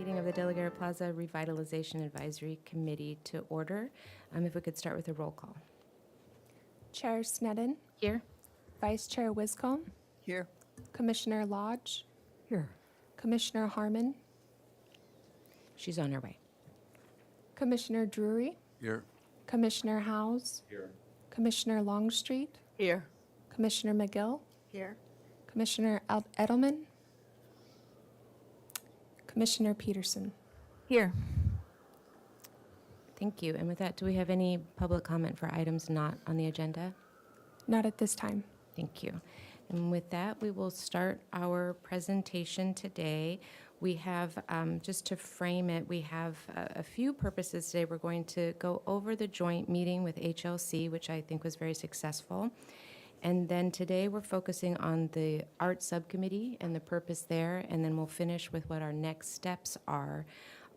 meeting of the De La Guerra Plaza Revitalization Advisory Committee to order. If we could start with a roll call. Chair Sneddon, Here. Vice Chair Wiscombe, Here. Commissioner Lodge, Here. Commissioner Harmon, She's on her way. Commissioner Drury, Here. Commissioner Howes, Here. Commissioner Longstreet, Here. Commissioner McGill, Here. Commissioner Edelman, Commissioner Peterson. Here. Thank you. And with that, do we have any public comment for items not on the agenda? Not at this time. Thank you. And with that, we will start our presentation today. We have, just to frame it, we have a few purposes today. We're going to go over the joint meeting with HLC, which I think was very successful. And then today we're focusing on the art subcommittee and the purpose there, and then we'll finish with what our next steps are.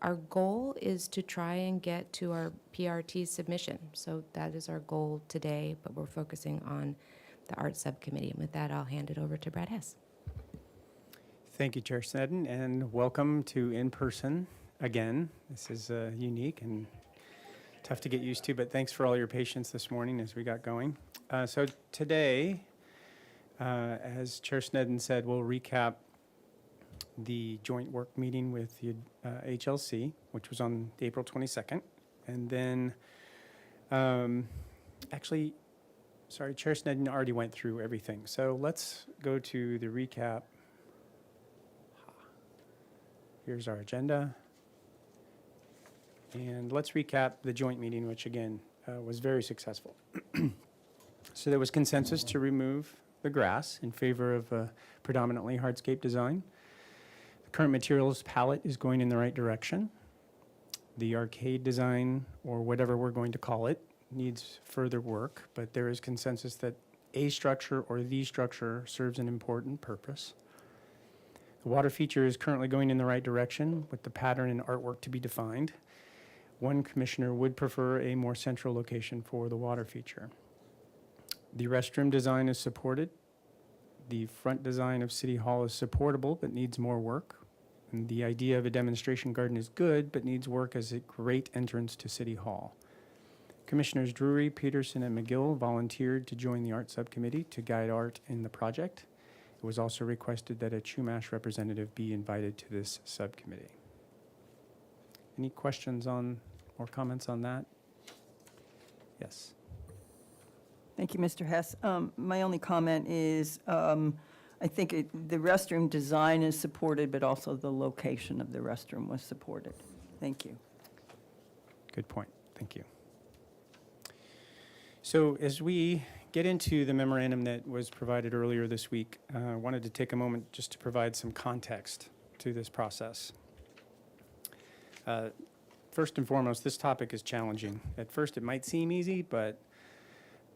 Our goal is to try and get to our PRT submission. So that is our goal today, but we're focusing on the art subcommittee. And with that, I'll hand it over to Brad Hess. Thank you, Chair Sneddon, and welcome to in-person again. This is unique and tough to get used to, but thanks for all your patience this morning as we got going. So today, as Chair Sneddon said, we'll recap the joint work meeting with the HLC, which was on April 22nd. And then, actually, sorry, Chair Sneddon already went through everything. So let's go to the recap. Here's our agenda. And let's recap the joint meeting, which again was very successful. So there was consensus to remove the grass in favor of a predominantly hardscape design. The current materials palette is going in the right direction. The arcade design, or whatever we're going to call it, needs further work, but there is consensus that a structure or the structure serves an important purpose. The water feature is currently going in the right direction with the pattern and artwork to be defined. One commissioner would prefer a more central location for the water feature. The restroom design is supported. The front design of City Hall is supportable but needs more work. And the idea of a demonstration garden is good but needs work as a great entrance to City Hall. Commissioners Drury, Peterson, and McGill volunteered to join the art subcommittee to guide art in the project. It was also requested that a Chumash representative be invited to this subcommittee. Any questions on or comments on that? Yes. Thank you, Mr. Hess. My only comment is I think the restroom design is supported, but also the location of the restroom was supported. Thank you. Good point. Thank you. So as we get into the memorandum that was provided earlier this week, I wanted to take a moment just to provide some context to this process. First and foremost, this topic is challenging. At first, it might seem easy, but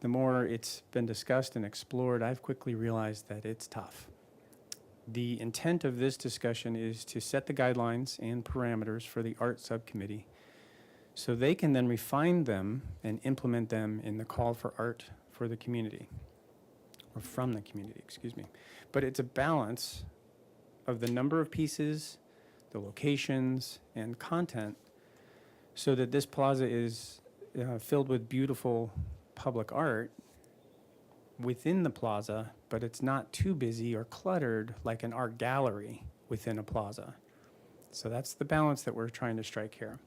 the more it's been discussed and explored, I've quickly realized that it's tough. The intent of this discussion is to set the guidelines and parameters for the art subcommittee so they can then refine them and implement them in the call for art for the community, or from the community, excuse me. But it's a balance of the number of pieces, the locations, and content so that this plaza is filled with beautiful public art within the plaza, but it's not too busy or cluttered like an art gallery within a plaza. So that's the balance that we're trying to strike here.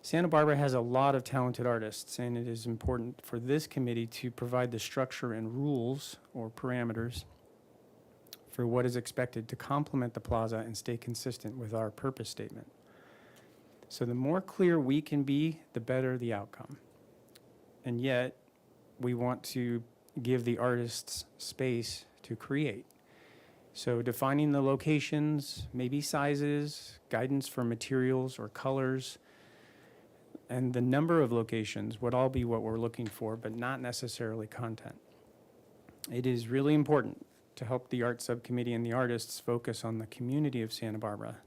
Santa Barbara has a lot of talented artists, and it is important for this committee to provide the structure and rules or parameters for what is expected to complement the plaza and stay consistent with our purpose statement. So the more clear we can be, the better the outcome. And yet, we want to give the artists space to create. So defining the locations, maybe sizes, guidance for materials or colors, and the number of locations would all be what we're looking for, but not necessarily content. It is really important to help the art subcommittee and the artists focus on the community of Santa Barbara,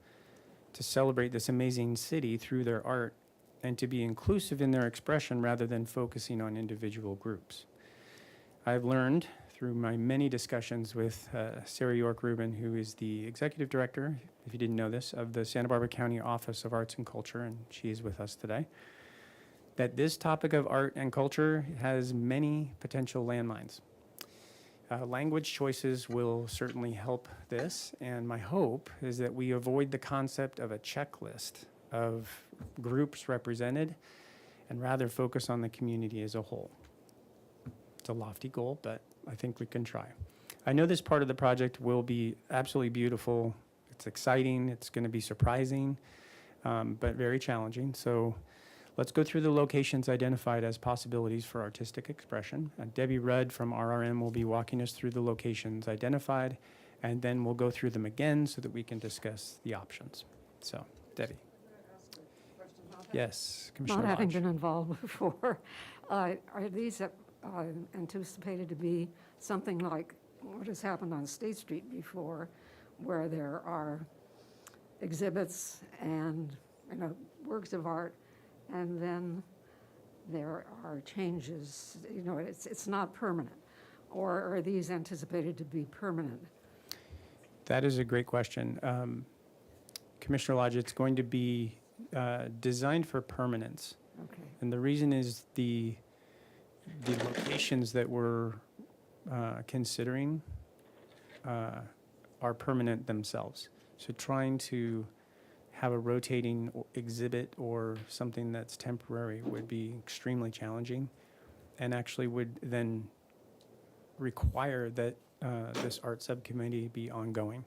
to celebrate this amazing city through their art, and to be inclusive in their expression rather than focusing on individual groups. I've learned through my many discussions with Sarah York Rubin, who is the executive director, if you didn't know this, of the Santa Barbara County Office of Arts and Culture, and she is with us today, that this topic of art and culture has many potential landmines. Language choices will certainly help this, and my hope is that we avoid the concept of a checklist of groups represented and rather focus on the community as a whole. It's a lofty goal, but I think we can try. I know this part of the project will be absolutely beautiful. It's exciting, it's going to be surprising, but very challenging. So let's go through the locations identified as possibilities for artistic expression. Debbie Rudd from RRM will be walking us through the locations identified, and then we'll go through them again so that we can discuss the options. So, Debbie. Yes, Commissioner Not having Lodge. been involved before, are these anticipated to be something like what has happened on State Street before, where there are exhibits and, works of art, and then there are changes, it's not permanent? Or are these anticipated to be permanent? That is a great question. Commissioner Lodge, it's going to be designed for permanence. Okay. And the reason is the locations that we're considering are permanent themselves. So trying to have a rotating exhibit or something that's temporary would be extremely challenging, and actually would then require that this art subcommittee be ongoing.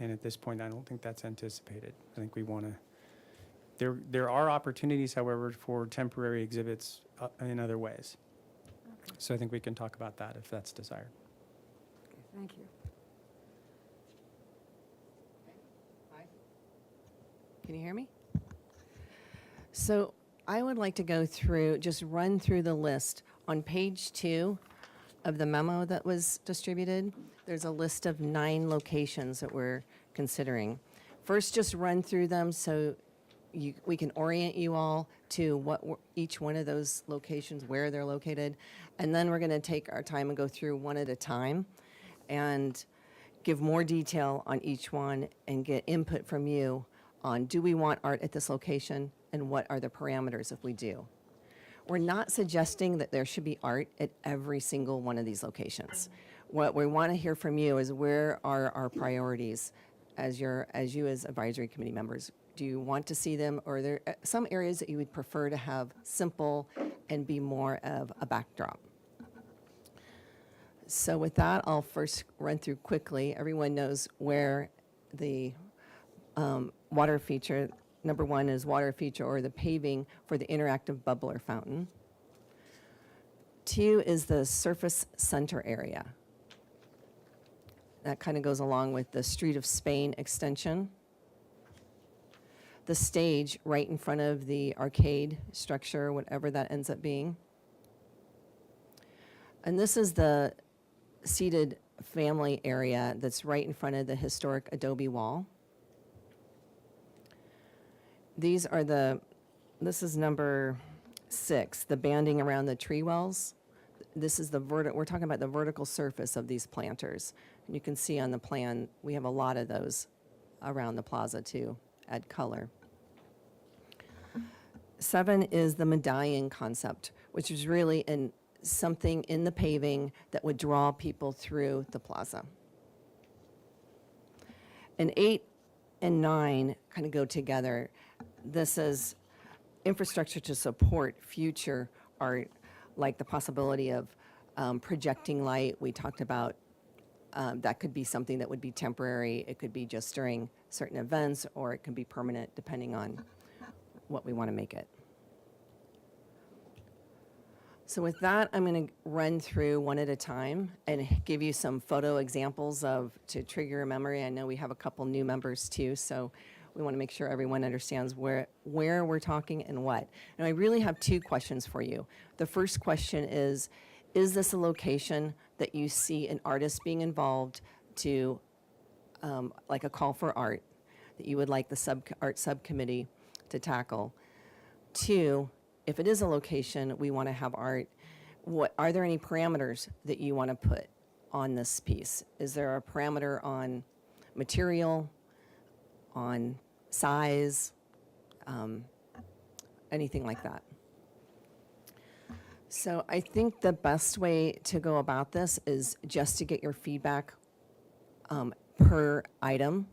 And at this point, I don't think that's anticipated. I think we want to, there are opportunities, however, for temporary exhibits in other ways. Okay. So I think we can talk about that if that's desired. Okay, thank you. Can you hear me? So I would like to go through, just run through the list. On page 2 of the memo that was distributed, there's a list of 9 locations that we're considering. First, just run through them so we can orient you all to each one of those locations, where they're located. And then we're going to take our time and go through one at a time and give more detail on each one and get input from you on, do we want art at this location, and what are the parameters if we do. We're not suggesting that there should be art at every single one of these locations. What we want to hear from you is, where are our priorities as you as advisory committee members? Do you want to see them, or are there some areas that you would prefer to have simple and be more of a backdrop? So with that, I'll first run through quickly. Everyone knows where the water feature, number 1 is water feature, or the paving for the interactive bubbler fountain. 2 is the surface center area. That kind of goes along with the Street of Spain extension. The stage right in front of the arcade structure, whatever that ends up being. And this is the seated family area that's right in front of the historic adobe wall. This is number 6, the banding around the tree wells. This is we're talking about the vertical surface of these planters. And you can see on the plan, we have a lot of those around the plaza to add color. 7 is the medallion concept, which is really something in the paving that would draw people through the plaza. And 8 and 9 kind of go together. This is infrastructure to support future art, like the possibility of projecting light. We talked about that could be something that would be temporary. It could be just during certain events, or it can be permanent depending on what we want to make it. So with that, I'm going to run through one at a time and give you some photo examples to trigger your memory. I know we have a couple new members too, so we want to make sure everyone understands where we're talking and what. And I really have 2 questions for you. The first question is this a location that you see an artist being involved to, like a call for art, that you would like the art subcommittee to tackle? 2, if it is a location we want to have art, are there any parameters that you want to put on this piece? Is there a parameter on material, on size, anything like that? So I think the best way to go about this is just to get your feedback per item.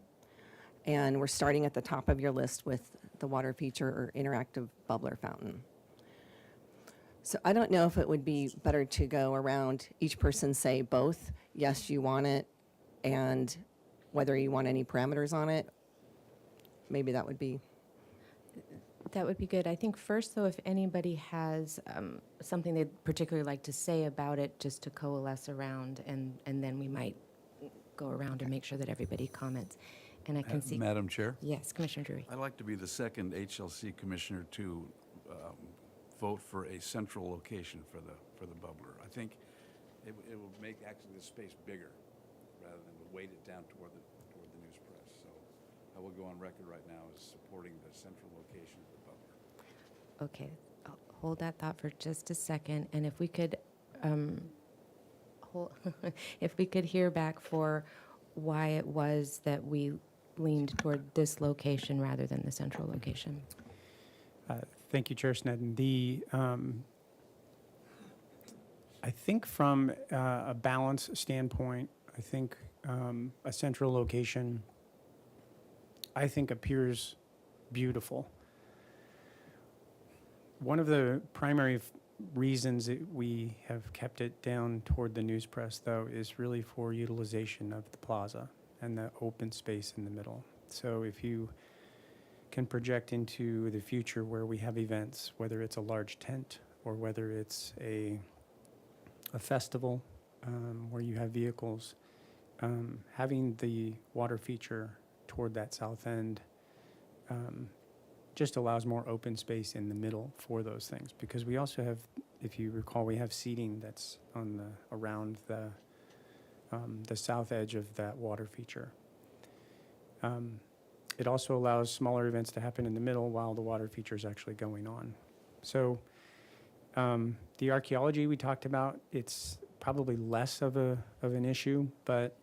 And we're starting at the top of your list with the water feature or interactive bubbler fountain. So I don't know if it would be better to go around each person say both, yes, you want it, and whether you want any parameters on it. Maybe that would be. That would be good. I think first, though, if anybody has something they'd particularly like to say about it, just to coalesce around, and then we might go around and make sure that everybody comments. And I can see. Madam Chair, Yes, Commissioner Drury. I'd like to be the second HLC commissioner to vote for a central location for the bubbler. I think it will make actually the space bigger rather than to weight it down toward the news press. So I will go on record right now as supporting the central location of the bubbler. Okay, I'll hold that thought for just a second, and if we could, if we could hear back for why it was that we leaned toward this location rather than the central location. Thank you, Chair Sneddon. I think from a balance standpoint, I think a central location, I think, appears beautiful. One of the primary reasons that we have kept it down toward the news press, though, is really for utilization of the plaza and the open space in the middle. So if you can project into the future where we have events, whether it's a large tent or whether it's a festival where you have vehicles, having the water feature toward that south end just allows more open space in the middle for those things. Because we also have, if you recall, we have seating that's on around the south edge of that water feature. It also allows smaller events to happen in the middle while the water feature is actually going on. So the archaeology we talked about, it's probably less of an issue, but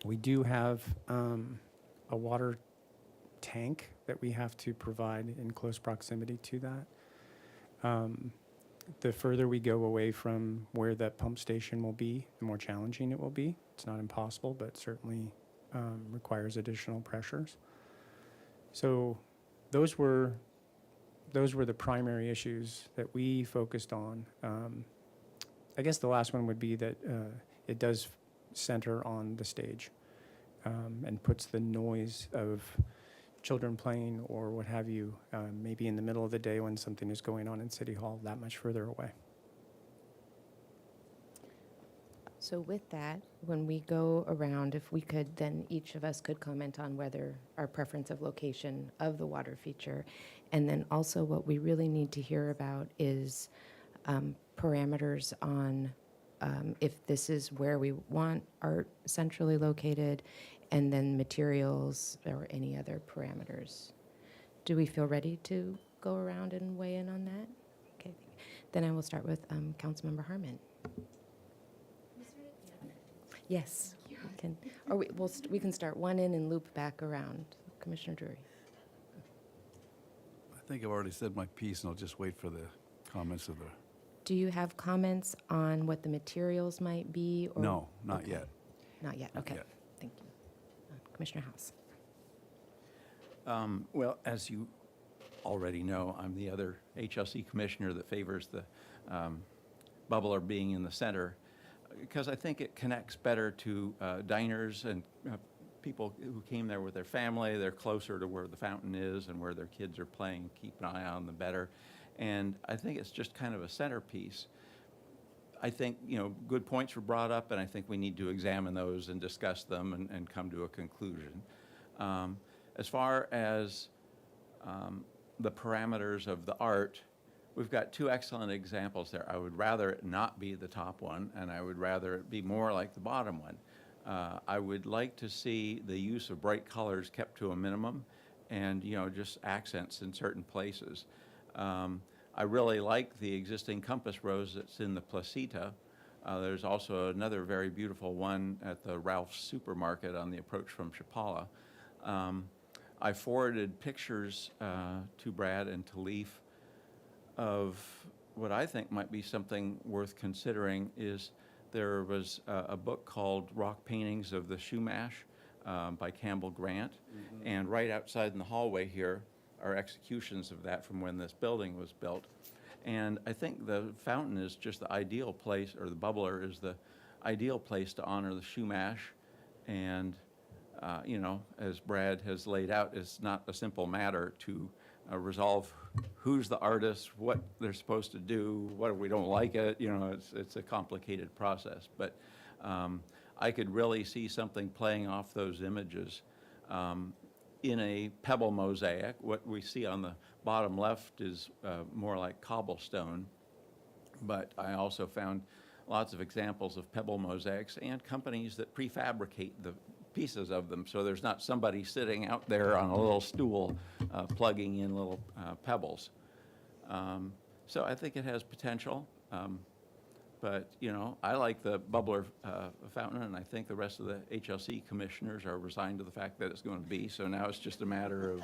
we do have a water tank that we have to provide in close proximity to that. The further we go away from where that pump station will be, the more challenging it will be. It's not impossible, but certainly requires additional pressures. So those were the primary issues that we focused on. I guess the last one would be that it does center on the stage and puts the noise of children playing or what have you, maybe in the middle of the day when something is going on in City Hall, that much further away. So with that, when we go around, if we could, then each of us could comment on whether our preference of location of the water feature, and then also what we really need to hear about is parameters on if this is where we want art centrally located, and then materials or any other parameters. Do we feel ready to go around and weigh in on that? Okay, then I will start with Councilmember Harmon. Yes, we can, or we can start one in and loop back around. Commissioner Drury. I think I've already said my piece, and I'll just wait for the comments of the. Do you have comments on what the materials might be? Or? No, not Okay. yet. Not yet, Not okay. yet. Thank you. Commissioner House. Well, as you already know, I'm the other HLC commissioner that favors the bubbler being in the center, because I think it connects better to diners and people who came there with their family. They're closer to where the fountain is and where their kids are playing, keep an eye on them better. And I think it's just kind of a centerpiece. I think, good points were brought up, and I think we need to examine those and discuss them and come to a conclusion. As far as the parameters of the art, we've got two excellent examples there. I would rather it not be the top one, and I would rather it be more like the bottom one. I would like to see the use of bright colors kept to a minimum and, just accents in certain places. I really like the existing compass rose that's in the placita. There's also another very beautiful one at the Ralph's Supermarket on the approach from Chapala. I forwarded pictures to Brad and to Leaf of what I think might be something worth considering. Is there was a book called Rock Paintings of the Shumash by Campbell Grant, and right outside in the hallway here are executions of that from when this building was built. And I think the fountain is just the ideal place, or the bubbler is the ideal place to honor the Shumash. And, you know, as Brad has laid out, it's not a simple matter to resolve who's the artist, what they're supposed to do, what if we don't like it. You know, it's a complicated process. But I could really see something playing off those images in a pebble mosaic. What we see on the bottom left is more like cobblestone, but I also found lots of examples of pebble mosaics and companies that prefabricate the pieces of them, so there's not somebody sitting out there on a little stool plugging in little pebbles. So I think it has potential. But, you know, I like the bubbler fountain, and I think the rest of the HLC commissioners are resigned to the fact that it's going to be. So now it's just a matter of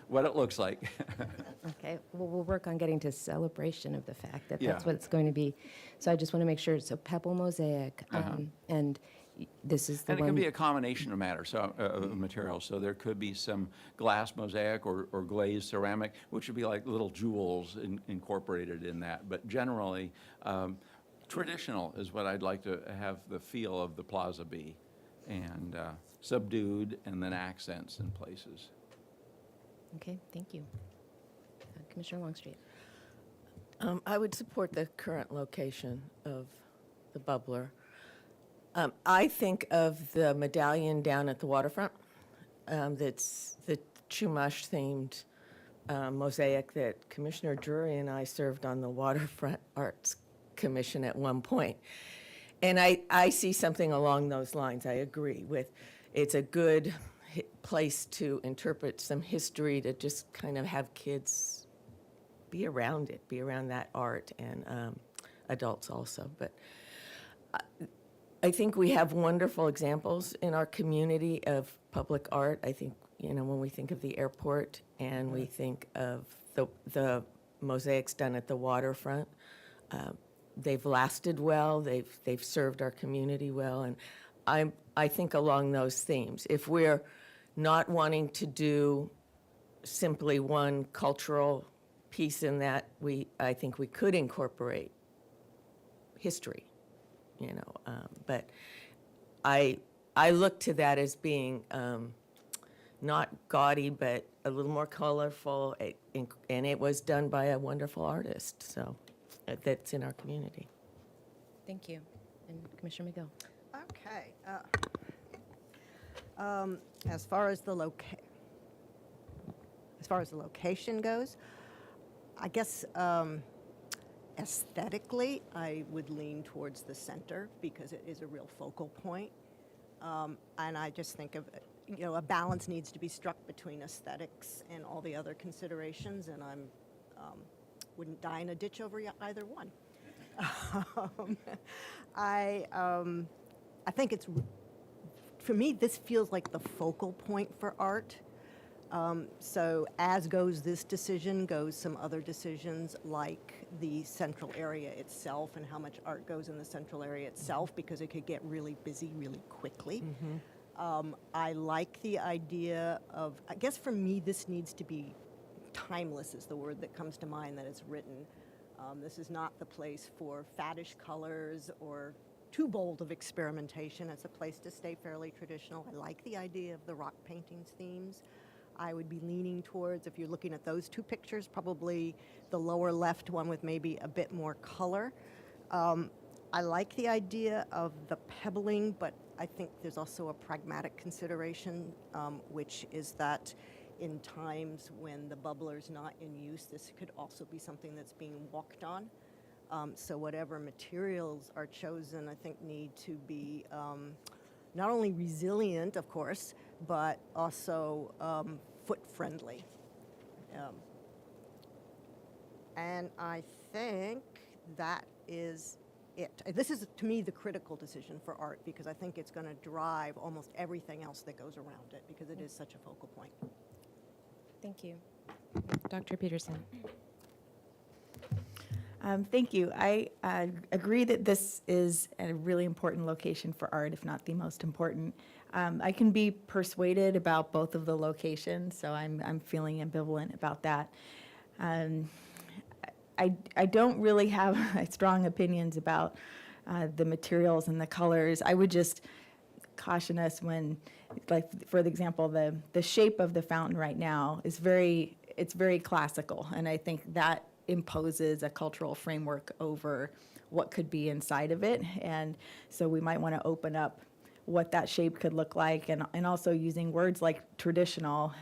what it looks like. Okay, well, we'll work on getting to celebration of the fact that Yeah. that's what it's going to be. So I just want to make sure, so pebble mosaic, and this is the And it one. can be a combination of matter, so of materials. So there could be some glass mosaic or glazed ceramic, which would be like little jewels incorporated in that. But generally, traditional is what I'd like to have the feel of the plaza be, and subdued, and then accents in places. Okay, thank you. Commissioner Longstreet. I would support the current location of the bubbler. I think of the medallion down at the waterfront. That's the Chumash themed mosaic that Commissioner Drury and I served on the Waterfront Arts Commission at one point. And I see something along those lines. I agree with, it's a good place to interpret some history, to just kind of have kids be around it, be around that art, and adults also. But I think we have wonderful examples in our community of public art. I think, you know, when we think of the airport and we think of the mosaics done at the waterfront, they've lasted well, they've served our community well, and I think along those themes. If we're not wanting to do simply one cultural piece in that, I think we could incorporate history, you know, but I look to that as being not gaudy, but a little more colorful, and it was done by a wonderful artist, so that's in our community. Thank you. And Commissioner McGill. Okay. As far as the location goes, I guess aesthetically, I would lean towards the center because it is a real focal point. And I just think of, you know, a balance needs to be struck between aesthetics and all the other considerations, and I'm wouldn't die in a ditch over either one. I think it's, for me, this feels like the focal point for art. So as goes this decision, goes some other decisions like the central area itself and how much art goes in the central area itself, because it could get really busy really quickly. I like the idea of, I guess for me, this needs to be timeless is the word that comes to mind that is written. This is not the place for faddish colors or too bold of experimentation. It's a place to stay fairly traditional. I like the idea of the rock paintings themes. I would be leaning towards, if you're looking at those two pictures, probably the lower left one with maybe a bit more color. I like the idea of the pebbling, but I think there's also a pragmatic consideration, which is that in times when the bubbler's not in use, this could also be something that's being walked on. So whatever materials are chosen, I think need to be not only resilient, of course, but also foot-friendly. And I think that is it. This is, to me, the critical decision for art, because I think it's going to drive almost everything else that goes around it, because it is such a focal point. Thank you. Dr. Peterson? Thank you. I agree that this is a really important location for art, if not the most important. I can be persuaded about both of the locations, so I'm feeling ambivalent about that. I don't really have strong opinions about the materials and the colors. I would just caution us when, like, for example, the shape of the fountain right now is very classical, and I think that imposes a cultural framework over what could be inside of it. And so we might want to open up what that shape could look like, and also using words like traditional,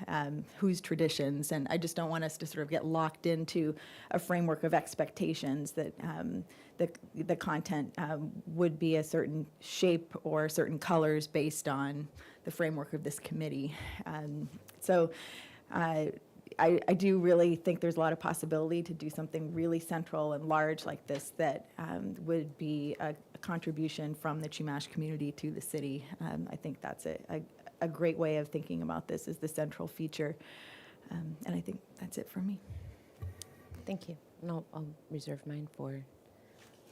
whose traditions. And I just don't want us to sort of get locked into a framework of expectations that the content would be a certain shape or certain colors based on the framework of this committee. So I do really think there's a lot of possibility to do something really central and large like this that would be a contribution from the Chumash community to the city. I think that's a great way of thinking about this, is the central feature. And I think that's it for me. Thank you. And I'll reserve mine for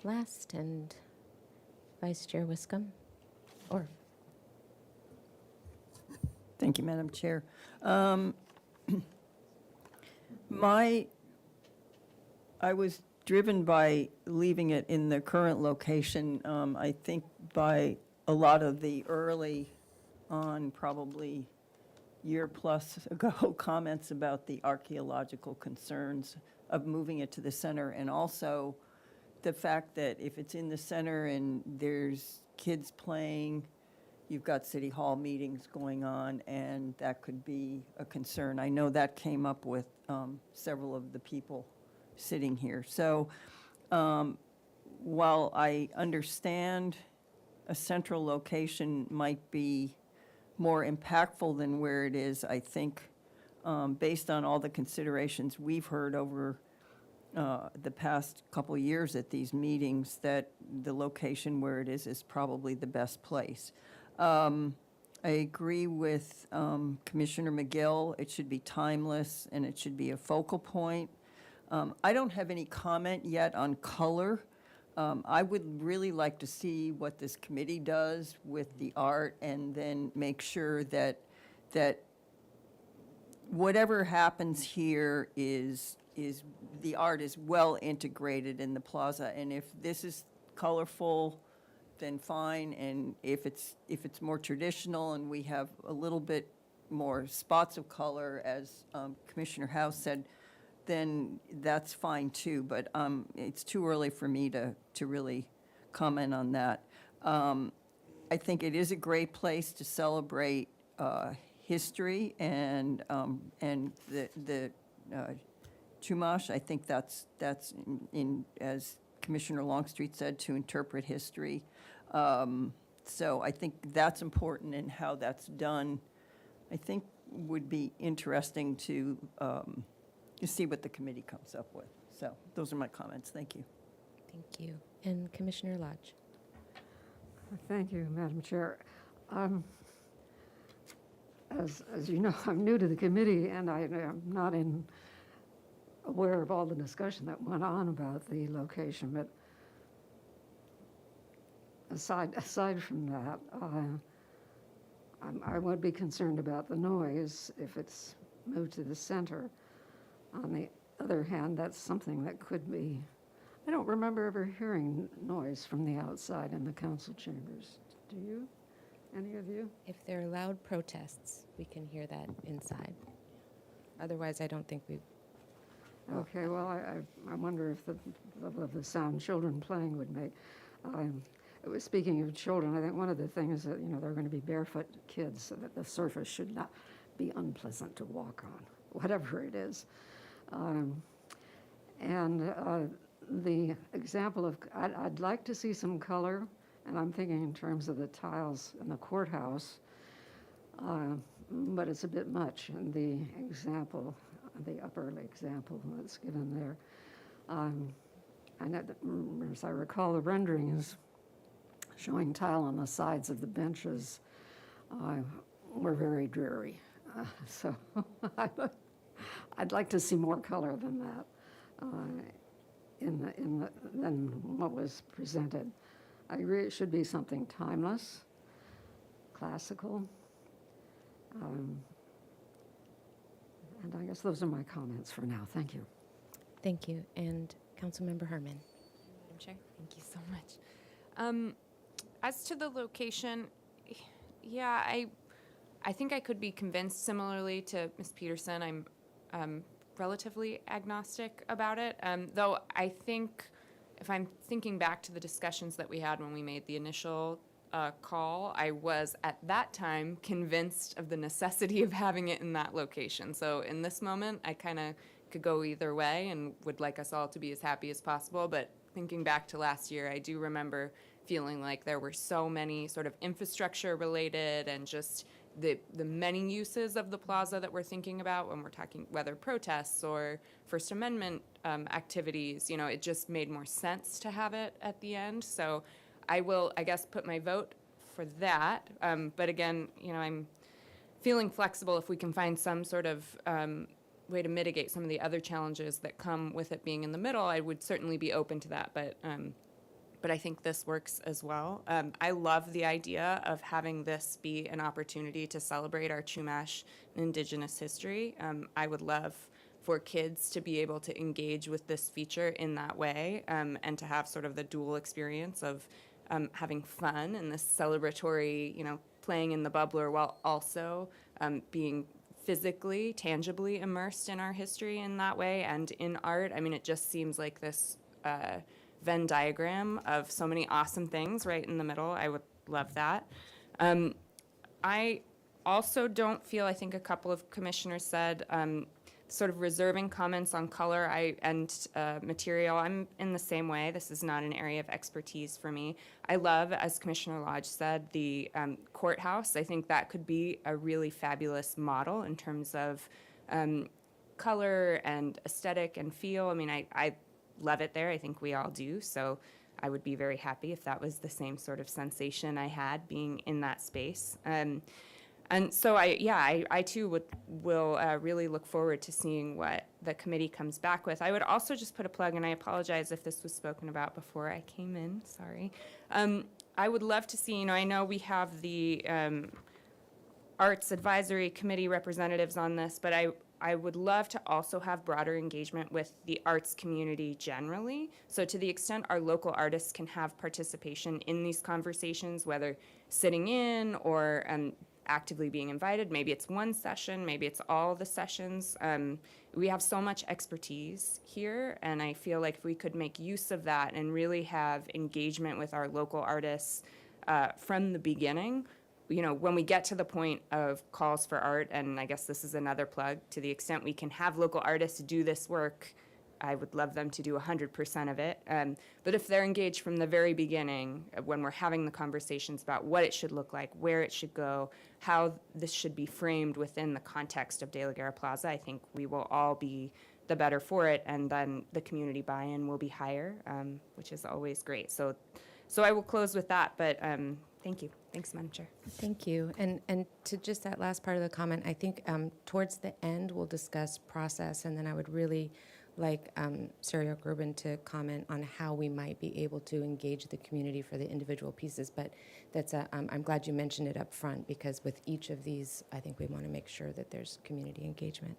last, and Vice Chair Wiscombe, or Thank you, Madam Chair. I was driven by leaving it in the current location, I think by a lot of the early on, probably year plus ago, comments about the archaeological concerns of moving it to the center, and also the fact that if it's in the center and there's kids playing, you've got city hall meetings going on, and that could be a concern. I know that came up with several of the people sitting here. So while I understand a central location might be more impactful than where it is, I think based on all the considerations we've heard over the past couple years at these meetings, that the location where it is probably the best place. I agree with Commissioner McGill. It should be timeless, and it should be a focal point. I don't have any comment yet on color. I would really like to see what this committee does with the art, and then make sure that whatever happens here is the art is well integrated in the plaza. And if this is colorful, then fine. And if it's more traditional and we have a little bit more spots of color, as Commissioner House said, then that's fine too. But it's too early for me to really comment on that. I think it is a great place to celebrate history and the Chumash. I think that's in, as Commissioner Longstreet said, to interpret history. So I think that's important, and how that's done, I think, would be interesting to see what the committee comes up with. So those are my comments. Thank you. thank you. And Commissioner Lodge? Thank you, Madam Chair. As you know, I'm new to the committee, and I am not aware of all the discussion that went on about the location. But aside from that, I would be concerned about the noise if it's moved to the center. On the other hand, that's something that could be. I don't remember ever hearing noise from the outside in the council chambers. Do you? Any of you? If there are loud protests, we can hear that inside. Otherwise, I don't think we. Okay, well, I wonder if the level of the sound children playing would make. Speaking of children, I think one of the things that, they're going to be barefoot kids, so that the surface should not be unpleasant to walk on, whatever it is. The example of, I'd like to see some color, and I'm thinking in terms of the tiles in the courthouse, but it's a bit much in the example, the upper example that's given there. And as I recall, the rendering is showing tile on the sides of the benches were very dreary. So I'd like to see more color than that than what was presented. I agree it should be something timeless, classical. And I guess those are my comments for now. Thank you. Thank you. And Councilmember Herman. Madam Chair, thank you so much. As to the location, yeah, I think I could be convinced similarly to Ms. Peterson. I'm relatively agnostic about it, though I think if I'm thinking back to the discussions that we had when we made the initial call, I was at that time convinced of the necessity of having it in that location. So in this moment, I kind of could go either way and would like us all to be as happy as possible. But thinking back to last year, I do remember feeling like there were so many sort of infrastructure related and just the many uses of the plaza that we're thinking about when we're talking whether protests or First Amendment activities. You know, it just made more sense to have it at the end. So I will, I guess, put my vote for that. But again, you know, I'm feeling flexible if we can find some sort of way to mitigate some of the other challenges that come with it being in the middle. I would certainly be open to that, but I think this works as well. I love the idea of having this be an opportunity to celebrate our Chumash Indigenous history. I would love for kids to be able to engage with this feature in that way, and to have sort of the dual experience of having fun and this celebratory, you know, playing in the bubbler while also being physically, tangibly immersed in our history in that way and in art. I mean, it just seems like this Venn diagram of so many awesome things right in the middle. I would love that. I also don't feel, I think a couple of commissioners said, sort of reserving comments on color and material. I'm in the same way. This is not an area of expertise for me. I love, as Commissioner Lodge said, the courthouse. I think that could be a really fabulous model in terms of color and aesthetic and feel. I mean, I love it there. I think we all do. So I would be very happy if that was the same sort of sensation I had being in that space. And so I too will really look forward to seeing what the committee comes back with. I would also just put a plug, and I apologize if this was spoken about before I came in, sorry. I would love to see, you know, I know we have the Arts Advisory Committee representatives on this, but I would love to also have broader engagement with the arts community generally. So to the extent our local artists can have participation in these conversations, whether sitting in or actively being invited. Maybe it's one session, maybe it's all the sessions. We have so much expertise here, and I feel like if we could make use of that and really have engagement with our local artists from the beginning, you know, when we get to the point of calls for art, and I guess this is another plug, to the extent we can have local artists do this work, I would love them to do 100% of it. But if they're engaged from the very beginning, when we're having the conversations about what it should look like, where it should go, how this should be framed within the context of De La Guerra Plaza, I think we will all be the better for it, and then the community buy-in will be higher, which is always great. So I will close with that, but thank you. Thanks, Madam Chair. Thank you. And to just that last part of the comment, I think towards the end, we'll discuss process, and then I would really like Surya Gerben to comment on how we might be able to engage the community for the individual pieces. But that's I'm glad you mentioned it up front, because with each of these, I think we want to make sure that there's community engagement.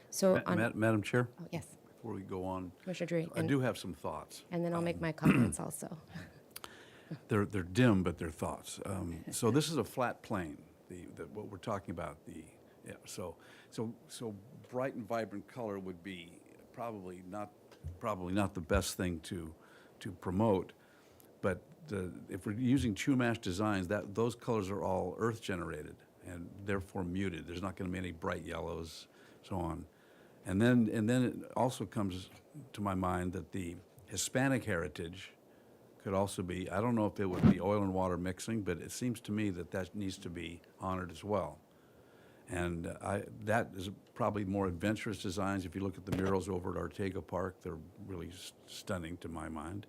So Madam Chair, oh, yes, before we go on, Commissioner Drury. I do have some thoughts. And then I'll make my comments also. They're dim, but they're thoughts. So this is a flat plane. What we're talking about. So bright and vibrant color would be probably not the best thing to promote. But if we're using Chumash designs, those colors are all earth generated and therefore muted. There's not going to be any bright yellows, so on. And then it also comes to my mind that the Hispanic heritage could also be, I don't know if it would be oil and water mixing, but it seems to me that needs to be honored as well. And that is probably more adventurous designs. If you look at the murals over at Ortega Park, they're really stunning to my mind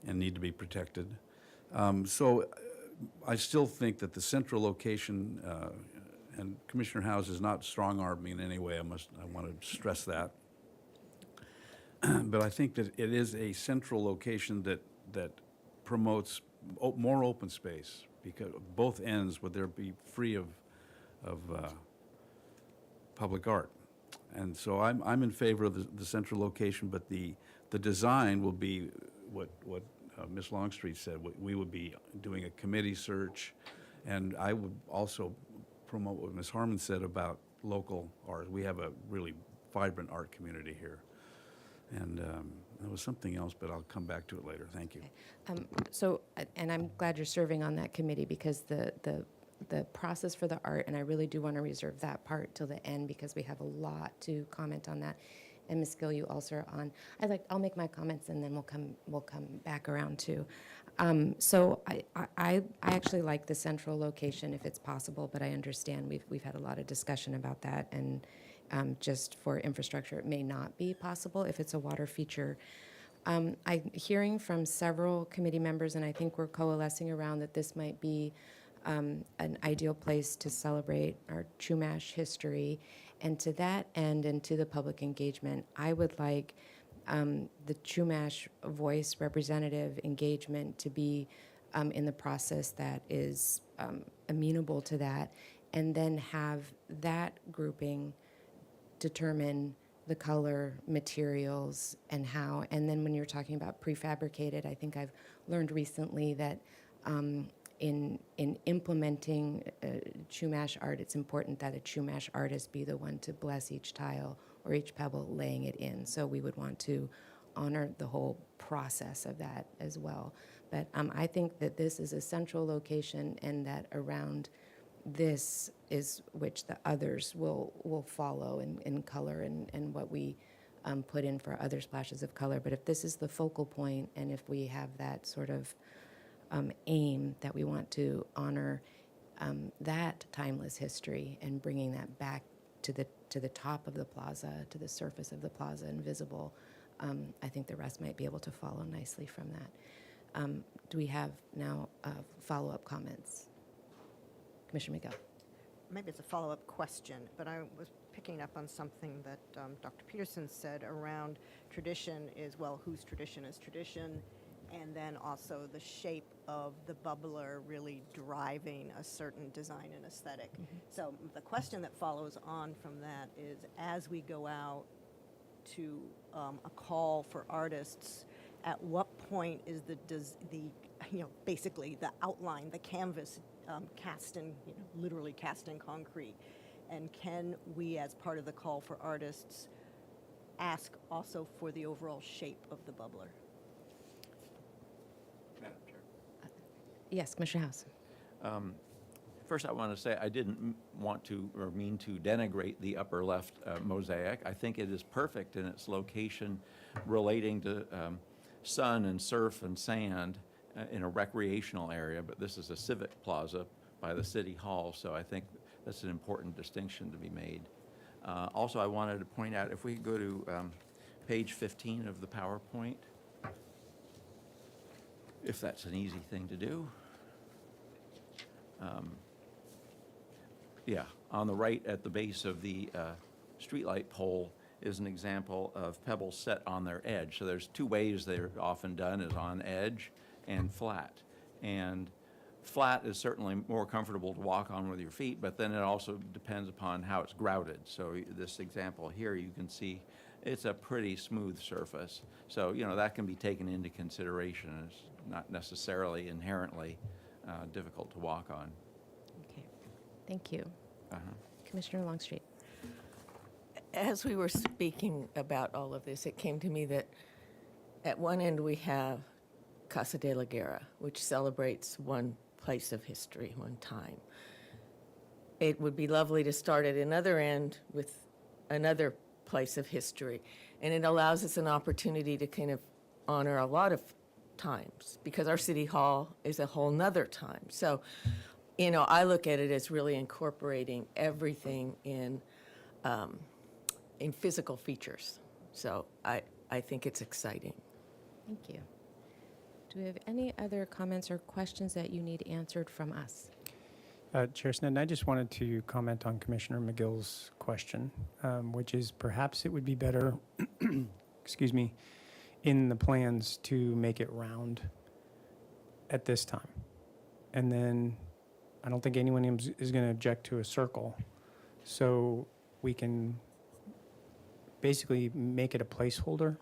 and need to be protected. So I still think that the central location, and Commissioner House is not strong-armed me in any way, I want to stress that. But I think that it is a central location that promotes more open space, because both ends would there be free of public art. And so I'm in favor of the central location, but the design will be what Ms. Longstreet said. We would be doing a committee search, and I would also promote what Ms. Harmon said about local art. We have a really vibrant art community here. And there was something else, but I'll come back to it later. Thank you. And I'm glad you're serving on that committee, because the process for the art, and I really do want to reserve that part till the end, because we have a lot to comment on that. And Ms. Gill, you also are on. I'll make my comments, and then we'll come back around too. So I actually like the central location if it's possible, but I understand we've had a lot of discussion about that, and just for infrastructure, it may not be possible if it's a water feature. I'm hearing from several committee members, and I think we're coalescing around that this might be an ideal place to celebrate our Chumash history. And to that end, and to the public engagement, I would like the Chumash voice representative engagement to be in the process that is amenable to that, and then have that grouping determine the color, materials, and how. And then when you're talking about prefabricated, I think I've learned recently that in implementing Chumash art, it's important that a Chumash artist be the one to bless each tile or each pebble laying it in. So we would want to honor the whole process of that as well. But I think that this is a central location, and that around this is which the others will follow in color and what we put in for other splashes of color. But if this is the focal point, and if we have that sort of aim that we want to honor that timeless history and bringing that back to the top of the plaza, to the surface of the plaza and visible, I think the rest might be able to follow nicely from that. Do we have now follow-up comments? Commissioner McGill. Maybe it's a follow-up question, but I was picking up on something that Dr. Peterson said around tradition is, well, whose tradition is tradition? And then also the shape of the bubbler really driving a certain design and aesthetic. Mm-hmm. So the question that follows on from that is, as we go out to a call for artists, at what point is basically the outline, the canvas cast in, literally cast in concrete? And can we, as part of the call for artists, ask also for the overall shape of the bubbler? Madam Chair. Yes, Commissioner House. First, I want to say I didn't want to or mean to denigrate the upper left mosaic. I think it is perfect in its location relating to sun and surf and sand in a recreational area, but this is a civic plaza by the City Hall, so I think that's an important distinction to be made. Also, I wanted to point out, if we could go to page 15 of the PowerPoint, if that's an easy thing to do. Yeah, on the right at the base of the streetlight pole is an example of pebbles set on their edge. So there's two ways they're often done, is on edge and flat. And flat is certainly more comfortable to walk on with your feet, but then it also depends upon how it's grouted. So this example here, you can see it's a pretty smooth surface. So, that can be taken into consideration. It's not necessarily inherently difficult to walk on. Okay, thank you. Uh-huh. Commissioner Longstreet. As we were speaking about all of this, it came to me that at one end we have Casa de la Guerra, which celebrates one place of history, one time. It would be lovely to start at another end with another place of history, and it allows us an opportunity to kind of honor a lot of times, because our City Hall is a whole nother time. So I look at it as really incorporating everything in physical features. So I think it's exciting. Thank you. Do we have any other comments or questions that you need answered from us? Chair Snedden, I just wanted to comment on Commissioner McGill's question, which is perhaps it would be better, excuse me, in the plans to make it round at this time. And then I don't think anyone is going to object to a circle. So we can basically make it a placeholder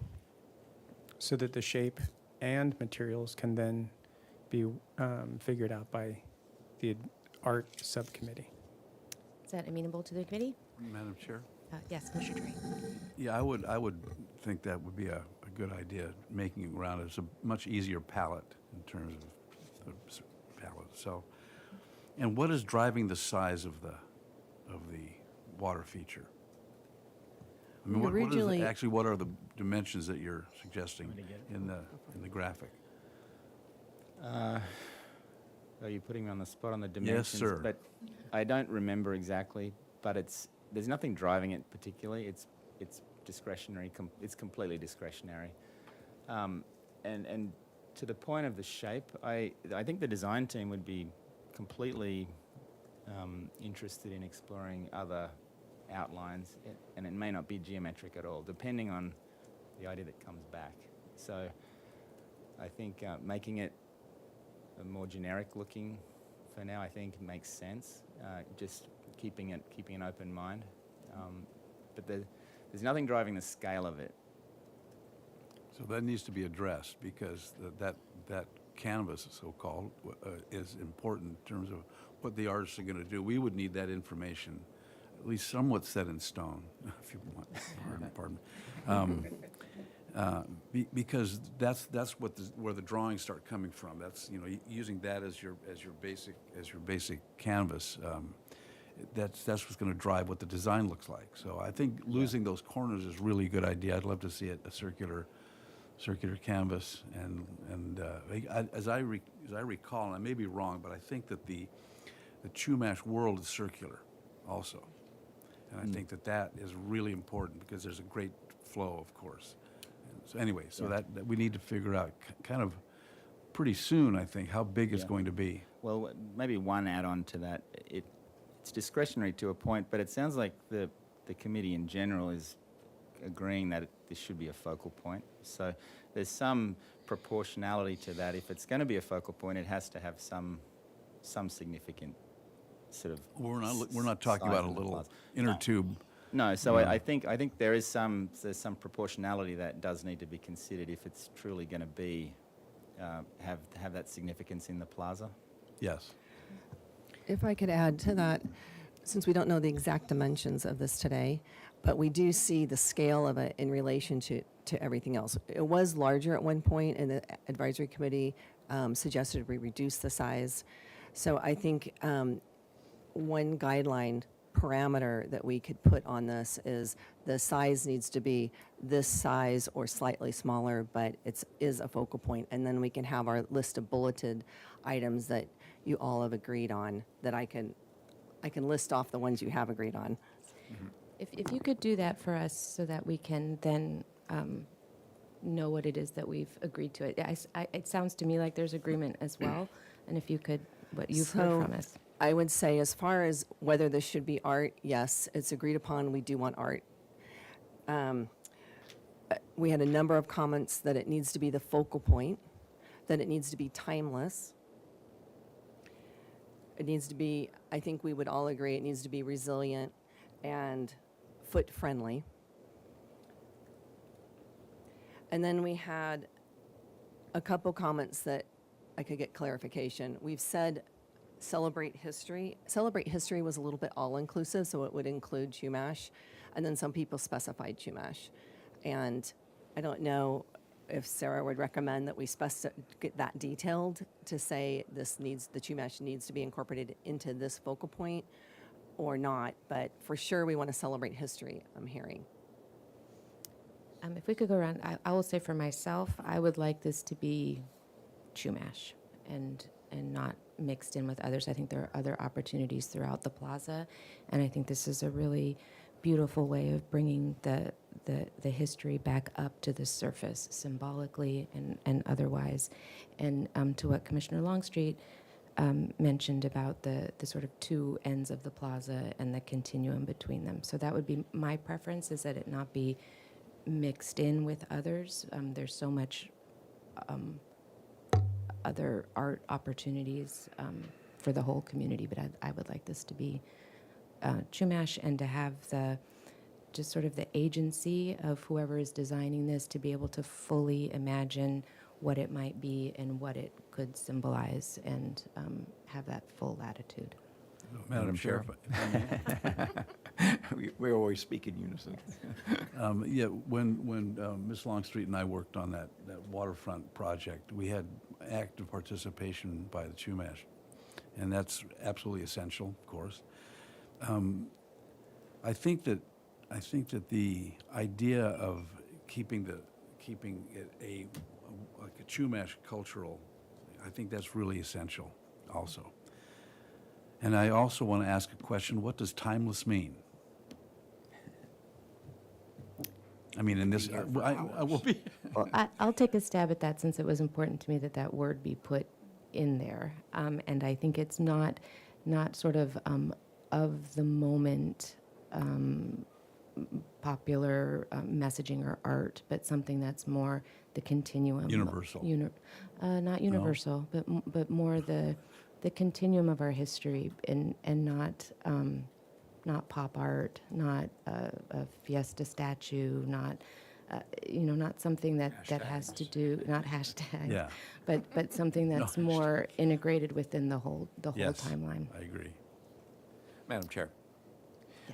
so that the shape and materials can then be figured out by the art subcommittee. Is that amenable to the committee? Madam Chair? Yes, Commissioner Dre. Yeah, I would think that would be a good idea, making it round. It's a much easier palette in terms of the palette. So, and what is driving the size of the water feature? I mean, Originally- what are the dimensions that you're suggesting in the graphic? Are you putting me on the spot on the dimensions? Yes, sir. But I don't remember exactly, but there's nothing driving it particularly. It's discretionary, it's completely discretionary. And to the point of the shape, I think the design team would be completely interested in exploring other outlines, and it may not be geometric at all, depending on the idea that comes back. So I think making it a more generic looking for now, I think makes sense. Just keeping an open mind. But there's nothing driving the scale of it. So that needs to be addressed because that canvas, so-called, is important in terms of what the artists are going to do. We would need that information, at least somewhat set in stone, if you want. Pardon. Because that's where the drawings start coming from. That's using that as your basic canvas. That's what's going to drive what the design looks like. So I think losing those corners is really a good idea. I'd love to see it a circular canvas. And as I recall, and I may be wrong, but I think that the Chumash world is circular, also. And I think that is really important because there's a great flow, of course. So anyway, that we need to figure out kind of pretty soon, I think, how big it's going to be. Well, maybe one add-on to that. It's discretionary to a point, but it sounds like the committee in general is agreeing that this should be a focal point. So there's some proportionality to that. If it's going to be a focal point, it has to have some significant sort of. We're not talking size about a in the little plaza. inner tube. No, so I think there's some proportionality that does need to be considered if it's truly going to be have that significance in the plaza. Yes. If I could add to that, since we don't know the exact dimensions of this today, but we do see the scale of it in relation to everything else. It was larger at one point, and the advisory committee suggested we reduce the size. So I think one guideline parameter that we could put on this is the size needs to be this size or slightly smaller, but it is a focal point. And then we can have our list of bulleted items that you all have agreed on, that I can list off the ones you have agreed on. If you could do that for us so that we can then know what it is that we've agreed to. It sounds to me like there's agreement as well. And if you could, what you've heard from us. I would say as far as whether this should be art, yes, it's agreed upon. We do want art. We had a number of comments that it needs to be the focal point, that it needs to be timeless. It needs to be, I think we would all agree, it needs to be resilient and foot-friendly. And then we had a couple comments that I could get clarification. We've said celebrate history. Celebrate history was a little bit all-inclusive, so it would include Chumash, and then some people specified Chumash. And I don't know if Sarah would recommend that we get that detailed to say the Chumash needs to be incorporated into this focal point or not, but for sure we want to celebrate history, I'm hearing. If we could go around, I will say for myself, I would like this to be Chumash and not mixed in with others. I think there are other opportunities throughout the plaza, and I think this is a really beautiful way of bringing the history back up to the surface, symbolically and otherwise. And to what Commissioner Longstreet mentioned about the sort of two ends of the plaza and the continuum between them. So that would be my preference, is that it not be mixed in with others. There's so much other art opportunities for the whole community, but I would like this to be Chumash, and to have just sort of the agency of whoever is designing this to be able to fully imagine what it might be and what it could symbolize, and have that full latitude. Madam Chair. We always speak in unison. Yeah, when Ms. Longstreet and I worked on that waterfront project, we had active participation by the Chumash, and that's absolutely essential, of course. I think that the idea of keeping it like a Chumash cultural, I think that's really essential also. And I also want to ask a question: what does timeless mean? I mean, in this, I will be. Well, I'll take a stab at that, since it was important to me that that word be put in there. And I think it's not sort of the moment popular messaging or art, but something that's more the continuum. Universal. Not universal, but more the continuum of our history, and not pop art, not a fiesta statue, not not something that has to do, not hashtag, Yeah. but something that's more integrated within the whole Yes, timeline. I agree. Madam Chair.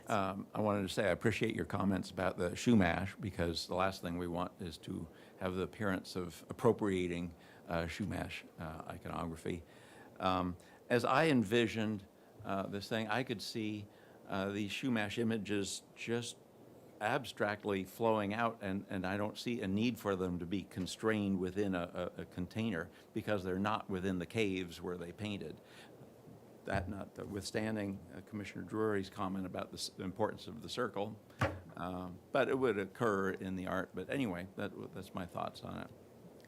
I wanted to say I appreciate your comments about the Chumash, because the last thing we want is to have the appearance of appropriating Chumash iconography. As I envisioned this thing, I could see these Chumash images just abstractly flowing out, and I don't see a need for them to be constrained within a container, because they're not within the caves where they painted. That notwithstanding Commissioner Drury's comment about the importance of the circle, but it would occur in the art. But anyway, that's my thoughts on it.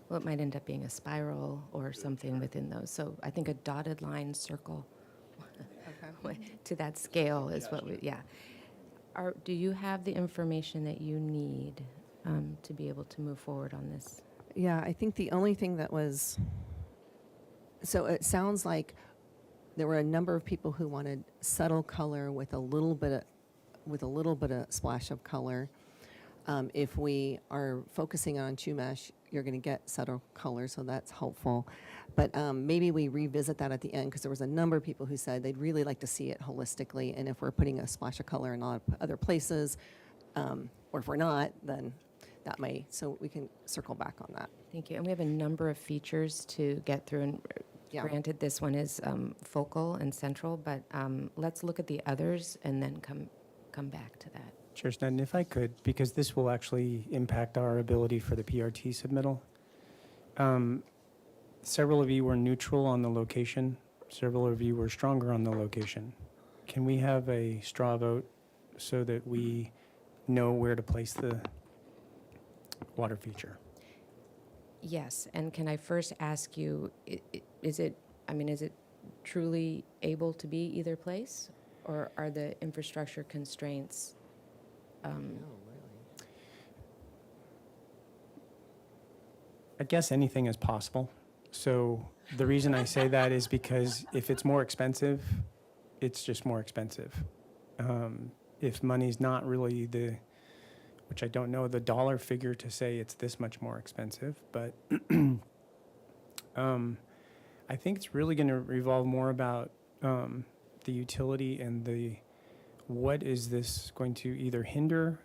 Well, it might end up being a spiral or something within those. So I think a dotted line circle to that scale is what we, yeah. Do you have the information that you need to be able to move forward on this? Yeah, I think the only thing that was, so it sounds like there were a number of people who wanted subtle color with a little bit of splash of color. If we are focusing on Chumash, you're going to get subtle color, so that's helpful. But maybe we revisit that at the end, because there was a number of people who said they'd really like to see it holistically, and if we're putting a splash of color in a lot of other places, or if we're not, then that may, so we can circle back on that. Thank you. And we have a number of features to get through, and Yeah. granted, this one is focal and central, but let's look at the others and then come back to that. Chair Sneddon, if I could, because this will actually impact our ability for the PRT submittal. Several of you were neutral on the location. Several of you were stronger on the location. Can we have a straw vote so that we know where to place the water feature? Yes, and can I first ask you, is it truly able to be either place, or are the infrastructure constraints? I guess anything is possible. So the reason I say that is because if it's more expensive, it's just more expensive. If money's not really which I don't know the dollar figure to say it's this much more expensive, but I think it's really going to revolve more about the utility and what is this going to either hinder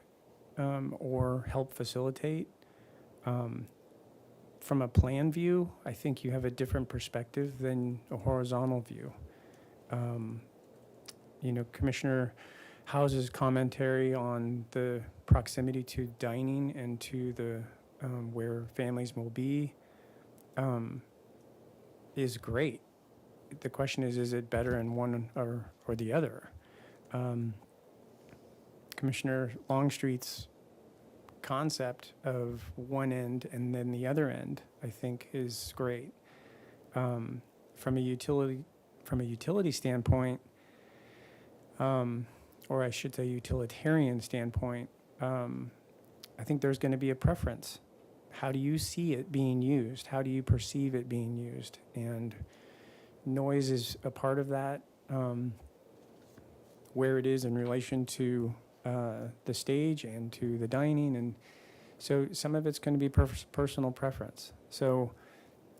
or help facilitate. From a plan view, I think you have a different perspective than a horizontal view. Commissioner House's commentary on the proximity to dining and to the where families will be is great. the question is it better in one or the other? Commissioner Longstreet's concept of one end and then the other end, I think, is great. From a utility standpoint, or I should say utilitarian standpoint, I think there's going to be a preference. How do you see it being used? How do you perceive it being used? And noise is a part of that, where it is in relation to the stage and to the dining. And so some of it's going to be personal preference. So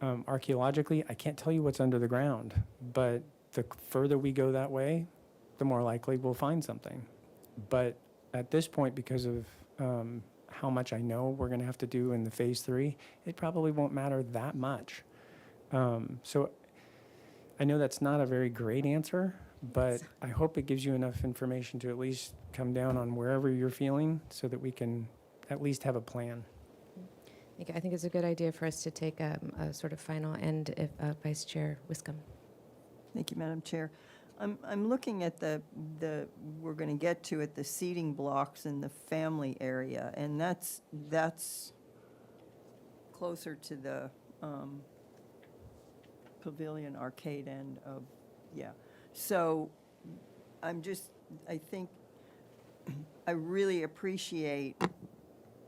archaeologically, I can't tell you what's under the ground, but the further we go that way, the more likely we'll find something. But at this point, because of how much I know we're going to have to do in the phase 3, it probably won't matter that much. So I know that's not a very great answer, but I hope it gives you enough information to at least come down on wherever you're feeling so that we can at least have a plan. I think it's a good idea for us to take a sort of final end, if Vice Chair Wiscombe. Thank you, Madam Chair. I'm looking at we're going to get to it, the seating blocks in the family area, and that's closer to the pavilion arcade end of, yeah. So I think I really appreciate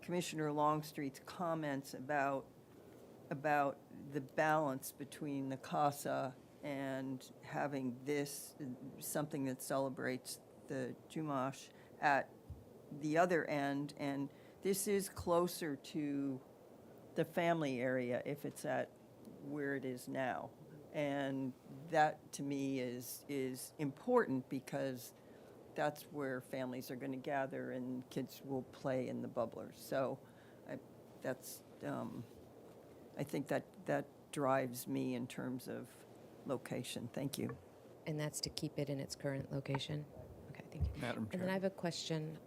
Commissioner Longstreet's comments about the balance between the CASA and having this, something that celebrates the Chumash at the other end. And this is closer to the family area if it's at where it is now. And that, to me, is important because that's where families are going to gather and kids will play in the bubblers. So I think that drives me in terms of location. Thank you. And that's to keep it in its current location? Okay, thank you. Madam And then I Chair. have a question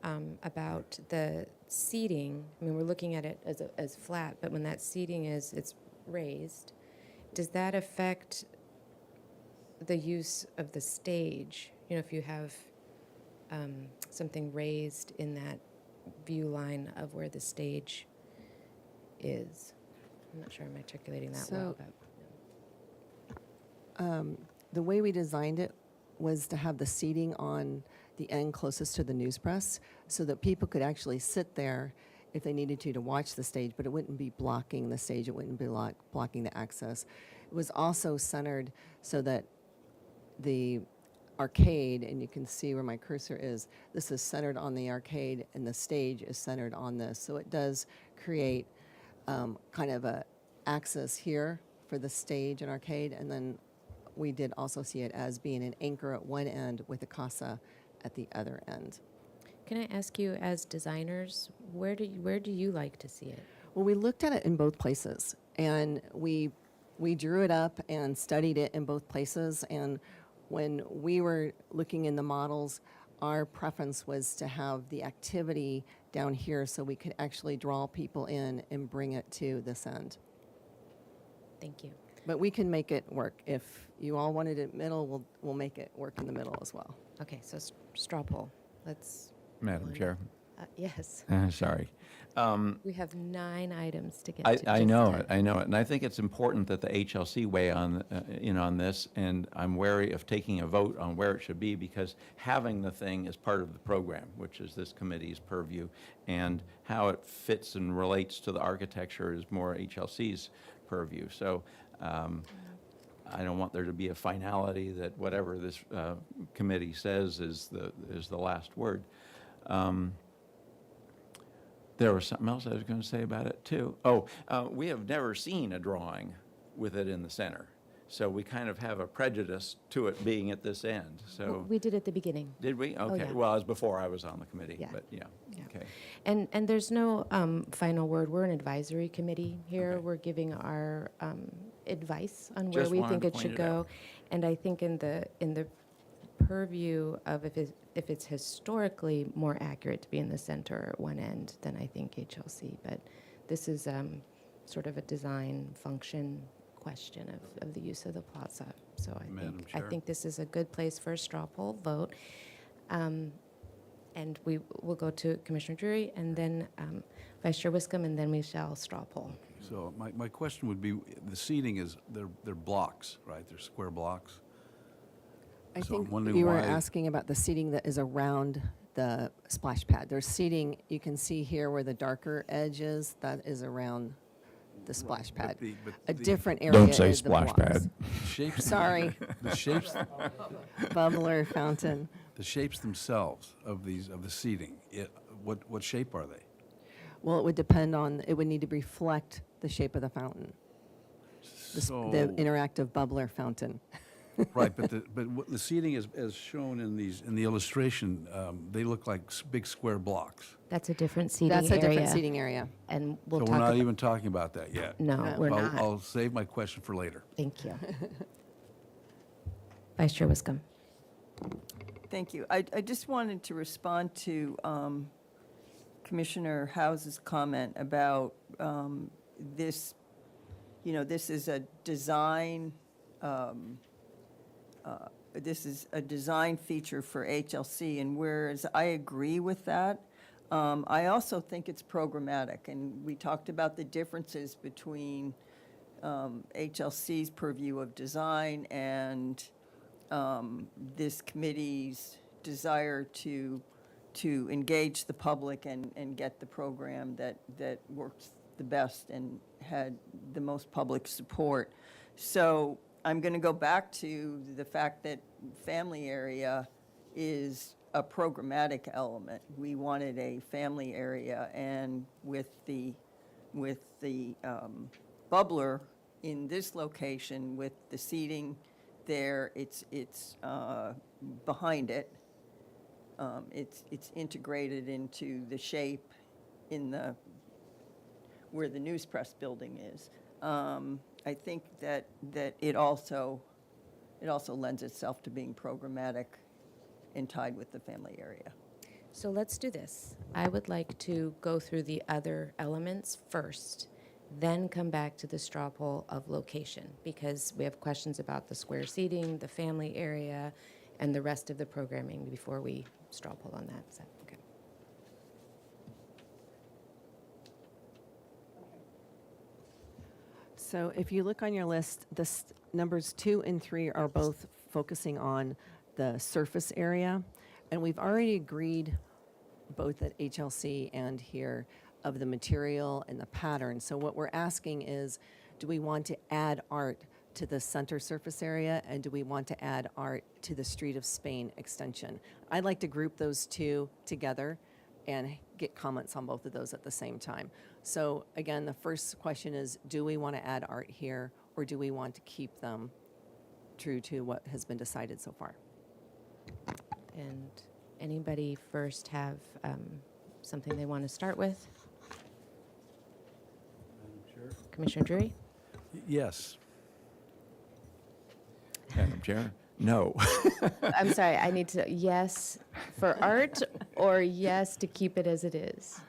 about the seating. I mean, we're looking at it as flat, but when that seating it's raised, does that affect the use of the stage? You know, if you have something raised in that view line of where the stage is. I'm not sure I'm articulating that well, So- but. The way we designed it was to have the seating on the end closest to the news press so that people could actually sit there if they needed to watch the stage, but it wouldn't be blocking the stage. It wouldn't be blocking the access. It was also centered so that the arcade, and you can see where my cursor is, this is centered on the arcade and the stage is centered on this. So it does create kind of a access here for the stage and arcade, and then we did also see it as being an anchor at one end with a casa at the other end. Can I ask you, as designers, where do you like to see it? Well, we looked at it in both places, and we drew it up and studied it in both places. And when we were looking in the models, our preference was to have the activity down here so we could actually draw people in and bring it to this end. Thank you. But we can make it work. If you all wanted it middle, we'll make it work in the middle as well. Okay, so straw poll. Let's. Madam Chair. Yes. Sorry. We have 9 items to get I to. know it, and I think it's important that the HLC weigh in on this, and I'm wary of taking a vote on where it should be because having the thing is part of the program, which is this committee's purview, and how it fits and relates to the architecture is more HLC's purview. So I don't want there to be a finality that whatever this committee says is the last word. There was something else I was going to say about it, too. Oh, we have never seen a drawing with it in the center. So we kind of have a prejudice to it being at this end. So We did at the beginning. did we? Okay. yeah. Well, it was before I was on the committee, Yeah. but yeah. Yeah. Okay. And there's no final word. We're an advisory committee here. Okay. We're giving our advice on where Just we wanted think to it point should it go. out. And I think in the purview of if it's historically more accurate to be in the center at one end, then I think HLC. But this is sort of a design function question of the use of the plaza. So Madam I Chair? think this is a good place for a straw poll vote. And we will go to Commissioner Drury and then Vice Chair Wiscombe, and then we shall straw poll. So my question would be, the seating is, they're blocks, right? They're square blocks? I So I'm think wondering you were why- asking about the seating that is around the splash pad. There's seating, you can see here where the darker edge is, that is around the splash but pad. the- but A the- different area Don't say is the splash blocks. pad. Shapes, Sorry, the shapes, bubbler fountain. the shapes themselves of the seating, what shape are they? Well, it would depend on, it would need to reflect the shape of the fountain, the So, interactive bubbler fountain. right, but what the seating is, as shown in the illustration, they look like big square blocks. That's a different seating area. That's a different seating area. And we'll So talk we're not about. even talking about that yet. No, we're not. I'll save my question for later. Thank you. Vice Chair Wiscombe. Thank you. I just wanted to respond to Commissioner House's comment about this, this is a design, this is a design feature for HLC, and whereas I agree with that, I also think it's programmatic, and we talked about the differences between HLC's purview of design and this committee's desire to engage the public and get the program that works the best and had the most public support. So I'm going to go back to the fact that family area is a programmatic element. We wanted a family area, and with the bubbler in this location, with the seating there, it's behind it. It's integrated into the shape in where the News Press building is. I think that it also lends itself to being programmatic and tied with the family area. So let's do this. I would like to go through the other elements first, then come back to the straw poll of location, because we have questions about the square seating, the family area, and the rest of the programming before we straw poll on that. Is that okay? So if you look on your list, numbers 2 and 3 are both focusing on the surface area. And we've already agreed, both at HLC and here, of the material and the pattern. So what we're asking is, do we want to add art to the center surface area, and do we want to add art to the Street of Spain extension? I'd like to group those two together and get comments on both of those at the same time. So again, the first question is, do we want to add art here, or do we want to keep them true to what has been decided so far? And anybody first have something they want to start with? Commissioner Drury? Yes. Madam Chair? No. I'm sorry, I need to, yes for art or yes to keep it as it is?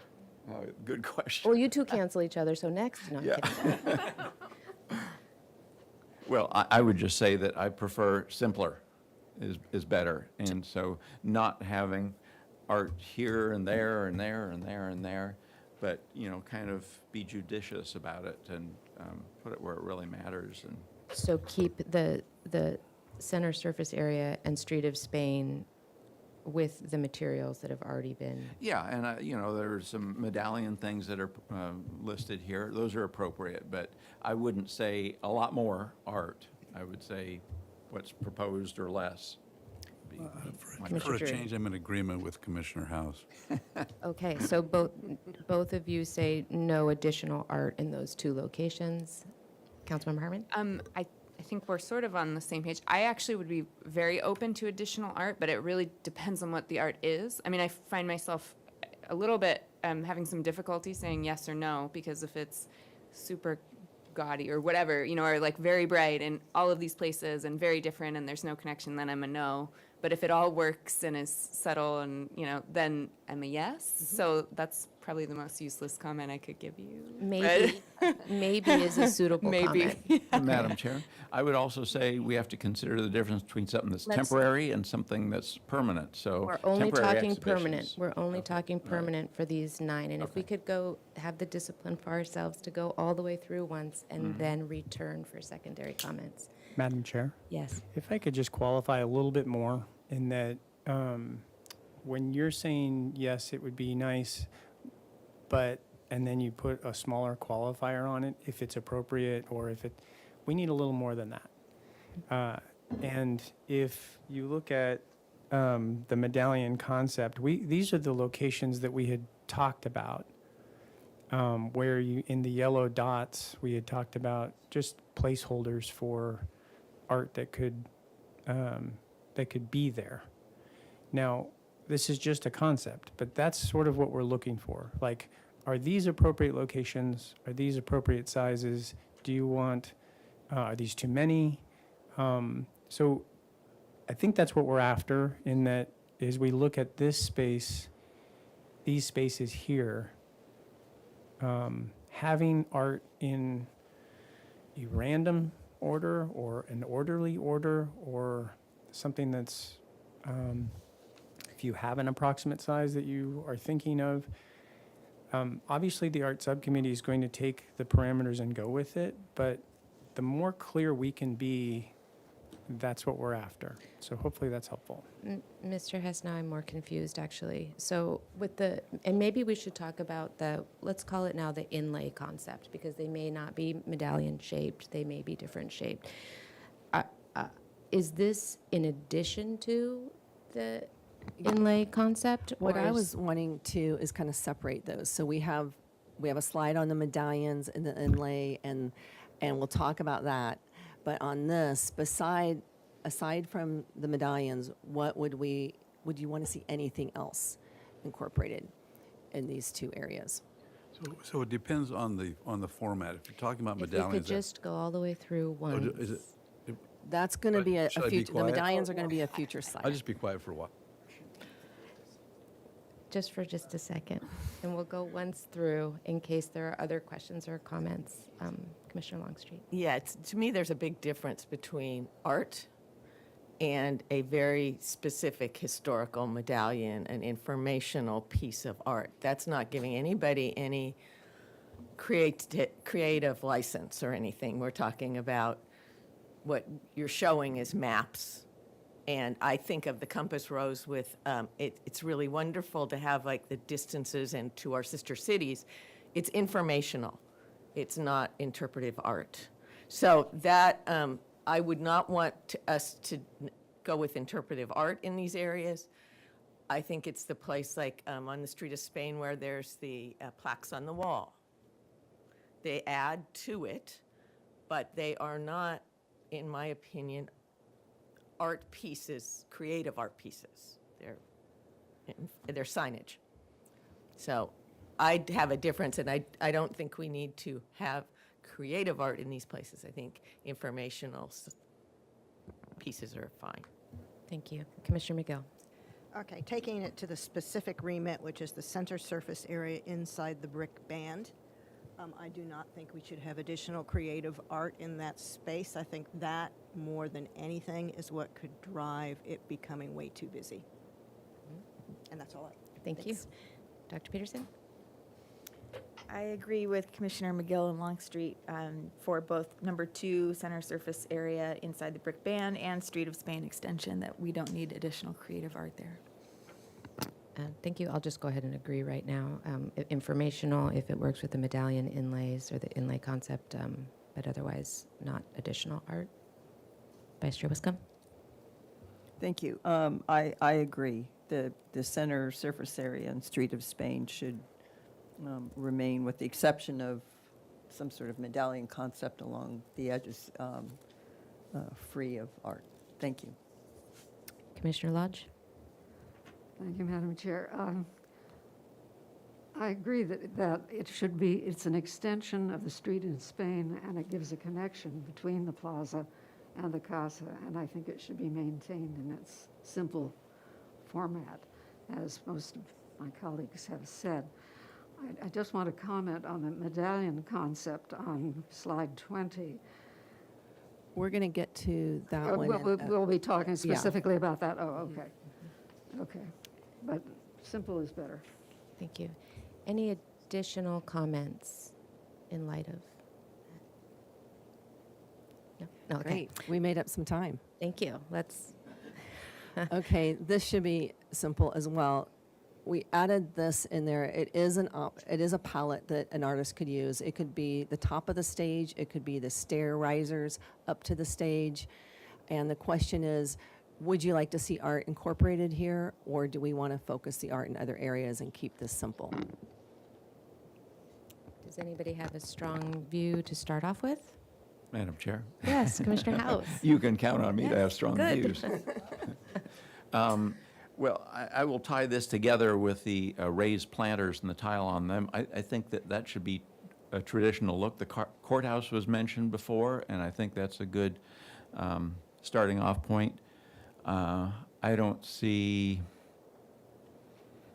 Good question. Well, you two cancel each other, so next, no, I'm Yeah. kidding. Well, I would just say that I prefer simpler is better. And so not having art here and there and there and there and there, but, kind of be judicious about it and put it where it really matters. And So keep the center surface area and Street of Spain with the materials that have already been. yeah, and there's some medallion things that are listed here. Those are appropriate, but I wouldn't say a lot more art. I would say what's proposed or less. For Commissioner a Drury. change, I'm in agreement with Commissioner House. Okay, so both of you say no additional art in those two locations. Councilmember Hartman? I think we're sort of on the same page. I actually would be very open to additional art, but it really depends on what the art is. I mean, I find myself a little bit having some difficulty saying yes or no, because if it's super gaudy or whatever, or like very bright in all of these places and very different and there's no connection, then I'm a no. But if it all works and is subtle and, then I'm a yes. So that's probably the most useless comment I could give you. Maybe, maybe is a suitable Maybe. comment. Madam Chair, I would also say we have to consider the difference between something that's Let's- temporary and something that's permanent, so. We're only temporary talking permanent. exhibitions- We're only talking permanent for these 9. And if we could go, have the discipline for ourselves to go all the way through once and then return for secondary comments. Madam Chair, Yes. if I could just qualify a little bit more in that when you're saying, yes, it would be nice, but, and then you put a smaller qualifier on it, if it's appropriate or if it, we need a little more than that. And if you look at the medallion concept, these are the locations that we had talked about, where you, in the yellow dots, we had talked about just placeholders for art that could be there. Now, this is just a concept, but that's sort of what we're looking for. Like, are these appropriate locations? Are these appropriate sizes? Do you want, are these too many? So I think that's what we're after in that as we look at this space, these spaces here, having art in a random order or an orderly order or something that's, if you have an approximate size that you are thinking of, obviously the art subcommittee is going to take the parameters and go with it, but the more clear we can be, that's what we're after. So hopefully that's helpful. Mr. Hess, now I'm more confused, actually. So with the, and maybe we should talk about the, let's call it now the inlay concept, because they may not be medallion shaped, they may be different shaped. Is this in addition to the inlay concept? What or I is- was wanting to is kind of separate those. So we have a slide on the medallions and the inlay, and we'll talk about that. But on this, aside from the medallions, what would you want to see anything else incorporated in these 2 areas? So it depends on the format. If you're talking about If we medallions. could just go all the way through Oh, once. is it? That's going to be a Should I be future, the quiet? medallions are going to be a future slide. I'll just be quiet for a while. Just for just a second, and we'll go once through in case there are other questions or comments. Commissioner Longstreet. Yeah, to me, there's a big difference between art and a very specific historical medallion, an informational piece of art. That's not giving anybody any creative license or anything. We're talking about what you're showing is maps. And I think of the compass rose with, it's really wonderful to have like the distances and to our sister cities. It's informational. It's not interpretive art. So that, I would not want us to go with interpretive art in these areas. I think it's the place like on the street of Spain where there's the plaques on the wall. They add to it, but they are not, in my opinion, art pieces, creative art pieces. They're signage. So I have a difference, and I don't think we need to have creative art in these places. I think informational pieces are fine. Thank you. Commissioner McGill. Okay, taking it to the specific remit, which is the center surface area inside the brick band, I do not think we should have additional creative art in that space. I think that, more than anything, is what could drive it becoming way too busy. And that's all I... Thank you. Thanks. Dr. Peterson? I agree with Commissioner McGill and Longstreet for both number 2, center surface area inside the brick band, and Street of Spain extension, that we don't need additional creative art there. Thank you. I'll just go ahead and agree right now. Informational, if it works with the medallion inlays or the inlay concept, but otherwise not additional art. Vice Chair Wiscombe? Thank you. I agree. The center surface area and Street of Spain should remain, with the exception of some sort of medallion concept along the edges, free of art. Thank you. Commissioner Lodge? Thank you, Madam Chair. I agree that it should be, it's an extension of the street in Spain, and it gives a connection between the plaza and the casa, and I think it should be maintained in its simple format, as most of my colleagues have said. I just want to comment on the medallion concept on slide 20. We're going to get to that one. We'll be talking specifically about that. Oh, okay. Okay. But simple is better. Thank you. Any additional comments in light of? No? Okay. Great. We made up some time. Thank you. Let's, Okay, this should be simple as well. We added this in there. It is a palette that an artist could use. It could be the top of the stage. It could be the stair risers up to the stage. And the question is, would you like to see art incorporated here, or do we want to focus the art in other areas and keep this simple? does anybody have a strong view to start off with? Madam Chair? Yes, Commissioner House. You can count on me to Yes, have strong good. views. Well, I will tie this together with the raised planters and the tile on them. I think that should be a traditional look. The courthouse was mentioned before, and I think that's a good starting off point. I don't see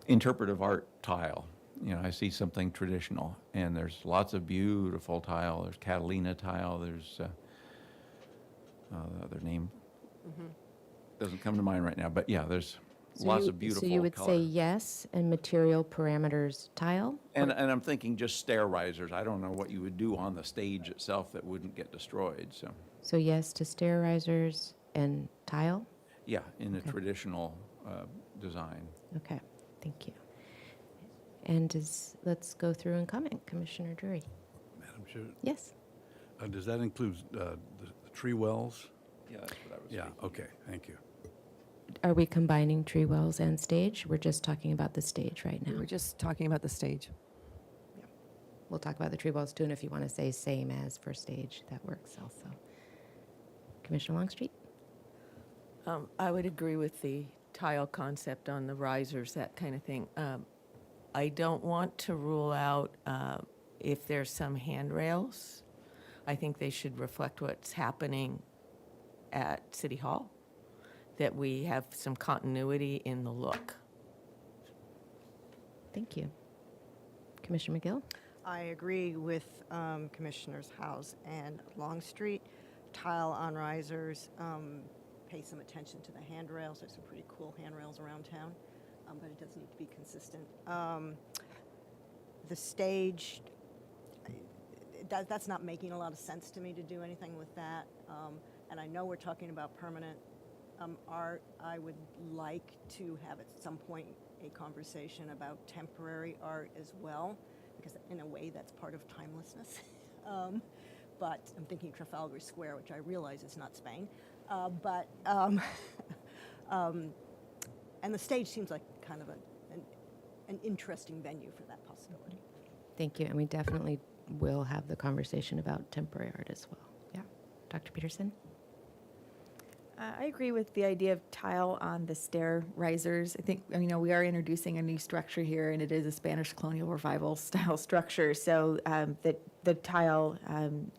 interpretive art tile. You know, I see something traditional, and there's lots of beautiful tile. There's Catalina tile. There's the other name doesn't come to mind right now, but yeah, there's lots of beautiful So you would color. say yes, and material parameters tile? And I'm thinking just stair risers. I don't know what you would do on the stage itself that wouldn't get destroyed, so, So yes to stair risers and tile? yeah, in a Okay. traditional design. Okay, thank you. And let's go through and comment. Commissioner Drury? Madam Chair, Yes? does that include the tree wells? Yeah, that's what I was Yeah, thinking. okay, thank you. Are we combining tree wells and stage? We're just talking about the stage right now. We're just talking about the stage. We'll talk about the tree wells too, and if you want to say same as for stage, that works also. Commissioner Longstreet? I would agree with the tile concept on the risers, that kind of thing. I don't want to rule out if there's some handrails. I think they should reflect what's happening at City Hall, that we have some continuity in the look. Thank you. Commissioner McGill? I agree with Commissioners House and Longstreet. Tile on risers, pay some attention to the handrails. There's some pretty cool handrails around town, but it does need to be consistent. The stage, that's not making a lot of sense to me to do anything with that. And I know we're talking about permanent art. I would like to have at some point a conversation about temporary art as well, because in a way that's part of timelessness. But I'm thinking Trafalgar Square, which I realize is not Spain. And the stage seems like kind of an interesting venue for that possibility. Thank you, and we definitely will have the conversation about temporary art as well. Yeah. Dr. Peterson? I agree with the idea of tile on the stair risers. I think, you know, we are introducing a new structure here, and it is a Spanish colonial revival style structure. So the tile and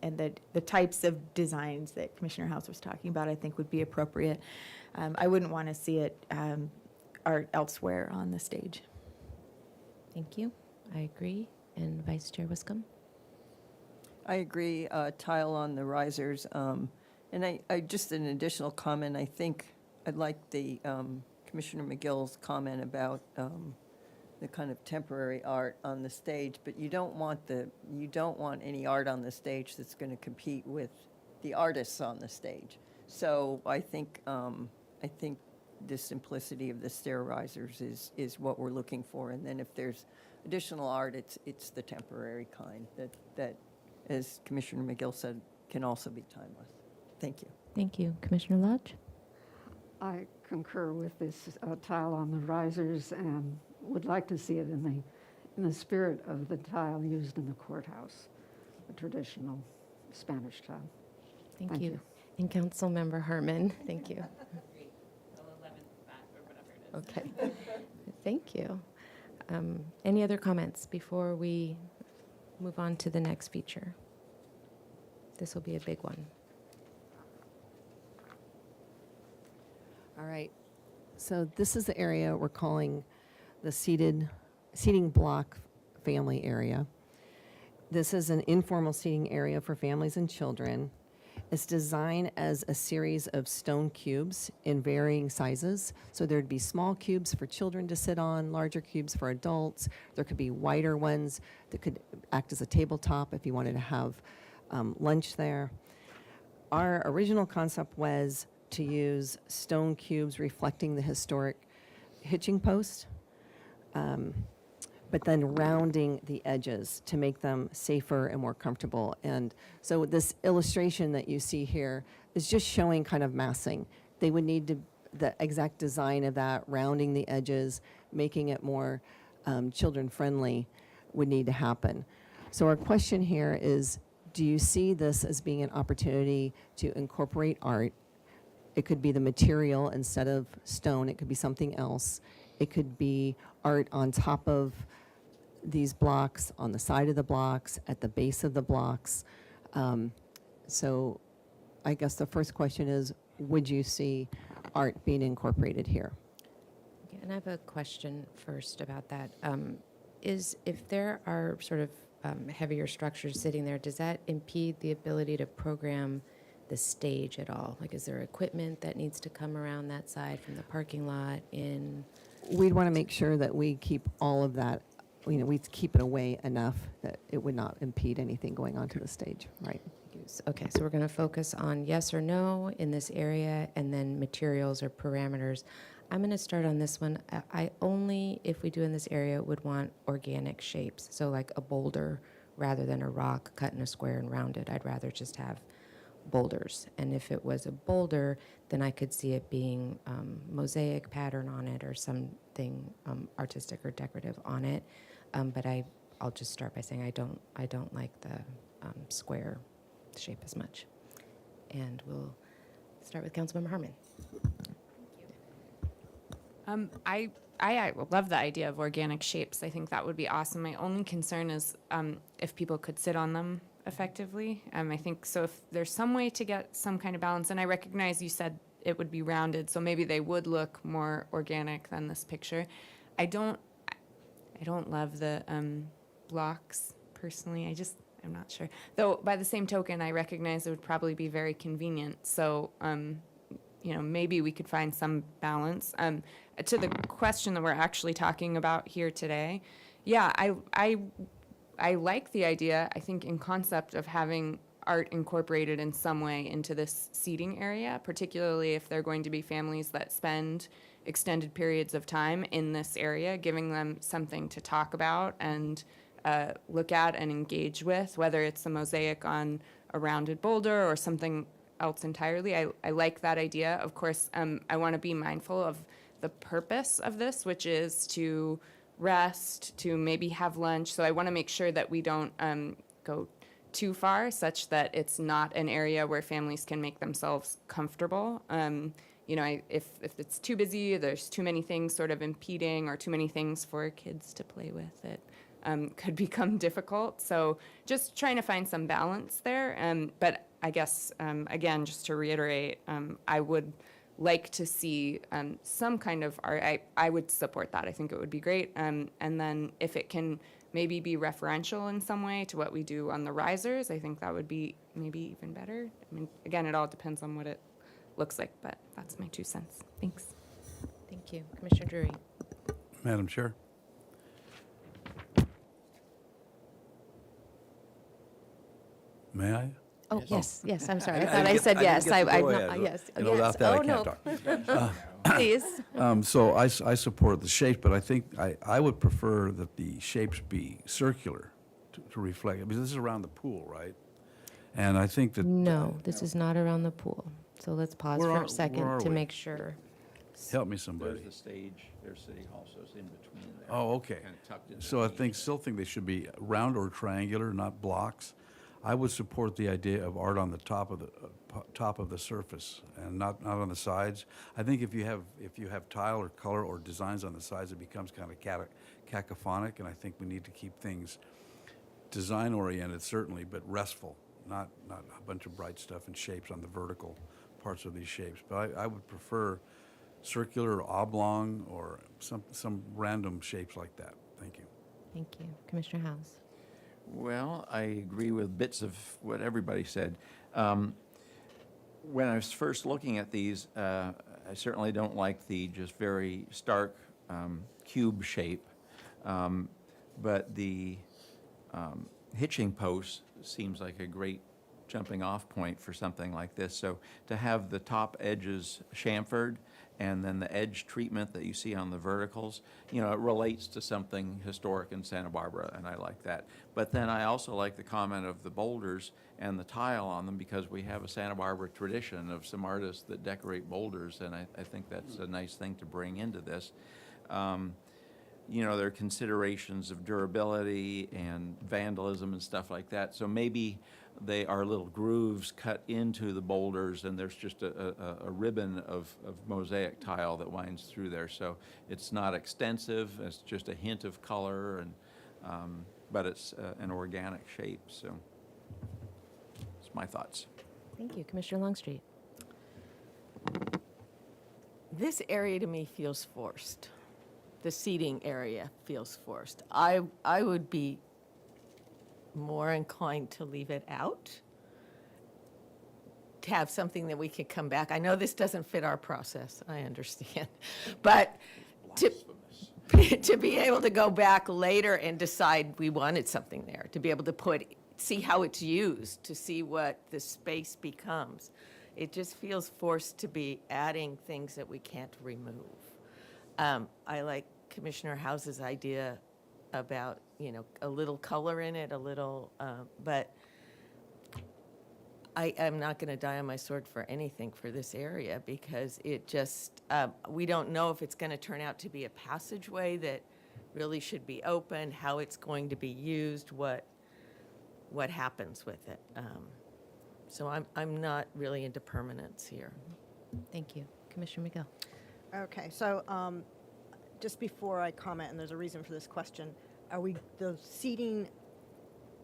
the types of designs that Commissioner House was talking about, I think would be appropriate. I wouldn't want to see it art elsewhere on the stage. Thank you. I agree. And Vice Chair Wiscombe? I agree, tile on the risers. And I just an additional comment, I think I'd like the Commissioner McGill's comment about the kind of temporary art on the stage, but you don't want any art on the stage that's going to compete with the artists on the stage. So I think the simplicity of the stair risers is what we're looking for. And then if there's additional art, it's the temporary kind that, as Commissioner McGill said, can also be timeless. Thank you. Thank you. Commissioner Lodge? I concur with this tile on the risers and would like to see it in the spirit of the tile used in the courthouse, the traditional Spanish tile. Thank Thank you. you. And Councilmember Herman, thank you. Okay. Thank you. Any other comments before we move on to the next feature? This will be a big one. All right. So this is the area we're calling the seating block family area. This is an informal seating area for families and children. It's designed as a series of stone cubes in varying sizes. So there'd be small cubes for children to sit on, larger cubes for adults. There could be wider ones that could act as a tabletop if you wanted to have lunch there. Our original concept was to use stone cubes reflecting the historic hitching post, but then rounding the edges to make them safer and more comfortable. And so this illustration that you see here is just showing kind of massing. They would need to, the exact design of that, rounding the edges, making it more children-friendly would need to happen. So our question here is, do you see this as being an opportunity to incorporate art? It could be the material instead of stone. It could be something else. It could be art on top of these blocks, on the side of the blocks, at the base of the blocks. So I guess the first question is, would you see art being incorporated here? Okay, and I have a question first about that. Is if there are sort of heavier structures sitting there, does that impede the ability to program the stage at all? Like, is there equipment that needs to come around that side from the parking lot in? We'd want to make sure that we keep all of that, we keep it away enough that it would not impede anything going onto the stage, right? Okay, so we're going to focus on yes or no in this area, and then materials or parameters. I'm going to start on this one. I only, if we do in this area, would want organic shapes. So like a boulder rather than a rock cut in a square and rounded. I'd rather just have boulders. And if it was a boulder, then I could see it being mosaic pattern on it or something artistic or decorative on it. But I'll just start by saying I don't like the square shape as much. And we'll start with Councilmember Harmon. I love the idea of organic shapes. I think that would be awesome. My only concern is if people could sit on them effectively. I think so. If there's some way to get some kind of balance, and I recognize you said it would be rounded, so maybe they would look more organic than this picture. I don't love the blocks personally. I'm not sure. Though by the same token, I recognize it would probably be very convenient. So maybe we could find some balance. To the question that we're actually talking about here today, yeah, I like the idea, I think, in concept of having art incorporated in some way into this seating area, particularly if they're going to be families that spend extended periods of time in this area, giving them something to talk about and look at and engage with, whether it's a mosaic on a rounded boulder or something else entirely. I like that idea. Of course, I want to be mindful of the purpose of this, which is to rest, to maybe have lunch. So I want to make sure that we don't go too far, such that it's not an area where families can make themselves comfortable. If it's too busy, there's too many things sort of impeding, or too many things for kids to play with, it could become difficult. So just trying to find some balance there. But I guess, again, just to reiterate, I would like to see some kind of art. I would support that. I think it would be great. And then if it can maybe be referential in some way to what we do on the risers, I think that would be maybe even better. I mean, again, it all depends on what it looks like, but that's my 2 cents. Thanks. Thank you. Commissioner Drury. Madam Chair? May I? Oh, yes, I'm sorry. I I thought didn't I get- said I didn't yes. get to go ahead. Yes. You know, Yes. without that, I Oh, can't no. talk. Please. So I support the shape, but I think I would prefer that the shapes be circular to reflect it, because this is around the pool, right? And I think that. No, this is not around the pool. So let's pause Where for are- a second where are to we? make sure. Help me, somebody. There's the stage, there's City Hall, so it's in between there. Oh, okay. Kinda tucked in So I between. still think they should be round or triangular, not blocks. I would support the idea of art on the top of the surface and not on the sides. I think if you have tile or color or designs on the sides, it becomes kind of cacophonic, and I think we need to keep things design oriented, certainly, but restful, not a bunch of bright stuff and shapes on the vertical parts of these shapes. But I would prefer circular, oblong, or some random shapes like that. Thank you. Thank you. Commissioner House. Well, I agree with bits of what everybody said. When I was first looking at these, I certainly don't like the just very stark cube shape, but the hitching post seems like a great jumping off point for something like this. So to have the top edges chamfered and then the edge treatment that you see on the verticals, you know, it relates to something historic in Santa Barbara, and I like that. But then I also like the comment of the boulders and the tile on them, because we have a Santa Barbara tradition of some artists that decorate boulders, and I think that's a nice thing to bring into this. You know, there are considerations of durability and vandalism and stuff like that. So maybe they are little grooves cut into the boulders, and there's just a ribbon of mosaic tile that winds through there. So it's not extensive, it's just a hint of color, and but it's an organic shape. So it's my thoughts. Thank you. Commissioner Longstreet. This area to me feels forced. The seating area feels forced. I would be more inclined to leave it out, to have something that we could come back. I know this doesn't fit our process, I understand, but to be able to go back later and decide we wanted something there, to be able to see how it's used, to see what the space becomes. It just feels forced to be adding things that we can't remove. I like Commissioner House's idea about, you know, a little color in it, a little, but I'm not going to die on my sword for anything for this area, because it just, we don't know if it's going to turn out to be a passageway that really should be open, how it's going to be used, what happens with it. So I'm not really into permanence here. Thank you. Commissioner McGill. Okay, so just before I comment, and there's a reason for this question, the seating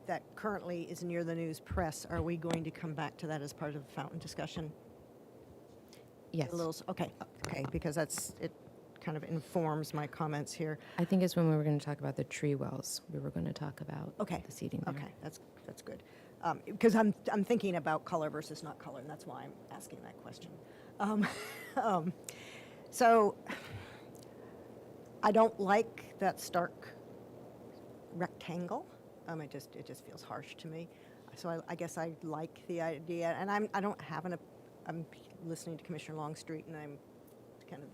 that currently is near the news press, are we going to come back to that as part of the fountain discussion? Yes. Okay, because it kind of informs my comments here. I think it's when we were going to talk about the tree wells, we were going to talk about Okay. the seating there. Okay, that's good. Because I'm thinking about color versus not color, and that's why I'm asking that question. So I don't like that stark rectangle. It just feels harsh to me. So I guess I like the idea, and I'm listening to Commissioner Longstreet, and I'm kind of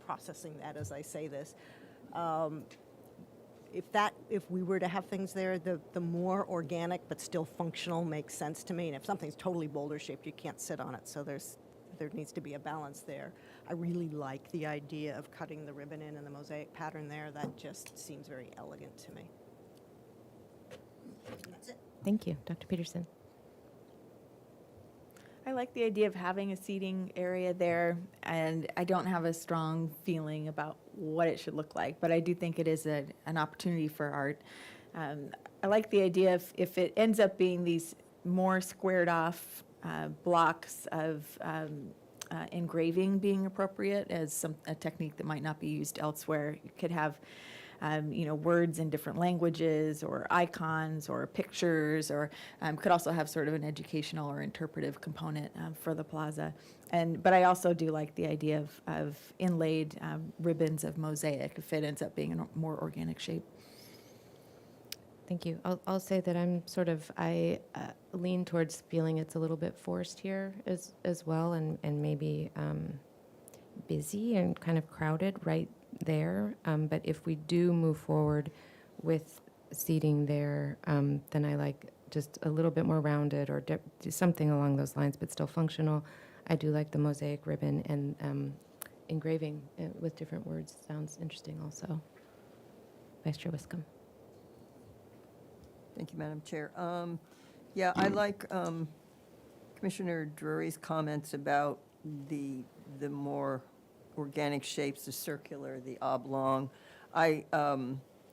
processing that as I say this. If we were to have things there, the more organic but still functional makes sense to me. And if something's totally boulder shaped, you can't sit on it. So there needs to be a balance there. I really like the idea of cutting the ribbon in and the mosaic pattern there. That just seems very elegant to me. That's it. Thank you. Dr. Peterson. I like the idea of having a seating area there, and I don't have a strong feeling about what it should look like, but I do think it is an opportunity for art. I like the idea if it ends up being these more squared off blocks of engraving being appropriate as a technique that might not be used elsewhere. You could have words in different languages, or icons, or pictures, or could also have sort of an educational or interpretive component for the plaza. But I also do like the idea of inlaid ribbons of mosaic if it ends up being a more organic shape. Thank you. I'll say that I lean towards feeling it's a little bit forced here as well, and maybe busy and kind of crowded right there. But if we do move forward with seating there, then I like just a little bit more rounded, or do something along those lines, but still functional. I do like the mosaic ribbon, and engraving with different words sounds interesting also. Vice Chair Wiscombe. Thank you, Madam Chair. Yeah, I like Commissioner Drury's comments about the more organic shapes, the circular, the oblong. I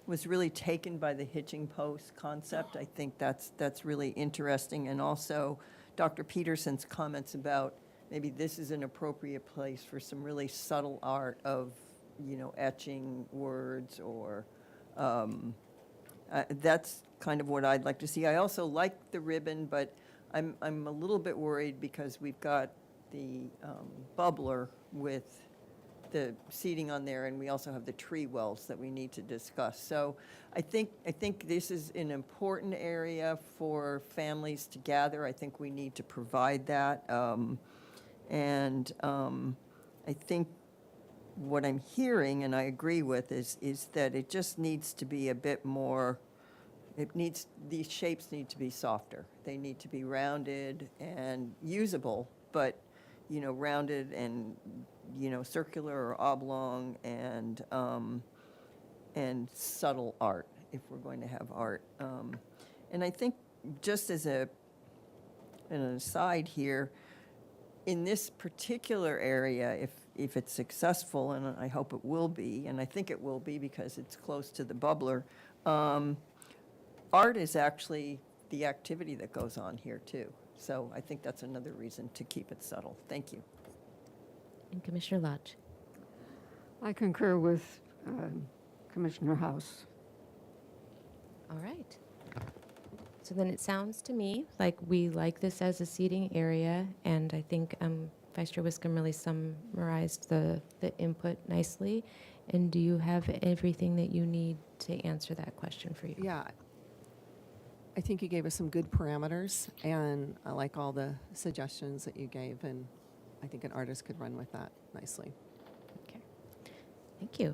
was really taken by the hitching post concept. I think that's really interesting. And also Dr. Peterson's comments about maybe this is an appropriate place for some really subtle art of, etching words or, that's kind of what I'd like to see. I also like the ribbon, but I'm a little bit worried because we've got the bubbler with the seating on there, and we also have the tree wells that we need to discuss. So I think this is an important area for families to gather. I think we need to provide that. I think what I'm hearing, and I agree with, is that it just needs to be a bit more, these shapes need to be softer. They need to be rounded and usable, but, rounded and, circular or oblong and subtle art, if we're going to have art. And I think just as an aside here, in this particular area, if it's successful, and I hope it will be, and I think it will be because it's close to the bubbler, art is actually the activity that goes on here too. So I think that's another reason to keep it subtle. Thank you. And Commissioner Lodge. I concur with Commissioner House. All right. So then it sounds to me like we like this as a seating area, and I think Vice Chair Wiscombe really summarized the input nicely. And do you have everything that you need to answer that question for you? Yeah. I think you gave us some good parameters, and I like all the suggestions that you gave, and I think an artist could run with that nicely. Okay. Thank you.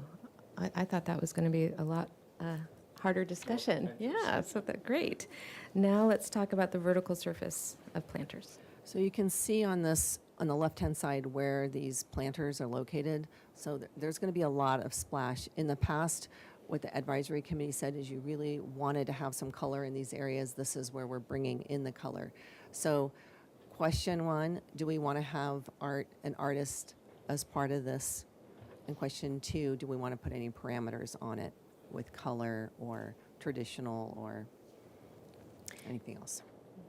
I thought that was going to be a lot harder discussion. Yeah, so great. Now let's talk about the vertical surface of planters. So you can see on this, on the left-hand side, where these planters are located. So there's going to be a lot of splash. In the past, what the advisory committee said is you really wanted to have some color in these areas. This is where we're bringing in the color. So question one, do we want to have an artist as part of this? And question two, do we want to put any parameters on it with color or traditional or anything else?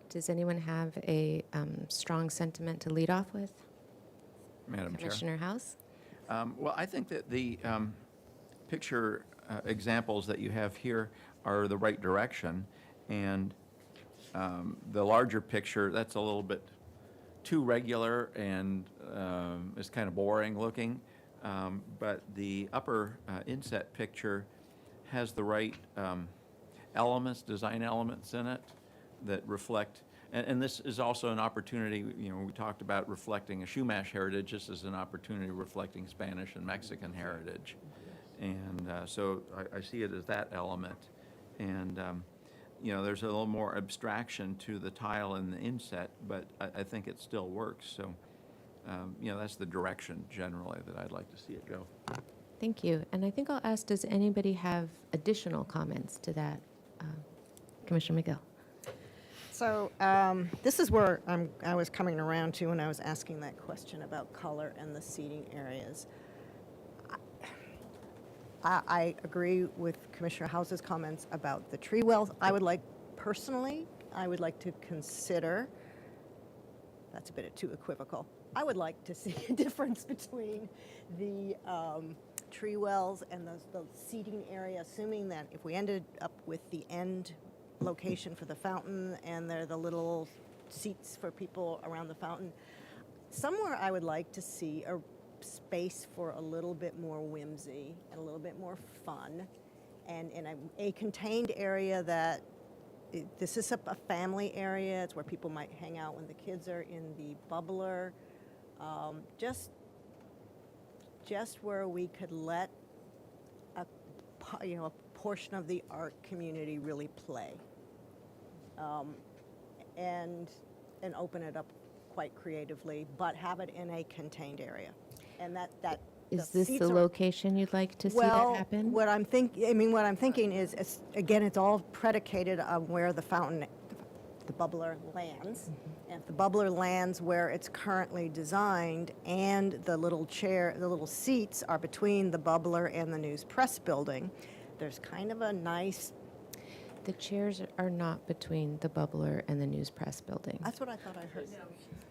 Does anyone have a strong sentiment to lead off with? Madam Chair. Commissioner House? Well, I think that the picture examples that you have here are the right direction, and the larger picture, that's a little bit too regular and is kind of boring looking, but the upper inset picture has the right elements, design elements in it that reflect, and this is also an opportunity, we talked about reflecting a Chumash heritage. This is an opportunity reflecting Spanish and Mexican heritage. And so I see it as that element. And, there's a little more abstraction to the tile and the inset, but I think it still works. So, that's the direction generally that I'd like to see it go. Thank you. And I think I'll ask, does anybody have additional comments to that? Commissioner McGill. So this is where I was coming around to when I was asking that question about color and the seating areas. I agree with Commissioner House's comments about the tree wells. Personally, I would like to consider, that's a bit too equivocal, I would like to see a difference between the tree wells and the seating area, assuming that if we ended up with the end location for the fountain and there are the little seats for people around the fountain, somewhere I would like to see a space for a little bit more whimsy and a little bit more fun, and in a contained area that this is a family area. It's where people might hang out when the kids are in the bubbler. Just where we could let a portion of the art community really play, and open it up quite creatively, but have it in a contained area. And that Is this seats the are- location you'd like to see that happen? What I'm thinking is, again, it's all predicated on where the fountain, the bubbler lands. And if the bubbler lands where it's currently designed and the little seats are between the bubbler and the news press building, there's kind of a nice The chairs are not between the bubbler and the News Press building. That's what I thought I heard.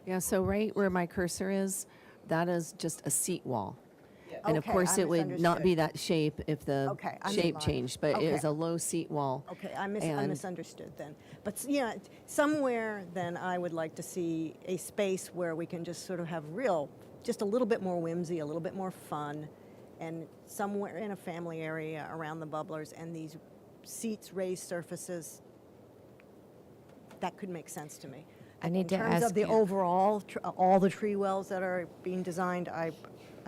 Yeah, so right where my cursor is, that is just a seat wall. And of Okay, course, I it would not be misunderstood. that shape if the Okay, I shape misunderstood. changed, but it is Okay. a low seat wall. Okay, I And- misunderstood then. But, yeah, somewhere then I would like to see a space where we can just sort of have just a little bit more whimsy, a little bit more fun, and somewhere in a family area around the bubblers and these seats, raised surfaces, that could make sense to me. I need to In terms ask of the you- overall, all the tree wells that are being designed, I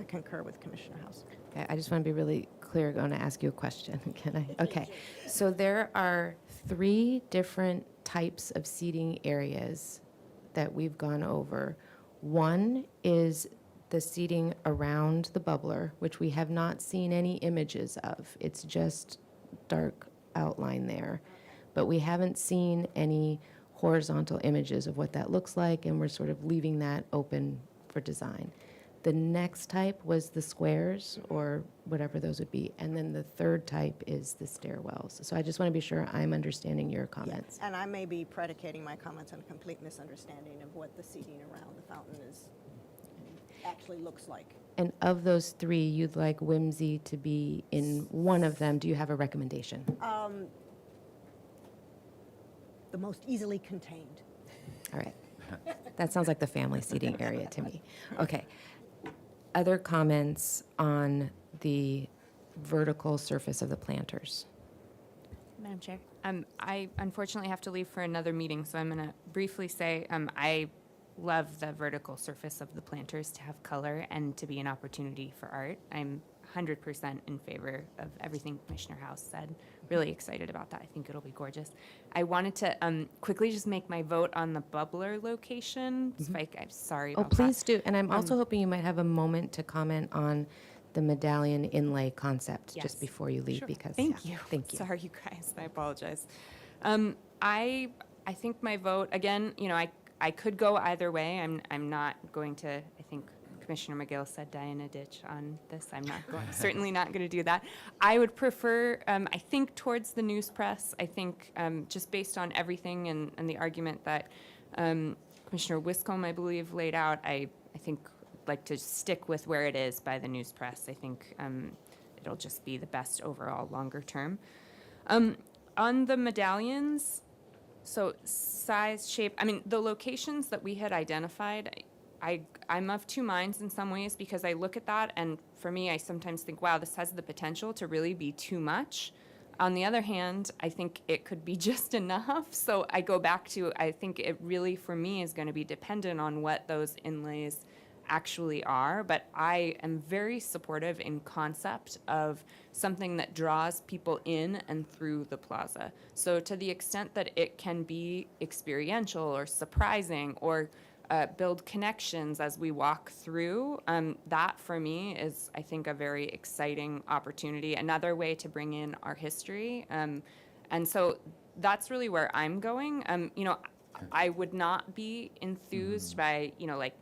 concur with Commissioner House. Okay, I just want to be really clear, going to ask you a question, can I? Okay, so there are 3 different types of seating areas that we've gone over. One is the seating around the bubbler, which we have not seen any images of. It's just dark outline there. But we haven't seen any horizontal images of what that looks like, and we're sort of leaving that open for design. The next type was the squares, or whatever those would be, and then the third type is the stairwells. So I just want to be sure I'm understanding your comments. And I may be predicating my comments on a complete misunderstanding of what the seating around the fountain actually looks like. And of those 3, you'd like whimsy to be in one of them. Do you have a recommendation? The most easily contained. All right. That sounds like the family seating area to me. Okay. Other comments on the vertical surface of the planters? Madam Chair, I unfortunately have to leave for another meeting, so I'm going to briefly say I love the vertical surface of the planters to have color and to be an opportunity for art. I'm 100% in favor of everything Commissioner House said. Really excited about that. I think it'll be gorgeous. I wanted to quickly just make my vote on the bubbler location. Spike, I'm sorry Oh, about that. please do. And I'm also hoping you might have a moment to comment on the medallion inlay concept Yes. just before you leave, Sure. because. Thank yeah, you. Thank you. Sorry, you guys. I apologize. I think my vote again. I could go either way. I'm not going to. I think Commissioner McGill said die in a ditch on this. I'm not going. Certainly not going to do that. I would prefer. I think towards the news press. I think just based on everything and the argument that Commissioner Wiscombe, I believe, laid out. I think like to stick with where it is by the news press. I think it'll just be the best overall longer term. On the medallions, so size, shape, I mean, the locations that we had identified, I'm of 2 minds in some ways, because I look at that and for me, I sometimes think, wow, this has the potential to really be too much. On the other hand, I think it could be just enough. So I go back to, I think it really, for me, is going to be dependent on what those inlays actually are, but I am very supportive in concept of something that draws people in and through the plaza. So to the extent that it can be experiential or surprising or build connections as we walk through, that for me is, I think, a very exciting opportunity, another way to bring in our history. And so that's really where I'm going. I would not be enthused by, like,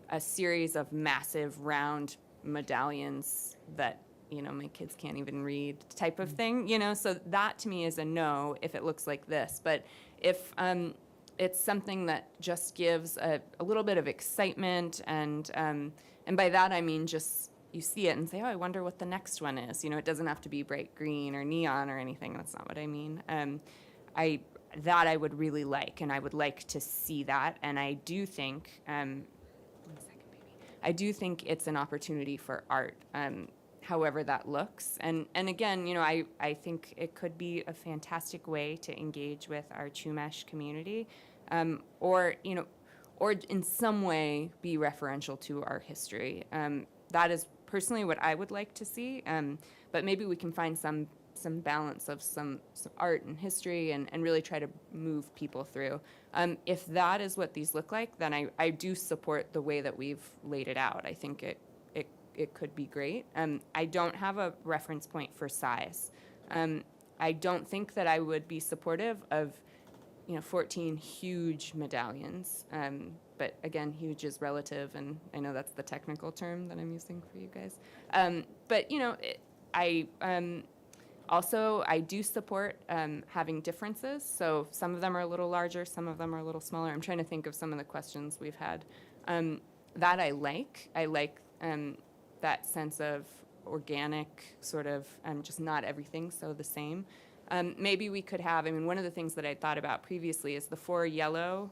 a series of massive round medallions that, my kids can't even read type of thing, so that to me is a no if it looks like this. But if it's something that just gives a little bit of excitement and by that I mean just you see it and say, oh, I wonder what the next one is. It doesn't have to be bright green or neon or anything. That's not what I mean. That I would really like, and I would like to see that. And I do think, I do think it's an opportunity for art, however that looks. And again, I think it could be a fantastic way to engage with our Chumash community, or in some way be referential to our history. That is personally what I would like to see, but maybe we can find some balance of some art and history and really try to move people through. If that is what these look like, then I do support the way that we've laid it out. I think it could be great. I don't have a reference point for size. I don't think that I would be supportive of 14 huge medallions. But again, huge is relative, and I know that's the technical term that I'm using for you guys. But Also, I do support having differences. So some of them are a little larger, some of them are a little smaller. I'm trying to think of some of the questions we've had. That I like. I like that sense of organic, sort of, just not everything so the same. Maybe we could have, I mean, one of the things that I thought about previously is the 4 yellow.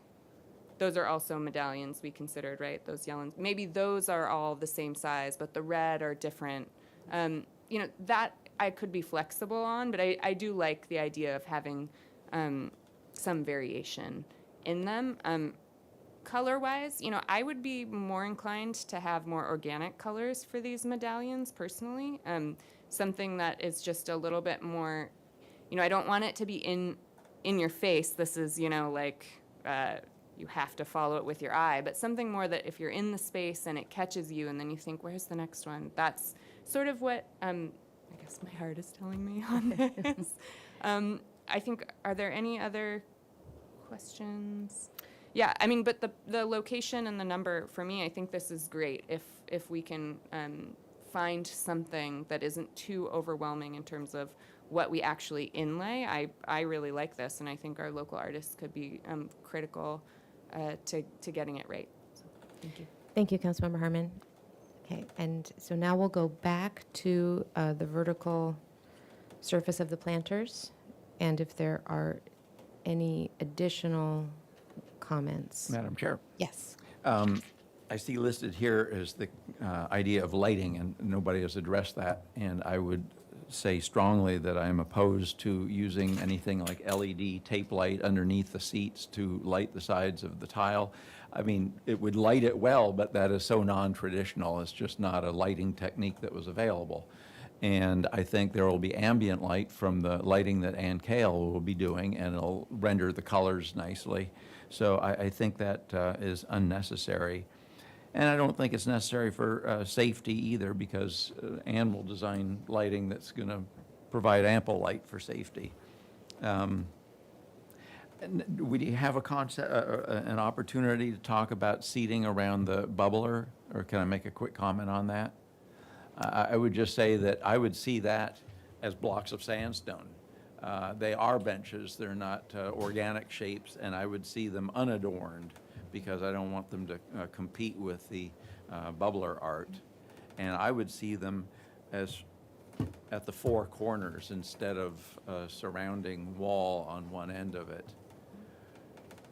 Those are also medallions we considered, right? Those yellow. Maybe those are all the same size, but the red are different. You know, that I could be flexible on, but I do like the idea of having some variation in them. Color-wise, you know, I would be more inclined to have more organic colors for these medallions personally. Something that is just a little bit more, you know, I don't want it to be in your face. This is, you know, like you have to follow it with your eye, but something more that if you're in the space and it catches you and then you think, where's the next one? That's sort of what I guess my heart is telling me on this. I think, are there any other questions? Yeah, I mean, but the location and the number, for me, I think this is great. If we can find something that isn't too overwhelming in terms of what we actually inlay, I really like this, and I think our local artists could be critical to getting it right. So, thank you. Thank you, Councilmember Harmon. Okay, and so now we'll go back to the vertical surface of the planters, and if there are any additional comments. Madam Chair. Yes. I see listed here is the idea of lighting, and nobody has addressed that. And I would say strongly that I am opposed to using anything like LED tape light underneath the seats to light the sides of the tile. I mean, it would light it well, but that is so non-traditional. It's just not a lighting technique that was available. And I think there will be ambient light from the lighting that Ann Kale will be doing, and it'll render the colors nicely. So I think that is unnecessary. And I don't think it's necessary for safety either, because Ann will design lighting that's going to provide ample light for safety. Would you have a concept, an opportunity to talk about seating around the bubbler, or can I make a quick comment on that? I would just say that I would see that as blocks of sandstone. They are benches, they're not organic shapes, and I would see them unadorned because I don't want them to compete with the bubbler art. And I would see them as at the 4 corners instead of a surrounding wall on one end of it.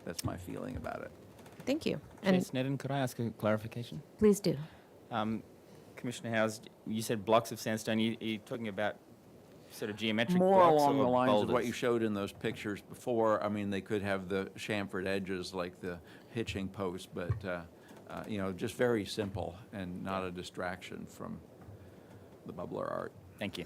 That's my feeling about it. Thank you. And Chair Sneddon, could I ask a clarification? please do. Commissioner Howes, you said blocks of sandstone. You're talking about sort of geometric More blocks along or the lines of what boulders? you showed in those pictures before. I mean, they could have the chamfered edges like the hitching post, but, you know, just very simple and not a distraction from the bubbler art. Thank you.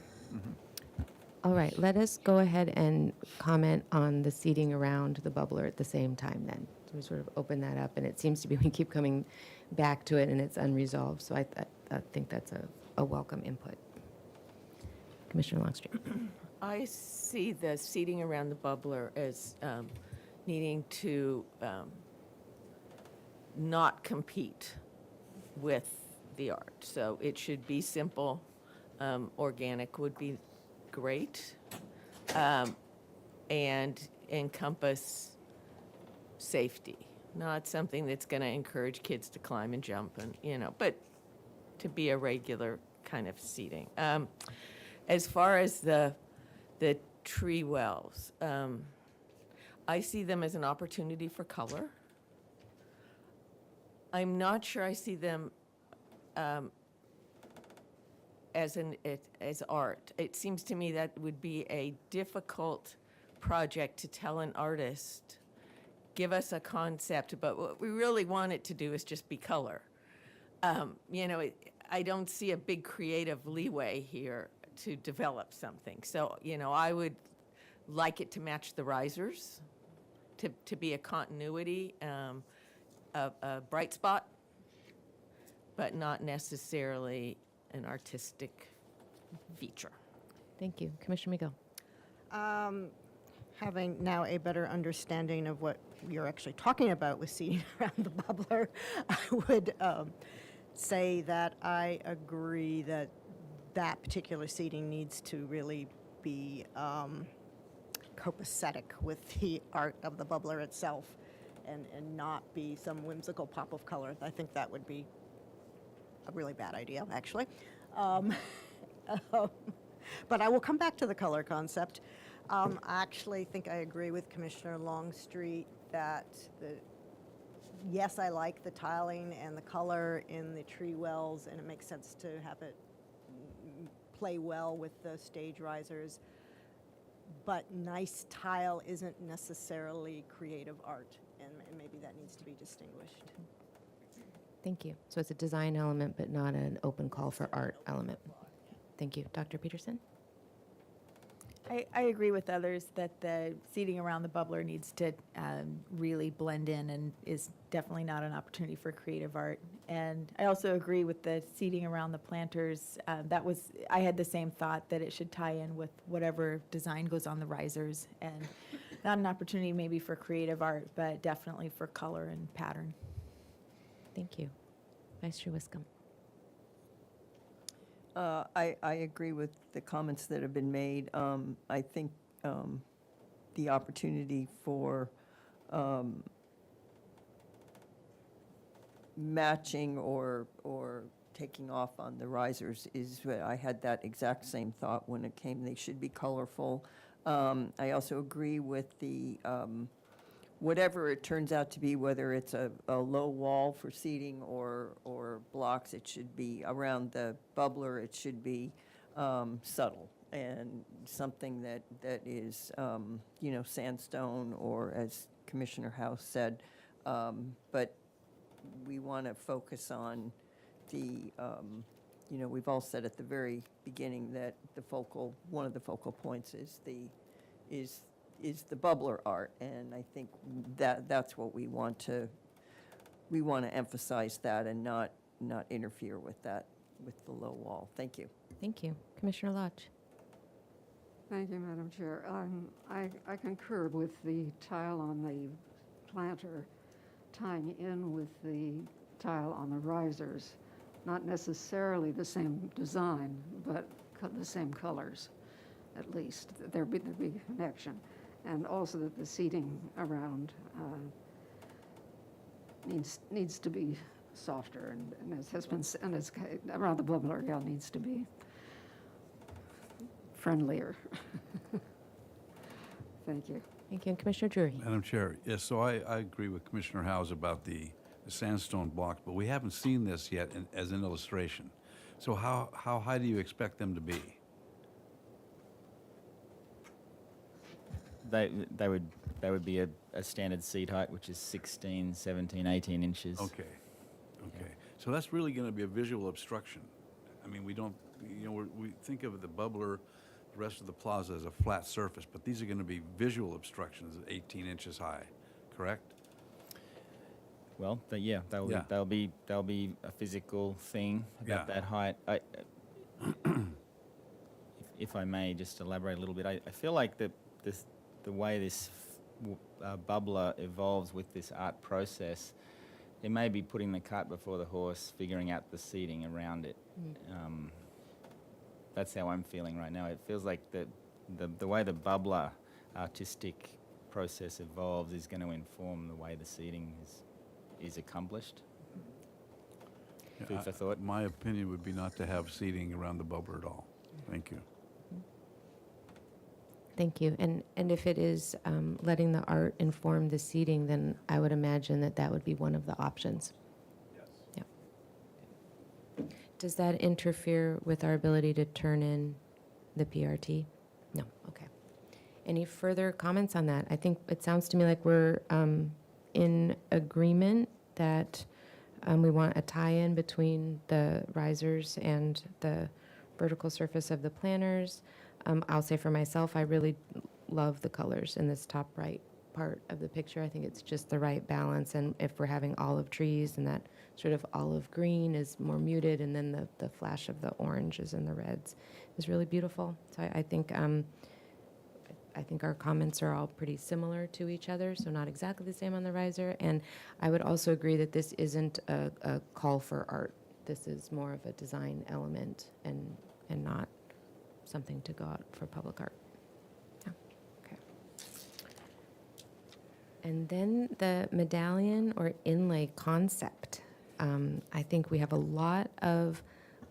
All right, let us go ahead and comment on the seating around the bubbler at the same time then. So we sort of open that up, and it seems to be we keep coming back to it and it's unresolved. So I think that's a welcome input. Commissioner Longstreet. I see the seating around the bubbler as needing to not compete with the art. So it should be simple. Organic would be great, and encompass safety. Not something that's going to encourage kids to climb and jump, and but to be a regular kind of seating. As far as the tree wells, I see them as an opportunity for color. I'm not sure I see them as art. It seems to me that would be a difficult project to tell an artist, give us a concept, but what we really want it to do is just be color. I don't see a big creative leeway here to develop something. So, I would like it to match the risers, to be a continuity, a bright spot, but not necessarily an artistic feature. Thank you. Commissioner McGill. Having now a better understanding of what you're actually talking about with seating around the bubbler, I would say that I agree that that particular seating needs to really be copacetic with the art of the bubbler itself and not be some whimsical pop of color. I think that would be a really bad idea, actually. But I will come back to the color concept. I actually think I agree with Commissioner Longstreet that yes, I like the tiling and the color in the tree wells, and it makes sense to have it play well with the stage risers. But nice tile isn't necessarily creative art, and maybe that needs to be distinguished. Thank you. So it's a design element, but not an open call for art element. Thank you. Dr. Peterson? I agree with others that the seating around the bubbler needs to really blend in and is definitely not an opportunity for creative art. And I also agree with the seating around the planters. I had the same thought that it should tie in with whatever design goes on the risers, and not an opportunity maybe for creative art, but definitely for color and pattern. Thank you. Vice Chair Wiscombe? I agree with the comments that have been made. I think the opportunity for matching or taking off on the risers is, I had that exact same thought when it came. They should be colorful. I also agree with the whatever it turns out to be, whether it's a low wall for seating or blocks, it should be around the bubbler, it should be subtle and something that is, sandstone or, as Commissioner House said, but we want to focus on the, we've all said at the very beginning that one of the focal points is the bubbler art, and I think that's what we want to emphasize that and not interfere with that, with the low wall. Thank you. Thank you. Commissioner Lodge? Thank you, Madam Chair. I concur with the tile on the planter tying in with the tile on the risers. Not necessarily the same design, but the same colors, at least. There'd be a connection. And also that the seating around needs to be softer, and as has been, and as around the bubbler, needs to be friendlier. Thank you. Thank you. And Commissioner Drury? Madam Chair, yes, so I agree with Commissioner Howes about the sandstone blocks, but we haven't seen this yet as an illustration. So how high do you expect them to be? They would be a standard seat height, which is 16, 17, 18 inches. Okay. So that's really going to be a visual obstruction. I mean, we don't, we think of the bubbler, the rest of the plaza as a flat surface, but these are going to be visual obstructions at 18 inches high, correct? Well, they'll be a physical thing about that height. If I may just elaborate a little bit, I feel like the way this bubbler evolves with this art process, it may be putting the cart before the horse, figuring out the seating around it. That's how I'm feeling right now. It feels like the way the bubbler artistic process evolves is going to inform the way the seating is accomplished. Food for thought. My opinion would be not to have seating around the bubbler at all. Thank you. Thank you. And if it is letting the art inform the seating, then I would imagine that would be one of the options. Yes. Yeah. Does that interfere with our ability to turn in the PRT? No. Okay. Any further comments on that? I think it sounds to me like we're in agreement that we want a tie-in between the risers and the vertical surface of the planters. I'll say for myself, I really love the colors in this top right part of the picture. I think it's just the right balance. And if we're having olive trees and that sort of olive green is more muted, and then the flash of the oranges and the reds is really beautiful. So I think our comments are all pretty similar to each other, so not exactly the same on the riser. And I would also agree that this isn't a call for art. This is more of a design element and not something to go out for public art. Yeah, okay. And then the medallion or inlay concept. I think we have a lot of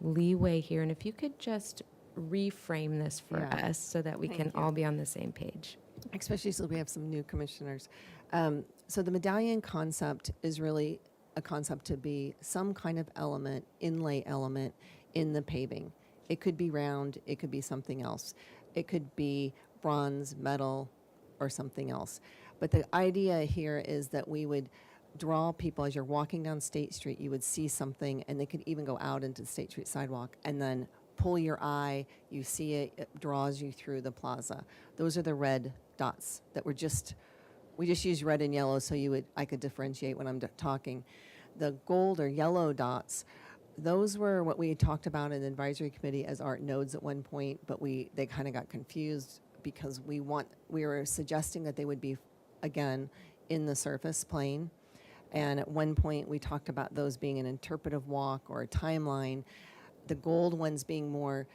leeway here, and if you could just reframe this for Yeah. us so that we Thank can you. all be on the same page. Especially so we have some new commissioners. So the medallion concept is really a concept to be some kind of element, inlay element in the paving. It could be round, it could be something else. It could be bronze, metal, or something else. But the idea here is that we would draw people as you're walking down State Street, you would see something, and they could even go out into the State Street sidewalk and then pull your eye, you see it, it draws you through the plaza. Those are the red dots that we just use red and yellow so I could differentiate when I'm talking. The gold or yellow dots, those were what we had talked about in the advisory committee as art nodes at one point, but they kind of got confused because we were suggesting that they would be, again, in the surface plane. And at one point, we talked about those being an interpretive walk or a timeline. The gold ones being more,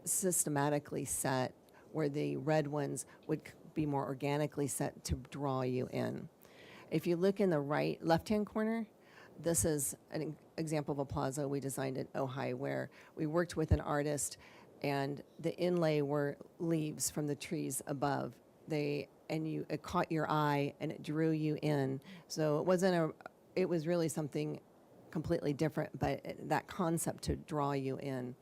systematically set, where the red ones would be more organically set to draw you in. If you look in the left-hand corner, this is an example of a plaza we designed at Ojai, where we worked with an artist, and the inlay were leaves from the trees above. It caught your eye and it drew you in. So it was really something completely different, but that concept to draw you in.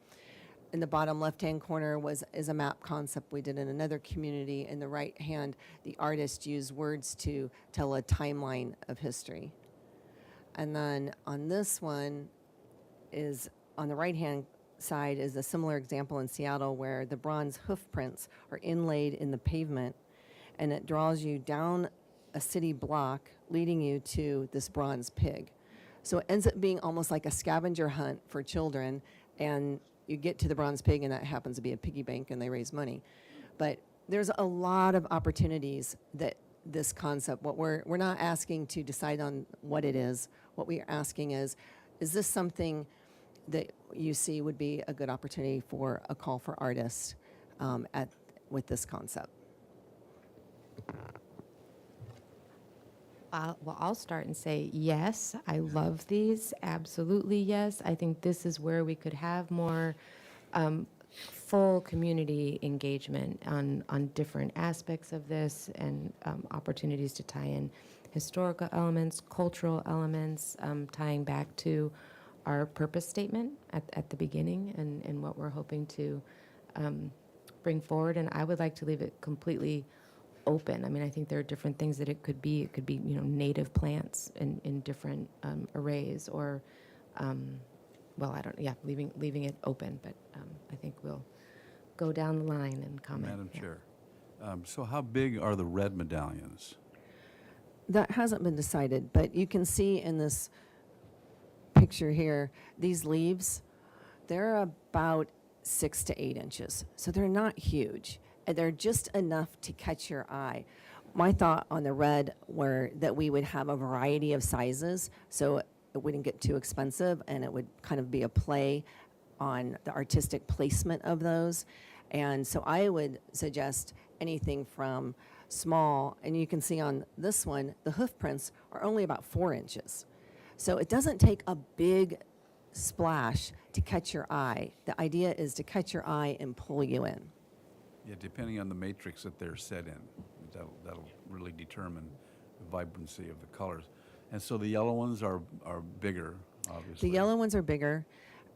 In the bottom left-hand corner is a map concept we did in another community. In the right hand, the artist used words to tell a timeline of history. And then on this one is, on the right-hand side, is a similar example in Seattle where the bronze hoof prints are inlaid in the pavement, and it draws you down a city block, leading you to this bronze pig. So it ends up being almost like a scavenger hunt for children, and you get to the bronze pig, and that happens to be a piggy bank, and they raise money. But there's a lot of opportunities that this concept, we're not asking to decide on what it is. What we are asking is this something that you see would be a good opportunity for a call for artists with this concept? I'll start and say yes. I love these. Absolutely yes. I think this is where we could have more full community engagement on different aspects of this, and opportunities to tie in historical elements, cultural elements, tying back to our purpose statement at the beginning and what we're hoping to bring forward. And I would like to leave it completely open. I mean, I think there are different things that it could be. It could be, native plants in different arrays, or, leaving it open. But I think we'll go down the line and comment. Madam Yeah. Chair, so how big are the red medallions? That hasn't been decided, but you can see in this picture here, these leaves, they're about 6 to 8 inches. So they're not huge, and they're just enough to catch your eye. My thought on the red were that we would have a variety of sizes, so it wouldn't get too expensive, and it would kind of be a play on the artistic placement of those. And so I would suggest anything from small, and you can see on this one, the hoof prints are only about 4 inches. So it doesn't take a big splash to catch your eye. The idea is to catch your eye and pull you in. Yeah, depending on the matrix that they're set in, that'll really determine the vibrancy of the colors. And so the yellow ones are bigger, obviously. The yellow ones are bigger,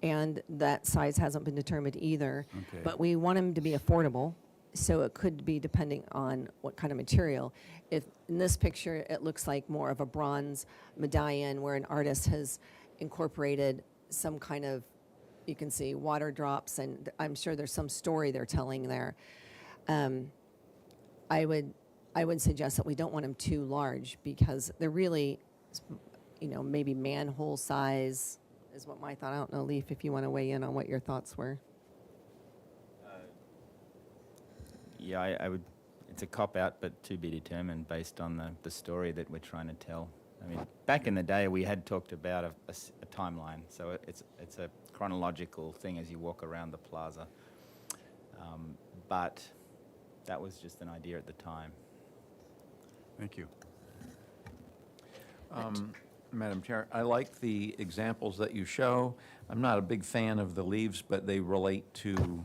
and that size hasn't been determined either. Okay. But we want them to be affordable, so it could be depending on what kind of material. If in this picture, it looks like more of a bronze medallion where an artist has incorporated some kind of, you can see water drops, and I'm sure there's some story they're telling there. I would suggest that we don't want them too large, because they're really, maybe manhole size is what my thought. I don't know, Leaf, if you want to weigh in on what your thoughts were. Yeah, I would. It's a cop-out, but to be determined based on the story that we're trying to tell. I mean, back in the day, we had talked about a timeline. So it's a chronological thing as you walk around the plaza. But that was just an idea at the time. Thank you. Madam Chair, I like the examples that you show. I'm not a big fan of the leaves, but they relate to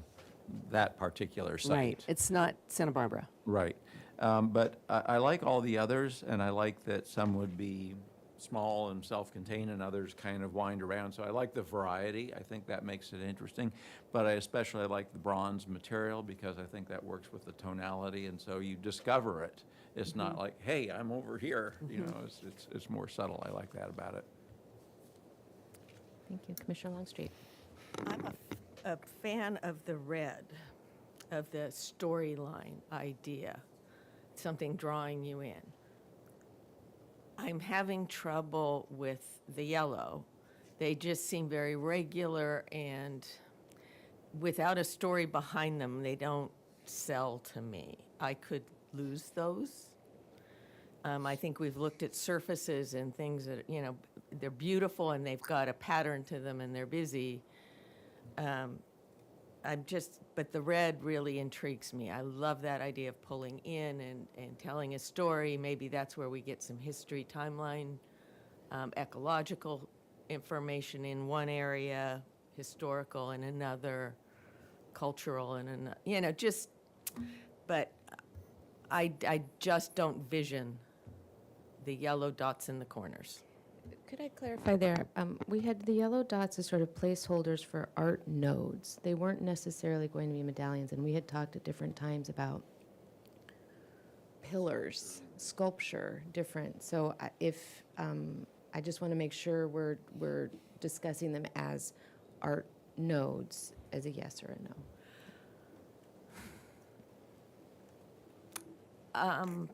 that particular site. Right, it's not Santa Barbara. Right. But I like all the others, and I like that some would be small and self-contained and others kind of wind around. So I like the variety. I think that makes it interesting. But I especially like the bronze material because I think that works with the tonality, and so you discover it. It's not like, hey, I'm over here. You know, it's more subtle. I like that about it. Thank you. Commissioner Longstreet. I'm a fan of the red, of the storyline idea, something drawing you in. I'm having trouble with the yellow. They just seem very regular and without a story behind them, they don't sell to me. I could lose those. I think we've looked at surfaces and things that, you know, they're beautiful and they've got a pattern to them and they're busy. But the red really intrigues me. I love that idea of pulling in and telling a story. Maybe that's where we get some history, timeline, ecological information in one area, historical in another, cultural in another, you know, just, but I just don't vision the yellow dots in the corners. Could I clarify there? We had the yellow dots as sort of placeholders for art nodes. They weren't necessarily going to be medallions, and we had talked at different times about pillars, sculpture, different. So I just want to make sure we're discussing them as art nodes, as a yes or a no.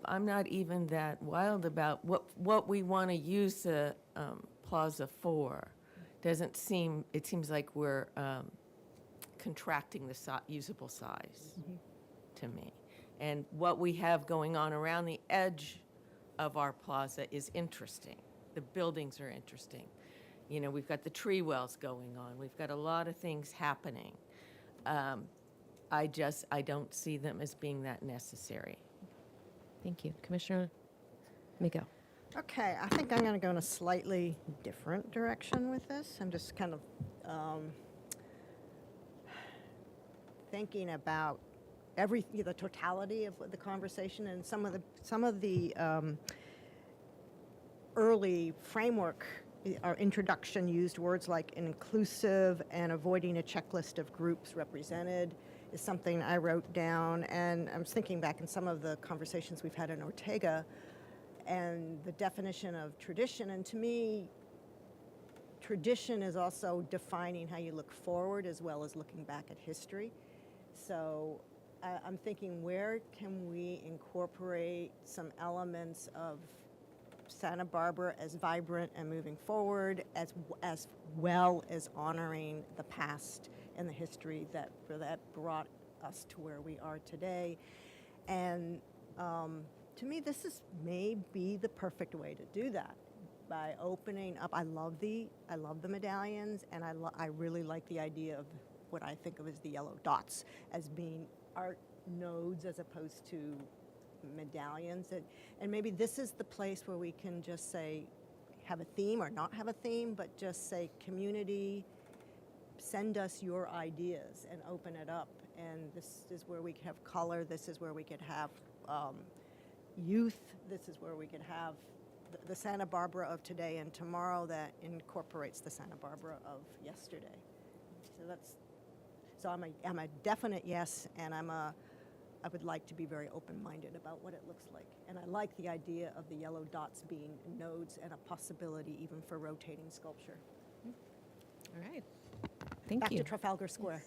I'm not even that wild about what we want to use the plaza for. It seems like we're contracting the usable size to me. And what we have going on around the edge of our plaza is interesting. The buildings are interesting. You know, we've got the tree wells going on. We've got a lot of things happening. I don't see them as being that necessary. Thank you. Commissioner Miguel. Okay, I think I'm going to go in a slightly different direction with this. I'm just kind of thinking about the totality of the conversation and some of the early framework. Our introduction used words like inclusive and avoiding a checklist of groups represented is something I wrote down. And I was thinking back in some of the conversations we've had in Ortega and the definition of tradition. And to me, tradition is also defining how you look forward as well as looking back at history. So I'm thinking, where can we incorporate some elements of Santa Barbara as vibrant and moving forward, as well as honoring the past and the history that brought us to where we are today. And to me, this may be the perfect way to do that, by opening up. I love the medallions, and I really like the idea of what I think of as the yellow dots as being art nodes as opposed to medallions. And maybe this is the place where we can just say, have a theme or not have a theme, but just say, community, send us your ideas and open it up. And this is where we could have color. This is where we could have youth. This is where we could have the Santa Barbara of today and tomorrow that incorporates the Santa Barbara of yesterday. So I'm a definite yes, and I would like to be very open-minded about what it looks like. And I like the idea of the yellow dots being nodes and a possibility even for rotating sculpture. All right. Thank Back you. to Trafalgar Square.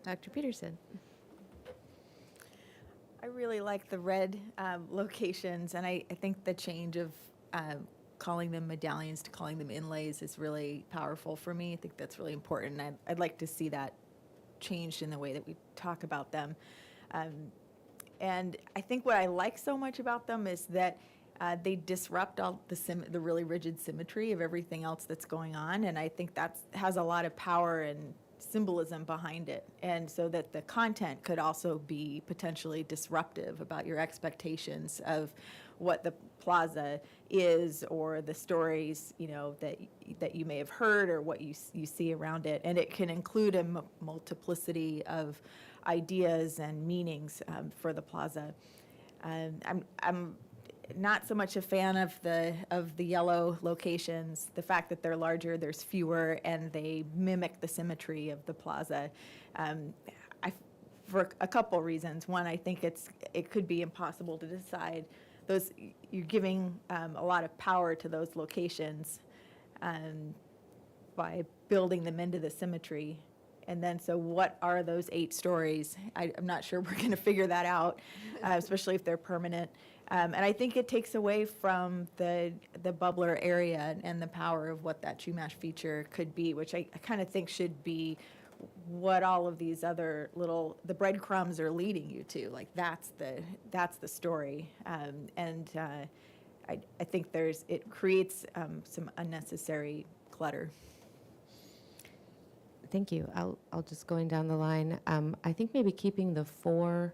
Dr. Peterson. I really like the red locations, and I think the change of calling them medallions to calling them inlays is really powerful for me. I think that's really important. I'd like to see that changed in the way that we talk about them. And I think what I like so much about them is that They disrupt all the really rigid symmetry of everything else that's going on, and I think that has a lot of power and symbolism behind it, and so that the content could also be potentially disruptive about your expectations of what the plaza is, or the stories, you know, that you may have heard, or what you see around it. And it can include a multiplicity of ideas and meanings for the plaza. I'm not so much a fan of the yellow locations. The fact that they're larger, there's fewer, and they mimic the symmetry of the plaza. For a couple reasons. One, I think it could be impossible to decide. You're giving a lot of power to those locations by building them into the symmetry. And then, so what are those 8 stories? I'm not sure we're going to figure that out, especially if they're permanent. And I think it takes away from the bubbler area and the power of what that Chumash feature could be, which I kind of think should be what all of these other the breadcrumbs are leading you to. Like, that's the story. I think it creates some unnecessary clutter. Thank you. I'll just going down the line. I think maybe keeping the 4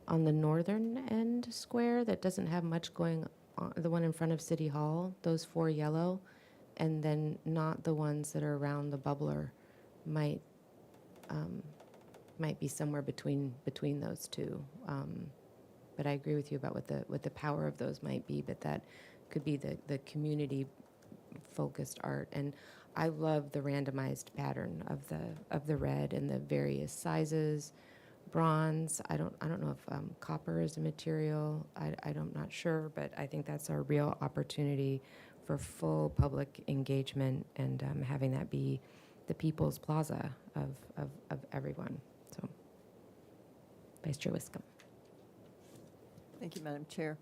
on the northern end square that doesn't have much going on, the one in front of City Hall, those 4 yellow, and then not the ones that are around the bubbler might be somewhere between those 2. But I agree with you about what the power of those might be, but that could be the community focused art. And I love the randomized pattern of the red and the various sizes. Bronze, I don't know if copper is a material. I'm not sure, but I think that's our real opportunity for full public engagement and having that be the people's plaza of everyone. So, Vice Chair Wiscombe. Thank you, Madam Chair.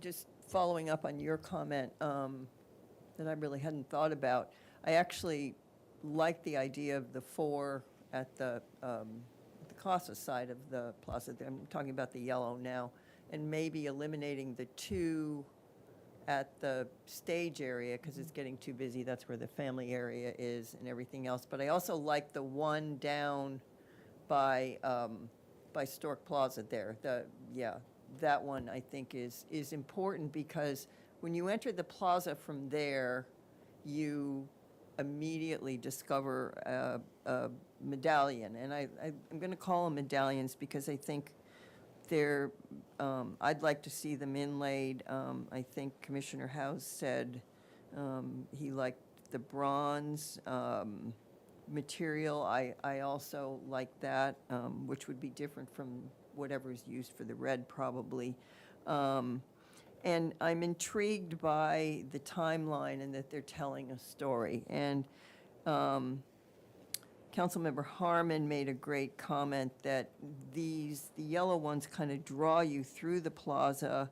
Just following up on your comment that I really hadn't thought about, I actually like the idea of the 4 at the Casa side of the plaza. I'm talking about the yellow now, and maybe eliminating the 2 at the stage area because it's getting too busy. That's where the family area is and everything else. But I also like the one down by Stork Plaza there. That one I think is important because when you enter the plaza from there, you immediately discover a medallion. And I'm going to call them medallions because I think I'd like to see them inlaid. I think Commissioner House said he liked the bronze material. I also like that, which would be different from whatever is used for the red probably. And I'm intrigued by the timeline and that they're telling a story. And Councilmember Harmon made a great comment that the yellow ones kind of draw you through the plaza,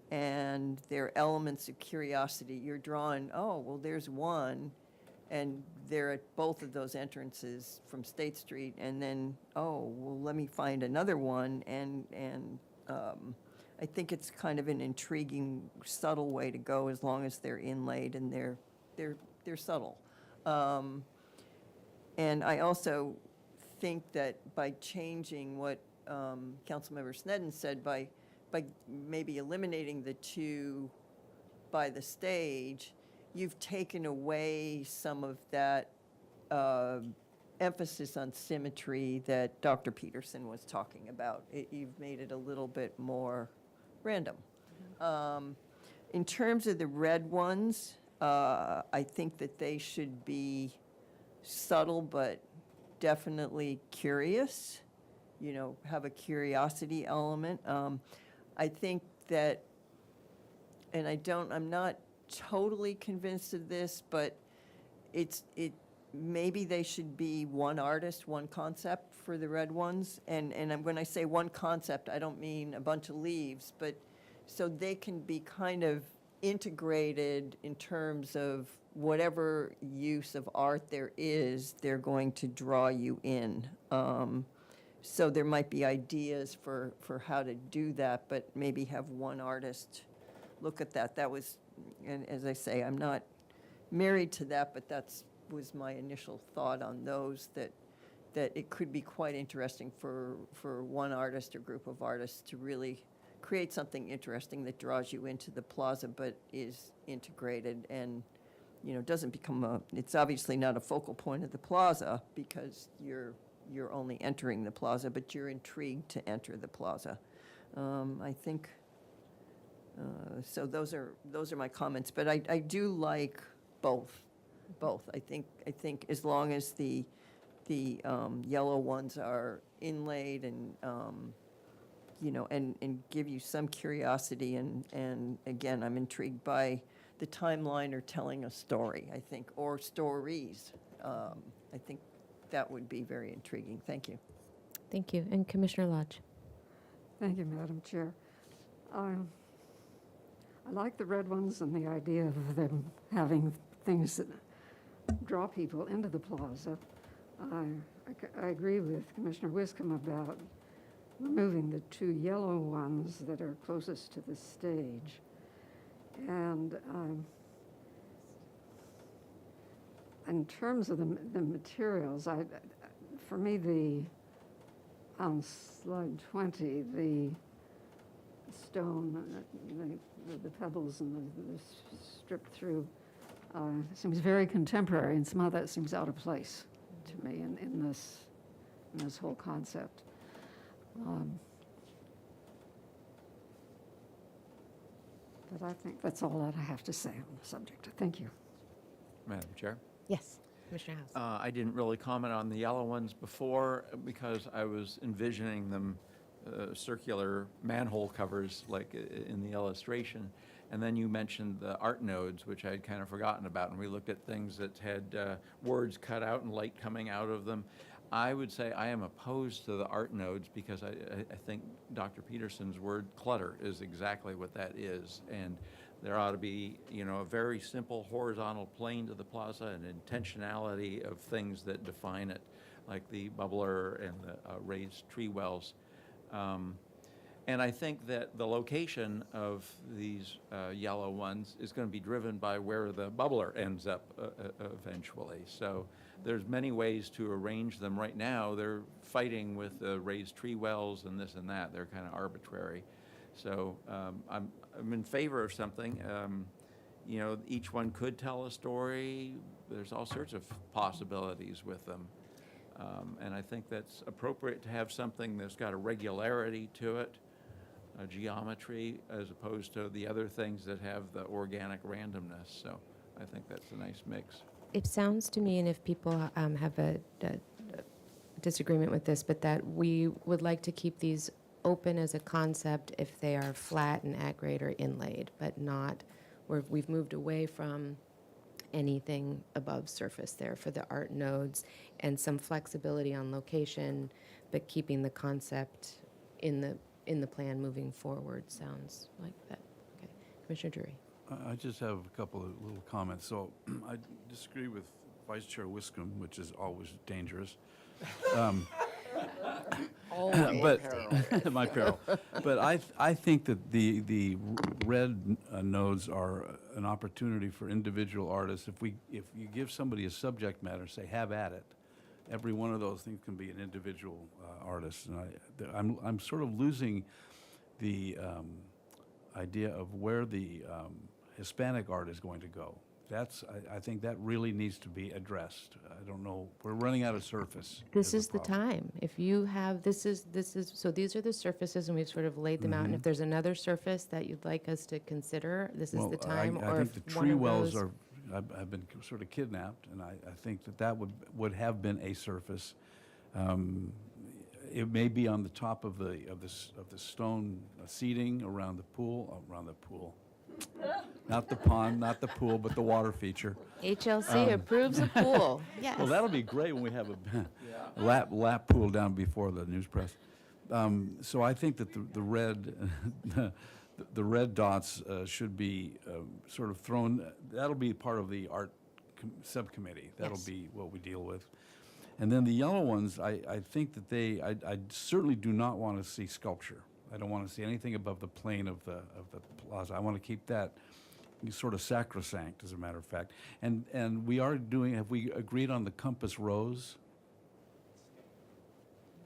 and they're elements of curiosity. You're drawn, oh, well, there's one, and they're at both of those entrances from State Street, and then, oh, well, let me find another one, and I think it's kind of an intriguing, subtle way to go as long as they're inlaid and they're subtle. And I also think that by changing what Councilmember Sneddon said, by maybe eliminating the 2 by the stage, you've taken away some of that emphasis on symmetry that Dr. Peterson was talking about. You've made it a little bit more random. In terms of the red ones, I think that they should be subtle but definitely curious, have a curiosity element. I think that, and I'm not totally convinced of this, but maybe they should be one artist, one concept for the red ones. And when I say one concept, I don't mean a bunch of leaves, but so they can be kind of integrated in terms of whatever use of art there is, they're going to draw you in. So there might be ideas for how to do that, but maybe have one artist look at that. That was, and as I say, I'm not married to that, but was my initial thought on those, that it could be quite interesting for one artist or group of artists to really create something interesting that draws you into the plaza, but is integrated and, doesn't become it's obviously not a focal point of the plaza because you're only entering the plaza, but you're intrigued to enter the plaza. I think, so those are my comments, but I do like both. I think as long as the yellow ones are inlaid and, and give you some curiosity, and again, I'm intrigued by the timeline or telling a story, I think, or stories. I think that would be very intriguing. Thank you. Thank you. And Commissioner Lodge? Thank you, Madam Chair. I like the red ones and the idea of them having things that draw people into the plaza. I agree with Commissioner Wiscombe about removing the 2 yellow ones that are closest to the stage. And in terms of the materials, for me, on slide 20, the stone, the pebbles and the stripped through seems very contemporary, and some of that seems out of place to me in this whole concept. But I think that's all that I have to say on the subject. Thank you. Madam Chair? Yes. Commissioner House? I didn't really comment on the yellow ones before because I was envisioning them circular manhole covers like in the illustration. And then you mentioned the art nodes, which I had kind of forgotten about, and we looked at things that had words cut out and light coming out of them. I would say I am opposed to the art nodes because I think Dr. Peterson's word clutter is exactly what that is. And there ought to be, a very simple horizontal plane to the plaza and intentionality of things that define it, like the bubbler and the raised tree wells. And I think that the location of these yellow ones is going to be driven by where the bubbler ends up eventually. So there's many ways to arrange them. Right now, they're fighting with the raised tree wells and this and that. They're kind of arbitrary. So I'm in favor of something. Each one could tell a story. There's all sorts of possibilities with them. And I think that's appropriate to have something that's got a regularity to it, a geometry, as opposed to the other things that have the organic randomness. So I think that's a nice mix. It sounds to me, and if people have a disagreement with this, but that we would like to keep these open as a concept if they are flat and at grade or inlaid, but not where we've moved away from anything above surface there for the art nodes, and some flexibility on location, but keeping the concept in the plan moving forward. Sounds like that. Okay. Commissioner Drury. I just have a couple of little comments. So I disagree with Vice Chair Wiscombe, which is always dangerous. But my peril. But I think that the red nodes are an opportunity for individual artists. If you give somebody a subject matter, say have at it, every one of those things can be an individual artist. And I'm sort of losing the idea of where the Hispanic art is going to go. I think that really needs to be addressed. I don't know, we're running out of surface. This is the time. If you have, so these are the surfaces, and we've sort of laid them out. And if there's another surface that you'd like us to consider, this is the time. I think the tree wells have been sort of kidnapped, and I think that would have been a surface. It may be on the top of the stone seating around the pool. Not the pond, not the pool, but the water feature. HLC approves a pool. Yes. Well, that'll be great when we have a lap pool down before the news press. So I think that the red the red dots should be sort of thrown. That'll be part of the art subcommittee. That'll be what we deal with. And then the yellow ones, I think that I certainly do not want to see sculpture. I don't want to see anything above the plane of the plaza. I want to keep that sort of sacrosanct, as a matter of fact. And we are doing, have we agreed on the compass rose?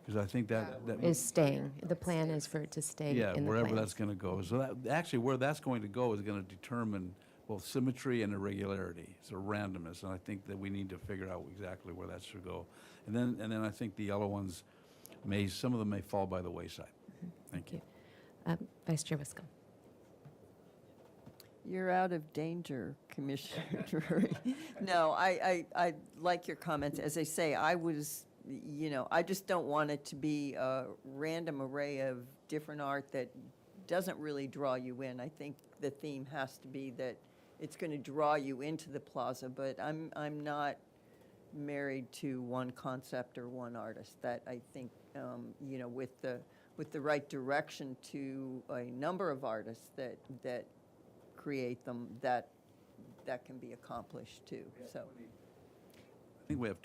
Because I think that Is staying. The plan is for it to stay in the yeah, plans. wherever that's going to go. So that, actually, where that's going to go is going to determine both symmetry and irregularity, so randomness. And I think that we need to figure out exactly where that should go. And then I think the yellow ones some of them may fall by the wayside. Thank you. Vice Chair Wiscombe. You're out of danger, Commissioner Drury. No, I like your comments. As I say, I just don't want it to be a random array of different art that doesn't really draw you in. I think the theme has to be that it's going to draw you into the plaza, but I'm not married to one concept or one artist. That I think, with the right direction to a number of artists that create them, that can be accomplished too. So I think we have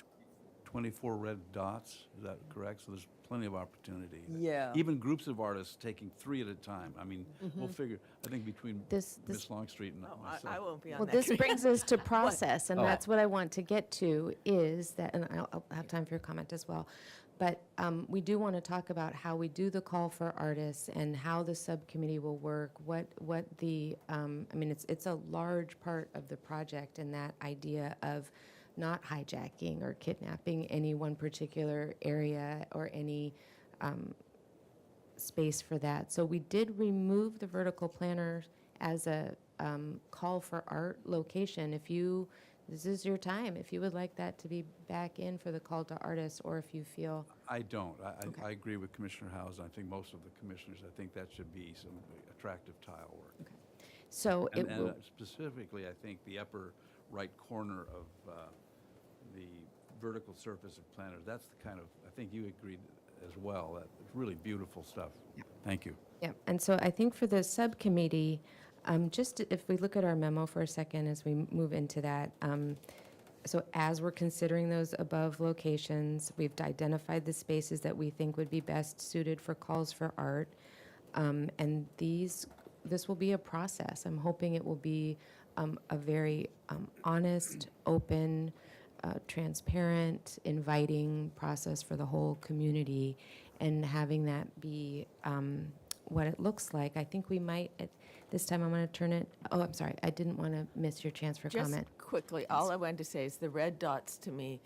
24 red dots, is that correct? So there's plenty of opportunity. Yeah. Even groups of artists taking 3 at a time. I mean, we'll figure, I think between This- Miss Longstreet and myself. I won't be on Well, that. this committee. brings us to process, and Oh. that's what I want to get to, is that, and I'll have time for your comment as well, but we do want to talk about how we do the call for artists and how the subcommittee will work, what the, I mean, it's a large part of the project, and that idea of not hijacking or kidnapping any one particular area or any space for that. So we did remove the vertical planner as a call for art location. This is your time, if you would like that to be back in for the call to artists, or if you feel, I don't. Okay. I agree with Commissioner Howes. I think most of the commissioners, I think that should be some attractive tile work. so it And will, specifically, I think the upper right corner of the vertical surface of planters, that's the kind of, I think you agreed as well, that it's really beautiful stuff. Thank you. yeah. And so I think for the subcommittee, just if we look at our memo for a second as we move into that, so as we're considering those above locations, we've identified the spaces that we think would be best suited for calls for art. And this will be a process. I'm hoping it will be a very honest, open, transparent, inviting process for the whole community, and having that be what it looks like. I think we might, at this time, I'm going to turn it, oh, I'm sorry, I didn't want to miss your chance for comment. Just quickly, all I wanted to say is the red dots, to me,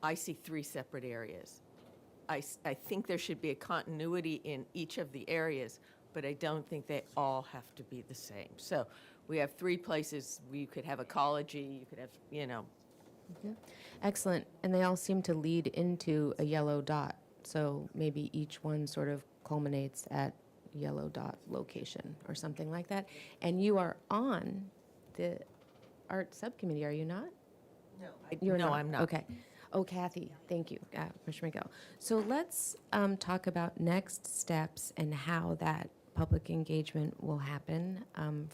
I see 3 separate areas. I think there should be a continuity in each of the areas, but I don't think they all have to be the same. So we have 3 places where you could have ecology, you could have, Excellent. And they all seem to lead into a yellow dot. So maybe each one sort of culminates at yellow dot location or something like that. And you are on the art subcommittee, are you not? No. You're No, not? I'm not. Okay. Oh, Kathy, thank you, Commissioner McGill. So let's talk about next steps and how that public engagement will happen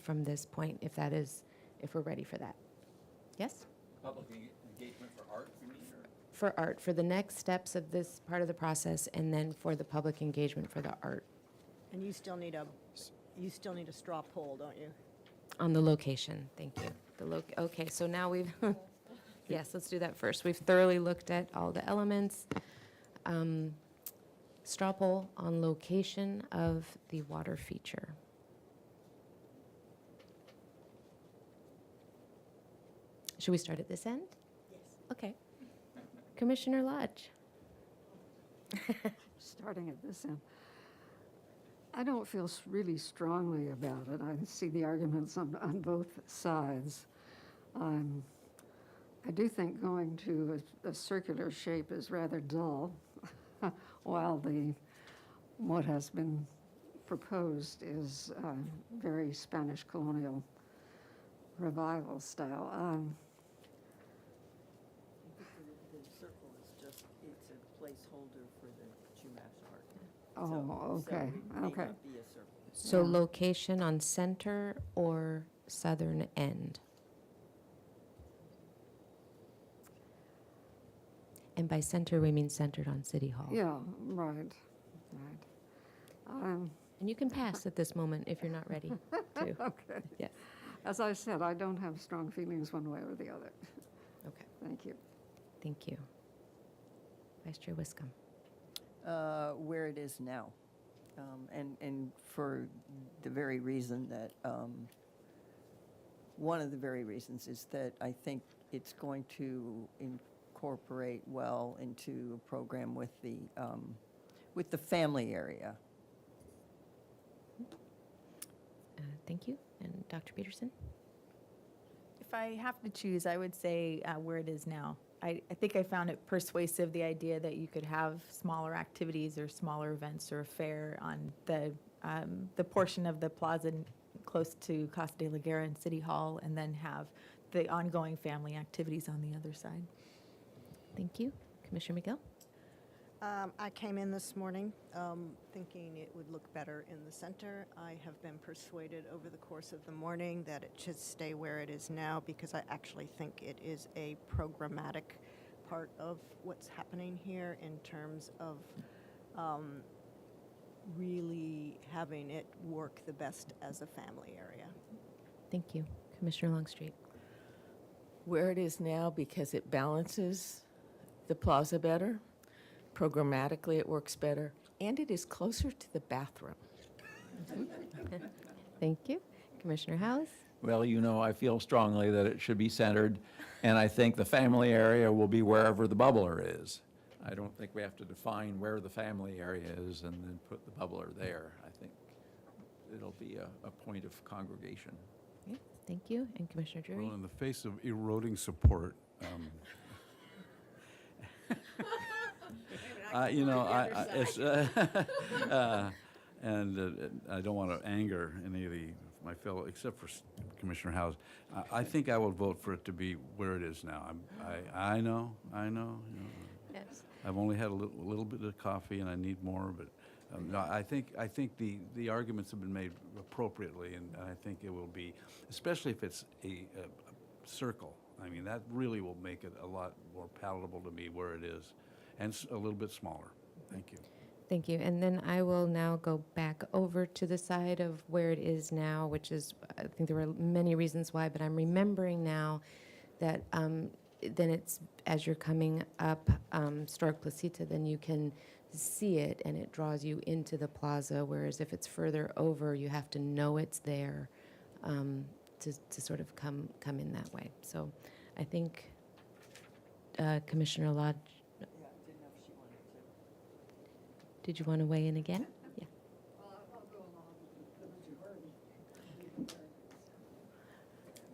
from this point, if we're ready for that. Yes? Public engagement for art, you mean, or? For art, for the next steps of this part of the process, and then for the public engagement for the art And you still need a straw poll, don't you? on the location. Thank you. Okay, so now we've, yes, let's do that first. We've thoroughly looked at all the elements. Straw poll on location of the water feature. Should we start at this end? Yes. Okay. Commissioner Lodge. Starting at this end. I don't feel really strongly about it. I see the arguments on both sides. I do think going to a circular shape is rather dull, while what has been proposed is very Spanish colonial revival style. The circle is just, it's a placeholder for the Chumash art. Oh, So okay, it may okay. not be a circle. So Yeah. location on center or southern end? And by center, we mean centered on City Hall. Yeah, right, right. And you can pass at this moment if you're not ready to. Okay. Yes. As I said, I don't have strong feelings one way or the other. Okay. Thank you. Thank you. Vice Chair Wiscombe. Where it is now. And for the very reason that, one of the very reasons is that I think it's going to incorporate well into a program with the family area. Thank you. And Dr. Peterson? If I have to choose, I would say where it is now. I think I found it persuasive, the idea that you could have smaller activities or smaller events or a fair on the portion of the plaza close to Casa de la Guerra and City Hall, and then have the ongoing family activities on the other side. Thank you. Commissioner McGill? I came in this morning thinking it would look better in the center. I have been persuaded over the course of the morning that it should stay where it is now, because I actually think it is a programmatic part of what's happening here in terms of really having it work the best as a family area. Thank you. Commissioner Longstreet? Where it is now because it balances the plaza better. Programmatically, it works better, and it is closer to the bathroom. Thank you. Commissioner House? Well, you know, I feel strongly that it should be centered, and I think the family area will be wherever the bubbler is. I don't think we have to define where the family area is and then put the bubbler there. I think it'll be a point of congregation. Okay. Thank you. And Commissioner Drury? Well, in the face of eroding support, you know, and I don't want to anger any of my fellow, except for Commissioner House. I think I will vote for it to be where it is now. I know. You know, Yes. I've only had a little bit of coffee, and I need more. But no, I think the arguments have been made appropriately, and I think it will be, especially if it's a circle. I mean, that really will make it a lot more palatable to me where it is, and a little bit smaller. Thank you. Thank you. And then I will now go back over to the side of where it is now, which is, I think there were many reasons why, but I'm remembering now that then it's, as you're coming up Stork Placita, then you can see it and it draws you into the plaza, whereas if it's further over, you have to know it's there to sort of come in that way. So I think Commissioner Lodge, did you want to weigh in again? Yeah.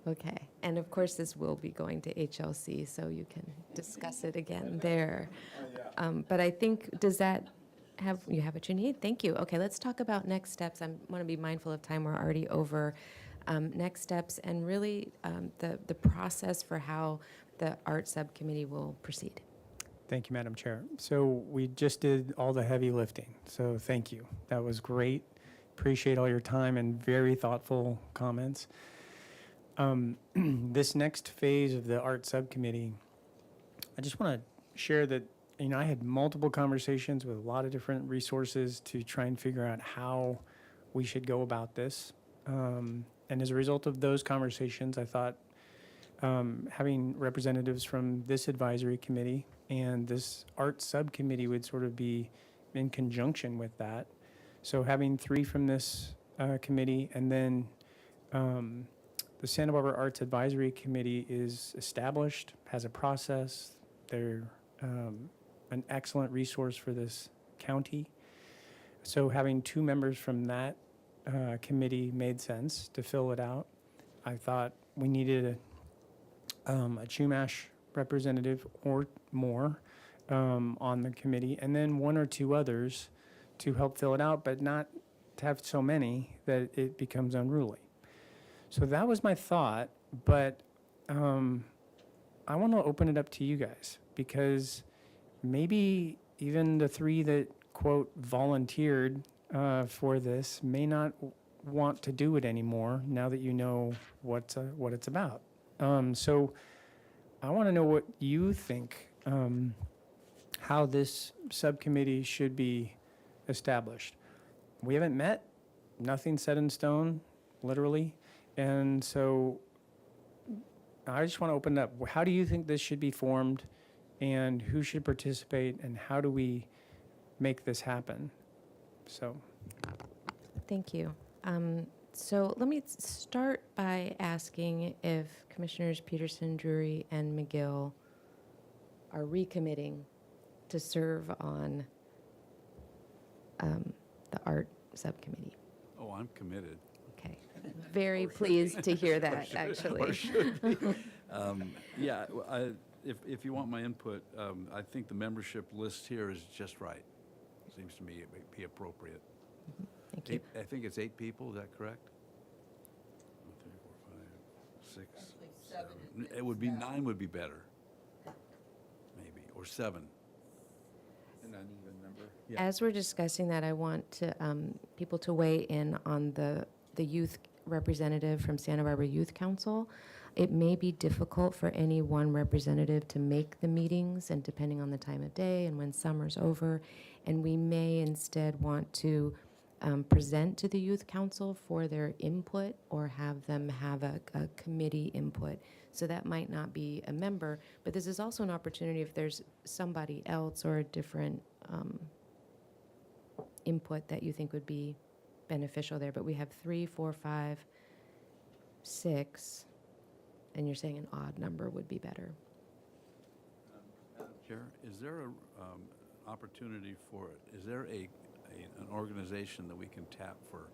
Okay. And of course, this will be going to HLC, so you can discuss it again there. But I think, does that you have what you need? Thank you. Okay, let's talk about next steps. I want to be mindful of time. We're already over. Next steps and really the process for how the art subcommittee will proceed. Thank you, Madam Chair. So we just did all the heavy lifting, so thank you. That was great. Appreciate all your time and very thoughtful comments. This next phase of the art subcommittee, I just want to share that, you know, I had multiple conversations with a lot of different resources to try and figure out how we should go about this. And as a result of those conversations, I thought having representatives from this advisory committee and this art subcommittee would sort of be in conjunction with that. So having 3 from this committee, and then the Santa Barbara Arts Advisory Committee is established, has a process. They're an excellent resource for this county. So having 2 members from that committee made sense to fill it out. I thought we needed a Chumash representative or more on the committee, and then 1 or 2 others to help fill it out, but not to have so many that it becomes unruly. So that was my thought, but I want to open it up to you guys, because maybe even the 3 that, quote, volunteered for this may not want to do it anymore now that you know what it's about. So I want to know what you think, how this subcommittee should be established. We haven't met nothing set in stone, literally. And so I just want to open it up. How do you think this should be formed, and who should participate, and how do we make this happen? So, Thank you. So let me start by asking if Commissioners Peterson, Drury, and McGill are recommitting to serve on the art subcommittee. Oh, I'm committed. Okay. Very pleased to hear that, actually. Yeah, if you want my input, I think the membership list here is just right. Seems to me it may be appropriate. Thank you. I think it's 8 people, is that correct? 1, 2, 3, 4, 5, 6, 7. It would be 9 would be better. Maybe, or 7. An uneven number. As we're discussing that, I want to, people to weigh in on the youth representative from Santa Barbara Youth Council. It may be difficult for any one representative to make the meetings, and depending on the time of day and when summer's over, and we may instead want to present to the youth council for their input, or have them have a committee input. So that might not be a member, but this is also an opportunity if there's somebody else or a different input that you think would be beneficial there. But we have 3, 4, 5, 6, and you're saying an odd number would be better. Chair, is there a opportunity for, is there an organization that we can tap for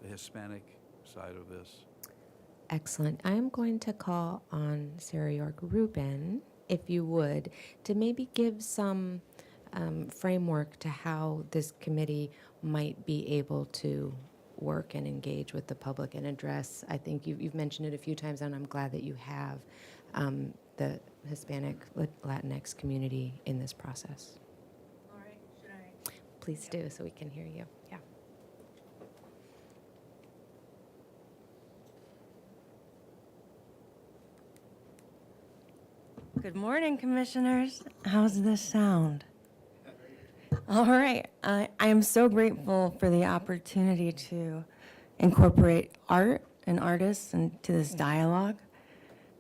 the Hispanic side of this? Excellent. I am going to call on Sarah York Rubin, if you would, to maybe give some framework to how this committee might be able to work and engage with the public and address. I think you've mentioned it a few times, and I'm glad that you have the Hispanic Latinx community in this process. All right, should I? Please do, so we can hear you. Yeah. Good morning, commissioners. How's this sound? All right. I am so grateful for the opportunity to incorporate art and artists into this dialogue.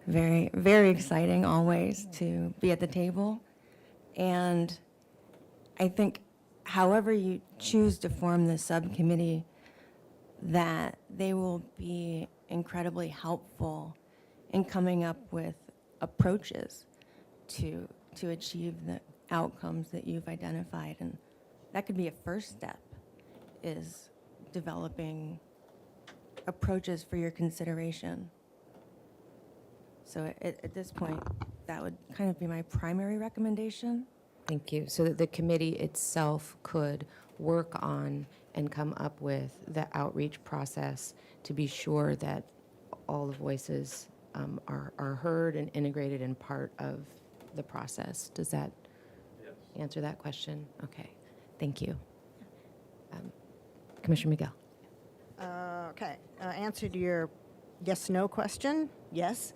Very, very exciting always to be at the table. And I think however you choose to form the subcommittee, that they will be incredibly helpful in coming up with approaches to achieve the outcomes that you've identified. And that could be a first step, is developing approaches for your consideration. So at this point, that would kind of be my primary recommendation. Thank you. So that the committee itself could work on and come up with the outreach process to be sure that all the voices are heard and integrated and part of the process. Does that answer that question? Okay. Thank you. Commissioner McGill. Okay, answer to your yes/no question, yes.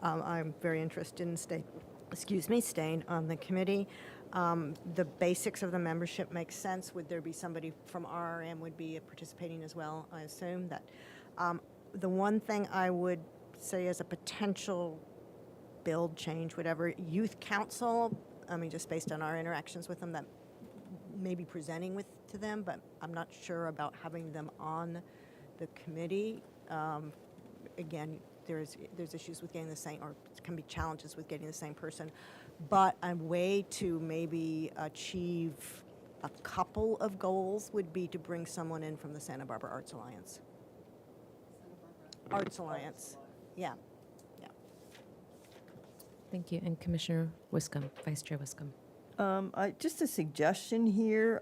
I'm very interested in staying on the committee. The basics of the membership make sense. Would there be somebody from RRM would be participating as well? I assume that. The one thing I would say as a potential build, change, whatever, youth council, I mean, just based on our interactions with them, that maybe presenting to them, but I'm not sure about having them on the committee. Again, there's issues with getting the same, or can be challenges with getting the same person. But a way to maybe achieve a couple of goals would be to bring someone in from the Santa Barbara Arts Alliance. Arts Alliance, yeah. Thank you. And Commissioner Wiscombe, Vice Chair Wiscombe. Just a suggestion here.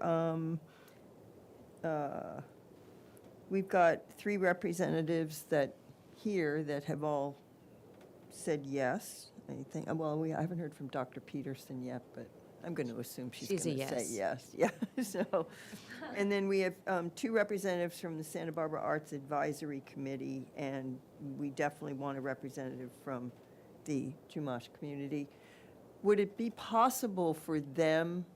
We've got 3 representatives that have all said yes. I think, well, I haven't heard from Dr. Peterson yet, but I'm going to assume she's She's a going to say yes. yes. Yeah. So, and then we have 2 representatives from the Santa Barbara Arts Advisory Committee, and we definitely want a representative from the Chumash community. Would it be possible for them,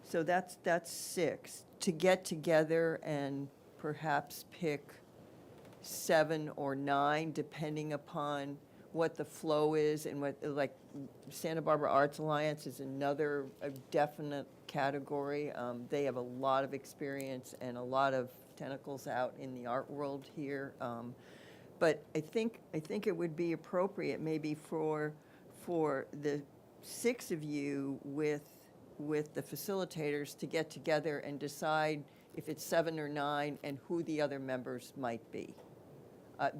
so that's 6, to get together and perhaps pick 7 or 9, depending upon what the flow is and what, like, Santa Barbara Arts Alliance is another a definite category. They have a lot of experience and a lot of tentacles out in the art world here. But I think it would be appropriate maybe for the 6 of you with the facilitators to get together and decide if it's 7 or 9 and who the other members might be.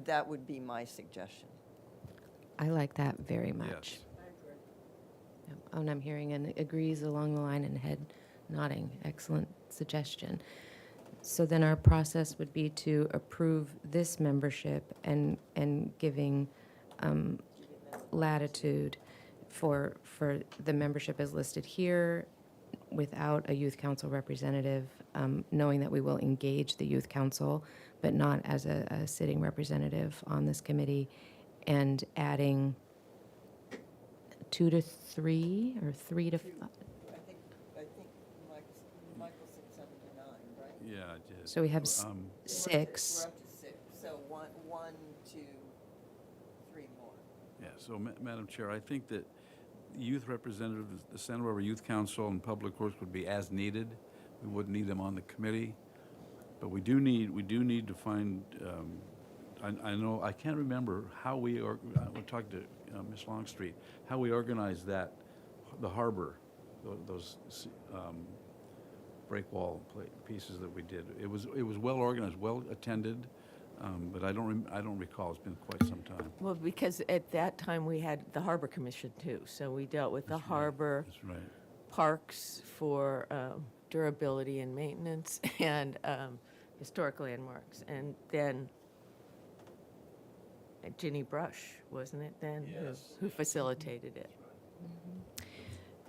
That would be my suggestion. I like that very much. Yes. Yep. Oh, and I'm hearing and agrees along the line and head nodding. Excellent suggestion. So then our process would be to approve this membership and giving latitude for the membership as listed here without a youth council representative, knowing that we will engage the youth council, but not as a sitting representative on this committee, and adding 2 to 3 or 3 to 5. I think Michael said 7 to 9, right? Yeah, I did. So we have Um, 6. We're up to 6, so 1, 2, 3 more. Yeah, so, Madam Chair, I think that youth representatives, the Santa Barbara Youth Council and Public Works would be as needed. We wouldn't need them on the committee, but we do need to find, I know, I can't remember how we talked to Ms. Longstreet, how we organized that, the harbor, those break wall pieces that we did. It was well organized, well attended, but I don't recall. It's been quite some time. Well, because at that time, we had the Harbor Commission, too. So we dealt with the That's right. harbor, That's right. parks for durability and maintenance, and historic landmarks. And then Ginny Brush, wasn't it then, who facilitated it?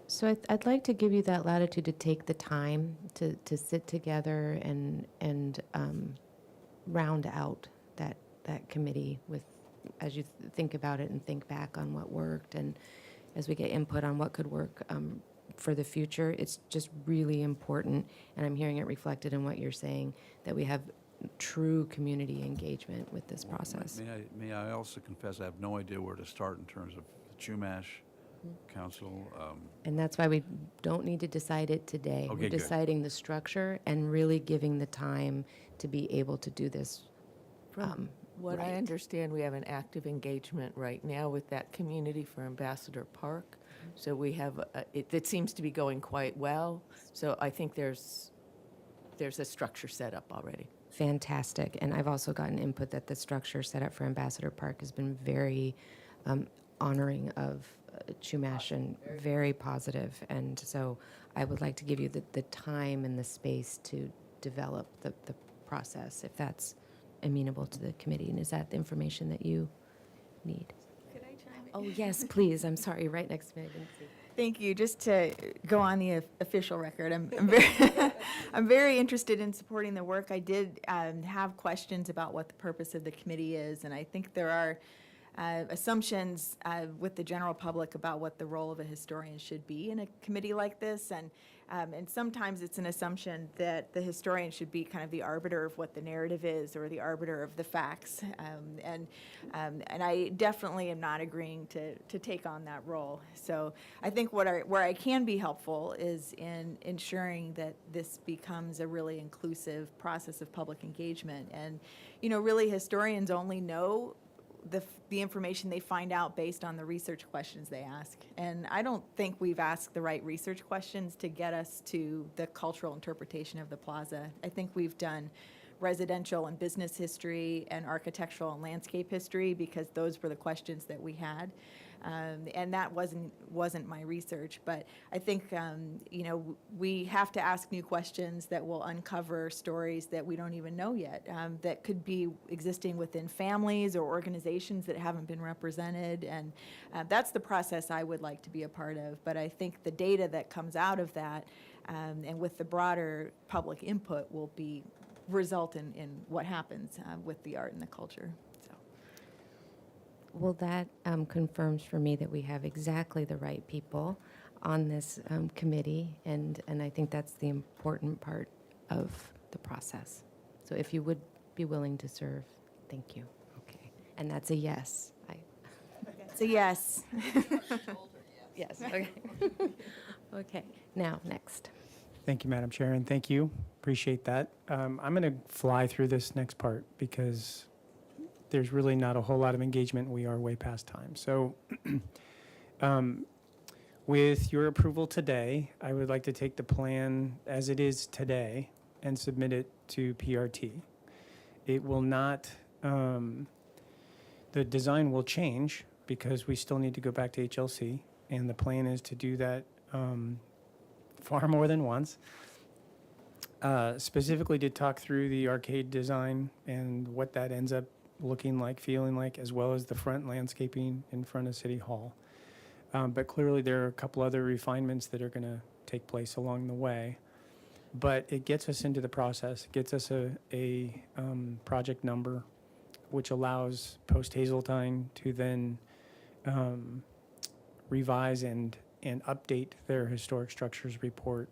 So I'd like to give you that latitude to take the time to sit together and round out that committee with, as you think about it and think back on what worked, and as we get input on what could work for the future. It's just really important, and I'm hearing it reflected in what you're saying, that we have true community engagement with this process. May I also confess, I have no idea where to start in terms of the Chumash Council. And that's why we don't need to decide it today. Okay, We're good. deciding the structure and really giving the time to be able to do this. From what I right. understand, we have an active engagement right now with that community for Ambassador Park. So we have, it seems to be going quite well. So I think there's a structure set up already. Fantastic. And I've also gotten input that the structure set up for Ambassador Park has been very honoring of Chumash and very positive. And so I would like to give you the time and the space to develop the process, if that's amenable to the committee. And is that the information that you need? Could I chime in? Oh, yes, please. I'm sorry, right next to me. I didn't see. Thank you. Just to go on the official record, I'm very, I'm very interested in supporting the work. I did have questions about what the purpose of the committee is, and I think there are assumptions with the general public about what the role of a historian should be in a committee like this, and sometimes it's an assumption that the historian should be kind of the arbiter of what the narrative is or the arbiter of the facts, and I definitely am not agreeing to take on that role. So I think where I can be helpful is in ensuring that this becomes a really inclusive process of public engagement, and really historians only know the information they find out based on the research questions they ask. And I don't think we've asked the right research questions to get us to the cultural interpretation of the plaza. I think we've done residential and business history and architectural and landscape history because those were the questions that we had. And that wasn't my research, but I think we have to ask new questions that will uncover stories that we don't even know yet, that could be existing within families or organizations that haven't been represented, and that's the process I would like to be a part of. But I think the data that comes out of that, and with the broader public input, will result in what happens with the art and the culture. Well, that confirms for me that we have exactly the right people on this committee, and I think that's the important part of the process. So if you would be willing to serve, thank you. Okay. And that's a yes. So yes. Yes, okay. Okay, now, next. Thank you, Madam Chair, and thank you. Appreciate that. I'm going to fly through this next part because there's really not a whole lot of engagement. We are way past time. So with your approval today, I would like to take the plan as it is today and submit it to PRT. It will not, the design will change because we still need to go back to HLC, and the plan is to do that far more than once. Specifically to talk through the arcade design and what that ends up looking like, feeling like, as well as the front landscaping in front of City Hall. But clearly there are a couple other refinements that are going to take place along the way. But it gets us into the process. It gets us a project number, which allows post-Hazeltine to then revise and update their historic structures report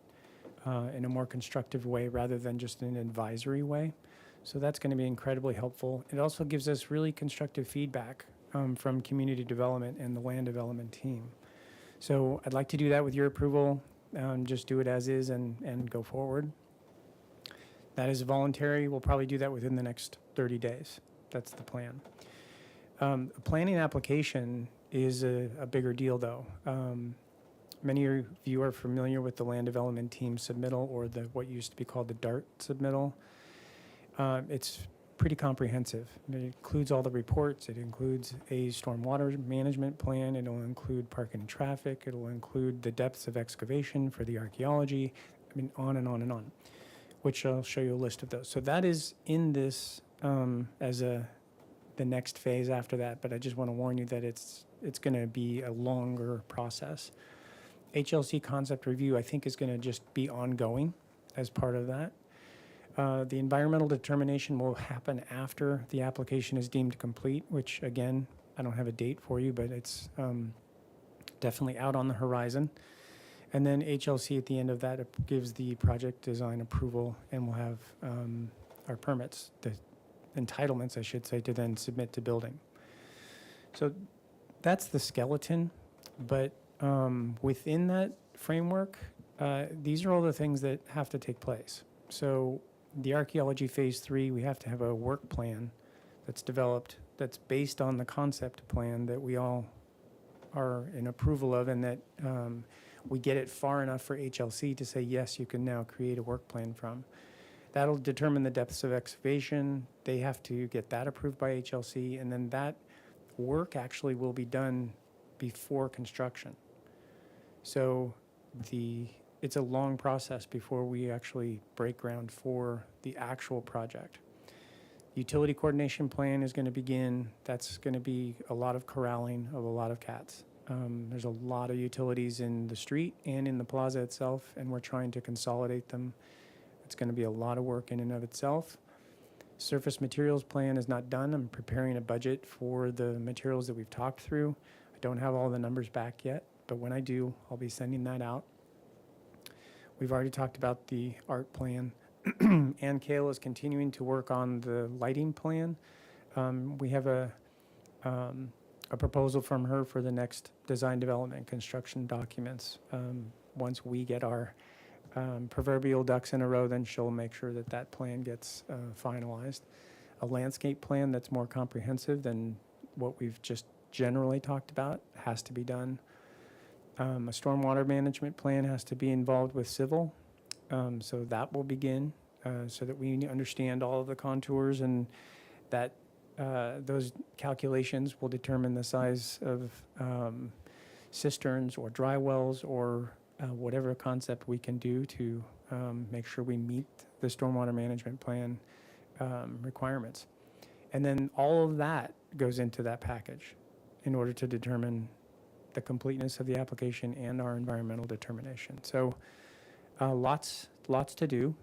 in a more constructive way rather than just an advisory way. So that's going to be incredibly helpful. It also gives us really constructive feedback from community development and the land development team. So I'd like to do that with your approval. Just do it as is and go forward. That is voluntary. We'll probably do that within the next 30 days. That's the plan. A planning application is a bigger deal, though. Many of you are familiar with the land development team submittal, or what used to be called the DART submittal. It's pretty comprehensive. It includes all the reports. It includes a stormwater management plan. It'll include parking and traffic. It'll include the depths of excavation for the archaeology. I mean, on and on and on, which I'll show you a list of those. So that is in this as the next phase after that, but I just want to warn you that it's going to be a longer process. HLC concept review, I think, is going to just be ongoing as part of that. The environmental determination will happen after the application is deemed complete, which, again, I don't have a date for you, but it's definitely out on the horizon. And then HLC at the end of that gives the project design approval, and we'll have our permits, the entitlements, I should say, to then submit to building. So that's the skeleton, but within that framework, these are all the things that have to take place. So the archaeology phase 3, we have to have a work plan that's developed that's based on the concept plan that we all are in approval of, and that we get it far enough for HLC to say, yes, you can now create a work plan from. That'll determine the depths of excavation. They have to get that approved by HLC, and then that work actually will be done before construction. So it's a long process before we actually break ground for the actual project. Utility coordination plan is going to begin. That's going to be a lot of corralling of a lot of cats. There's a lot of utilities in the street and in the plaza itself, and we're trying to consolidate them. It's going to be a lot of work in and of itself. Surface materials plan is not done. I'm preparing a budget for the materials that we've talked through. I don't have all the numbers back yet, but when I do, I'll be sending that out. We've already talked about the art plan. Ann Kale is continuing to work on the lighting plan. We have a proposal from her for the next design, development, construction documents. Once we get our proverbial ducks in a row, then she'll make sure that that plan gets finalized. A landscape plan that's more comprehensive than what we've just generally talked about has to be done. A stormwater management plan has to be involved with civil, so that will begin so that we understand all of the contours, and that those calculations will determine the size of cisterns or dry wells or whatever concept we can do to make sure we meet the stormwater management plan requirements. And then all of that goes into that package in order to determine the completeness of the application and our environmental determination. So lots to do.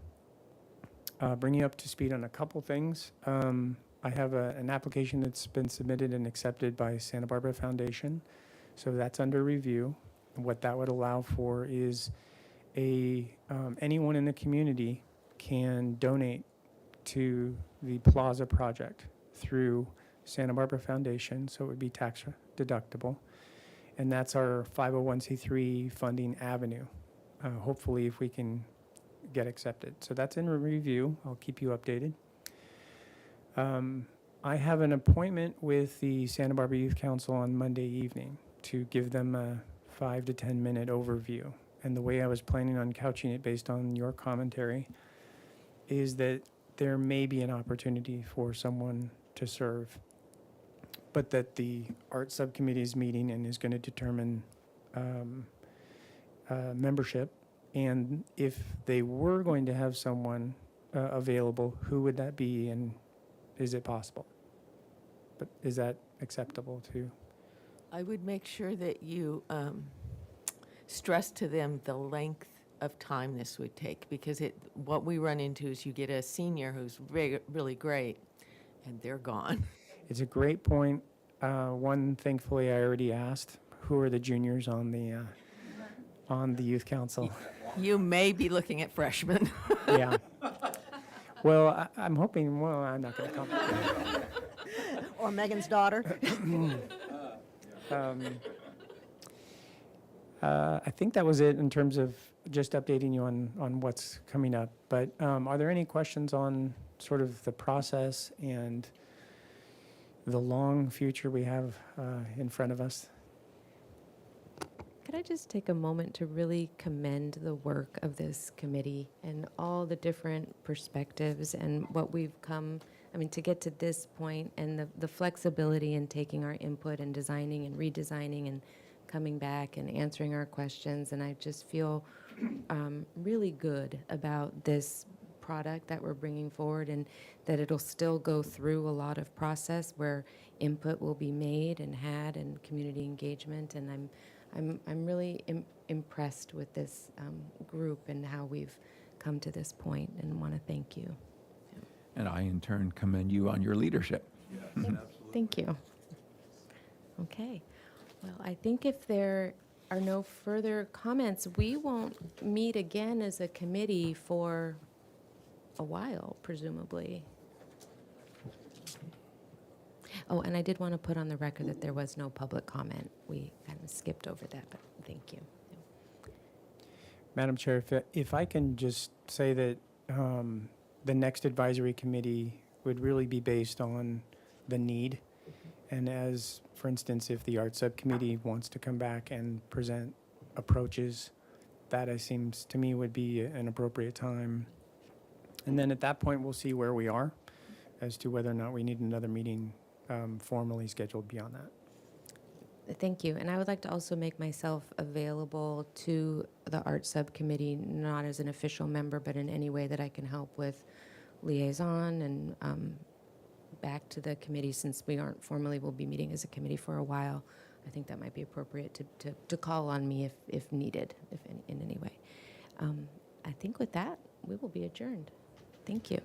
Bring you up to speed on a couple things. I have an application that's been submitted and accepted by Santa Barbara Foundation. So that's under review. What that would allow for is anyone in the community can donate to the Plaza project through Santa Barbara Foundation, so it would be tax deductible. And that's our 501c3 funding avenue, hopefully if we can get accepted. So that's in review. I'll keep you updated. I have an appointment with the Santa Barbara Youth Council on Monday evening to give them a 5 to 10 minute overview. And the way I was planning on couching it based on your commentary is that there may be an opportunity for someone to serve, but that the art subcommittee is meeting and is going to determine membership. And if they were going to have someone available, who would that be, and is it possible? But is that acceptable to? I would make sure that you stress to them the length of time this would take, because what we run into is you get a senior who's really great, and they're gone. It's a great point. One, thankfully, I already asked. Who are the juniors on the youth council? You may be looking at freshmen. Yeah. Well, I'm hoping. Well, I'm not going to comment. Or Megan's daughter. I think that was it in terms of just updating you on what's coming up. But are there any questions on sort of the process and the long future we have in front of us? Could I just take a moment to really commend the work of this committee and all the different perspectives and what we've come, to get to this point, and the flexibility in taking our input and designing and redesigning and coming back and answering our questions. And I just feel really good about this product that we're bringing forward, and that it'll still go through a lot of process where input will be made and had, and community engagement. And I'm really impressed with this group and how we've come to this point, and want to thank you. And I, in turn, commend you on your leadership. Thank you. Okay. Well, I think if there are no further comments, we won't meet again as a committee for a while, presumably. Oh, and I did want to put on the record that there was no public comment. We kind of skipped over that, but thank you. Madam Chair, if I can just say that the next advisory committee would really be based on the need. And as, for instance, if the art subcommittee wants to come back and present approaches, that seems to me would be an appropriate time. And then at that point, we'll see where we are as to whether or not we need another meeting formally scheduled beyond that. Thank you. And I would like to also make myself available to the art subcommittee, not as an official member, but in any way that I can help with liaison and back to the committee, since we aren't formally, will be meeting as a committee for a while. I think that might be appropriate to call on me if needed, in any way. I think with that, we will be adjourned. Thank you.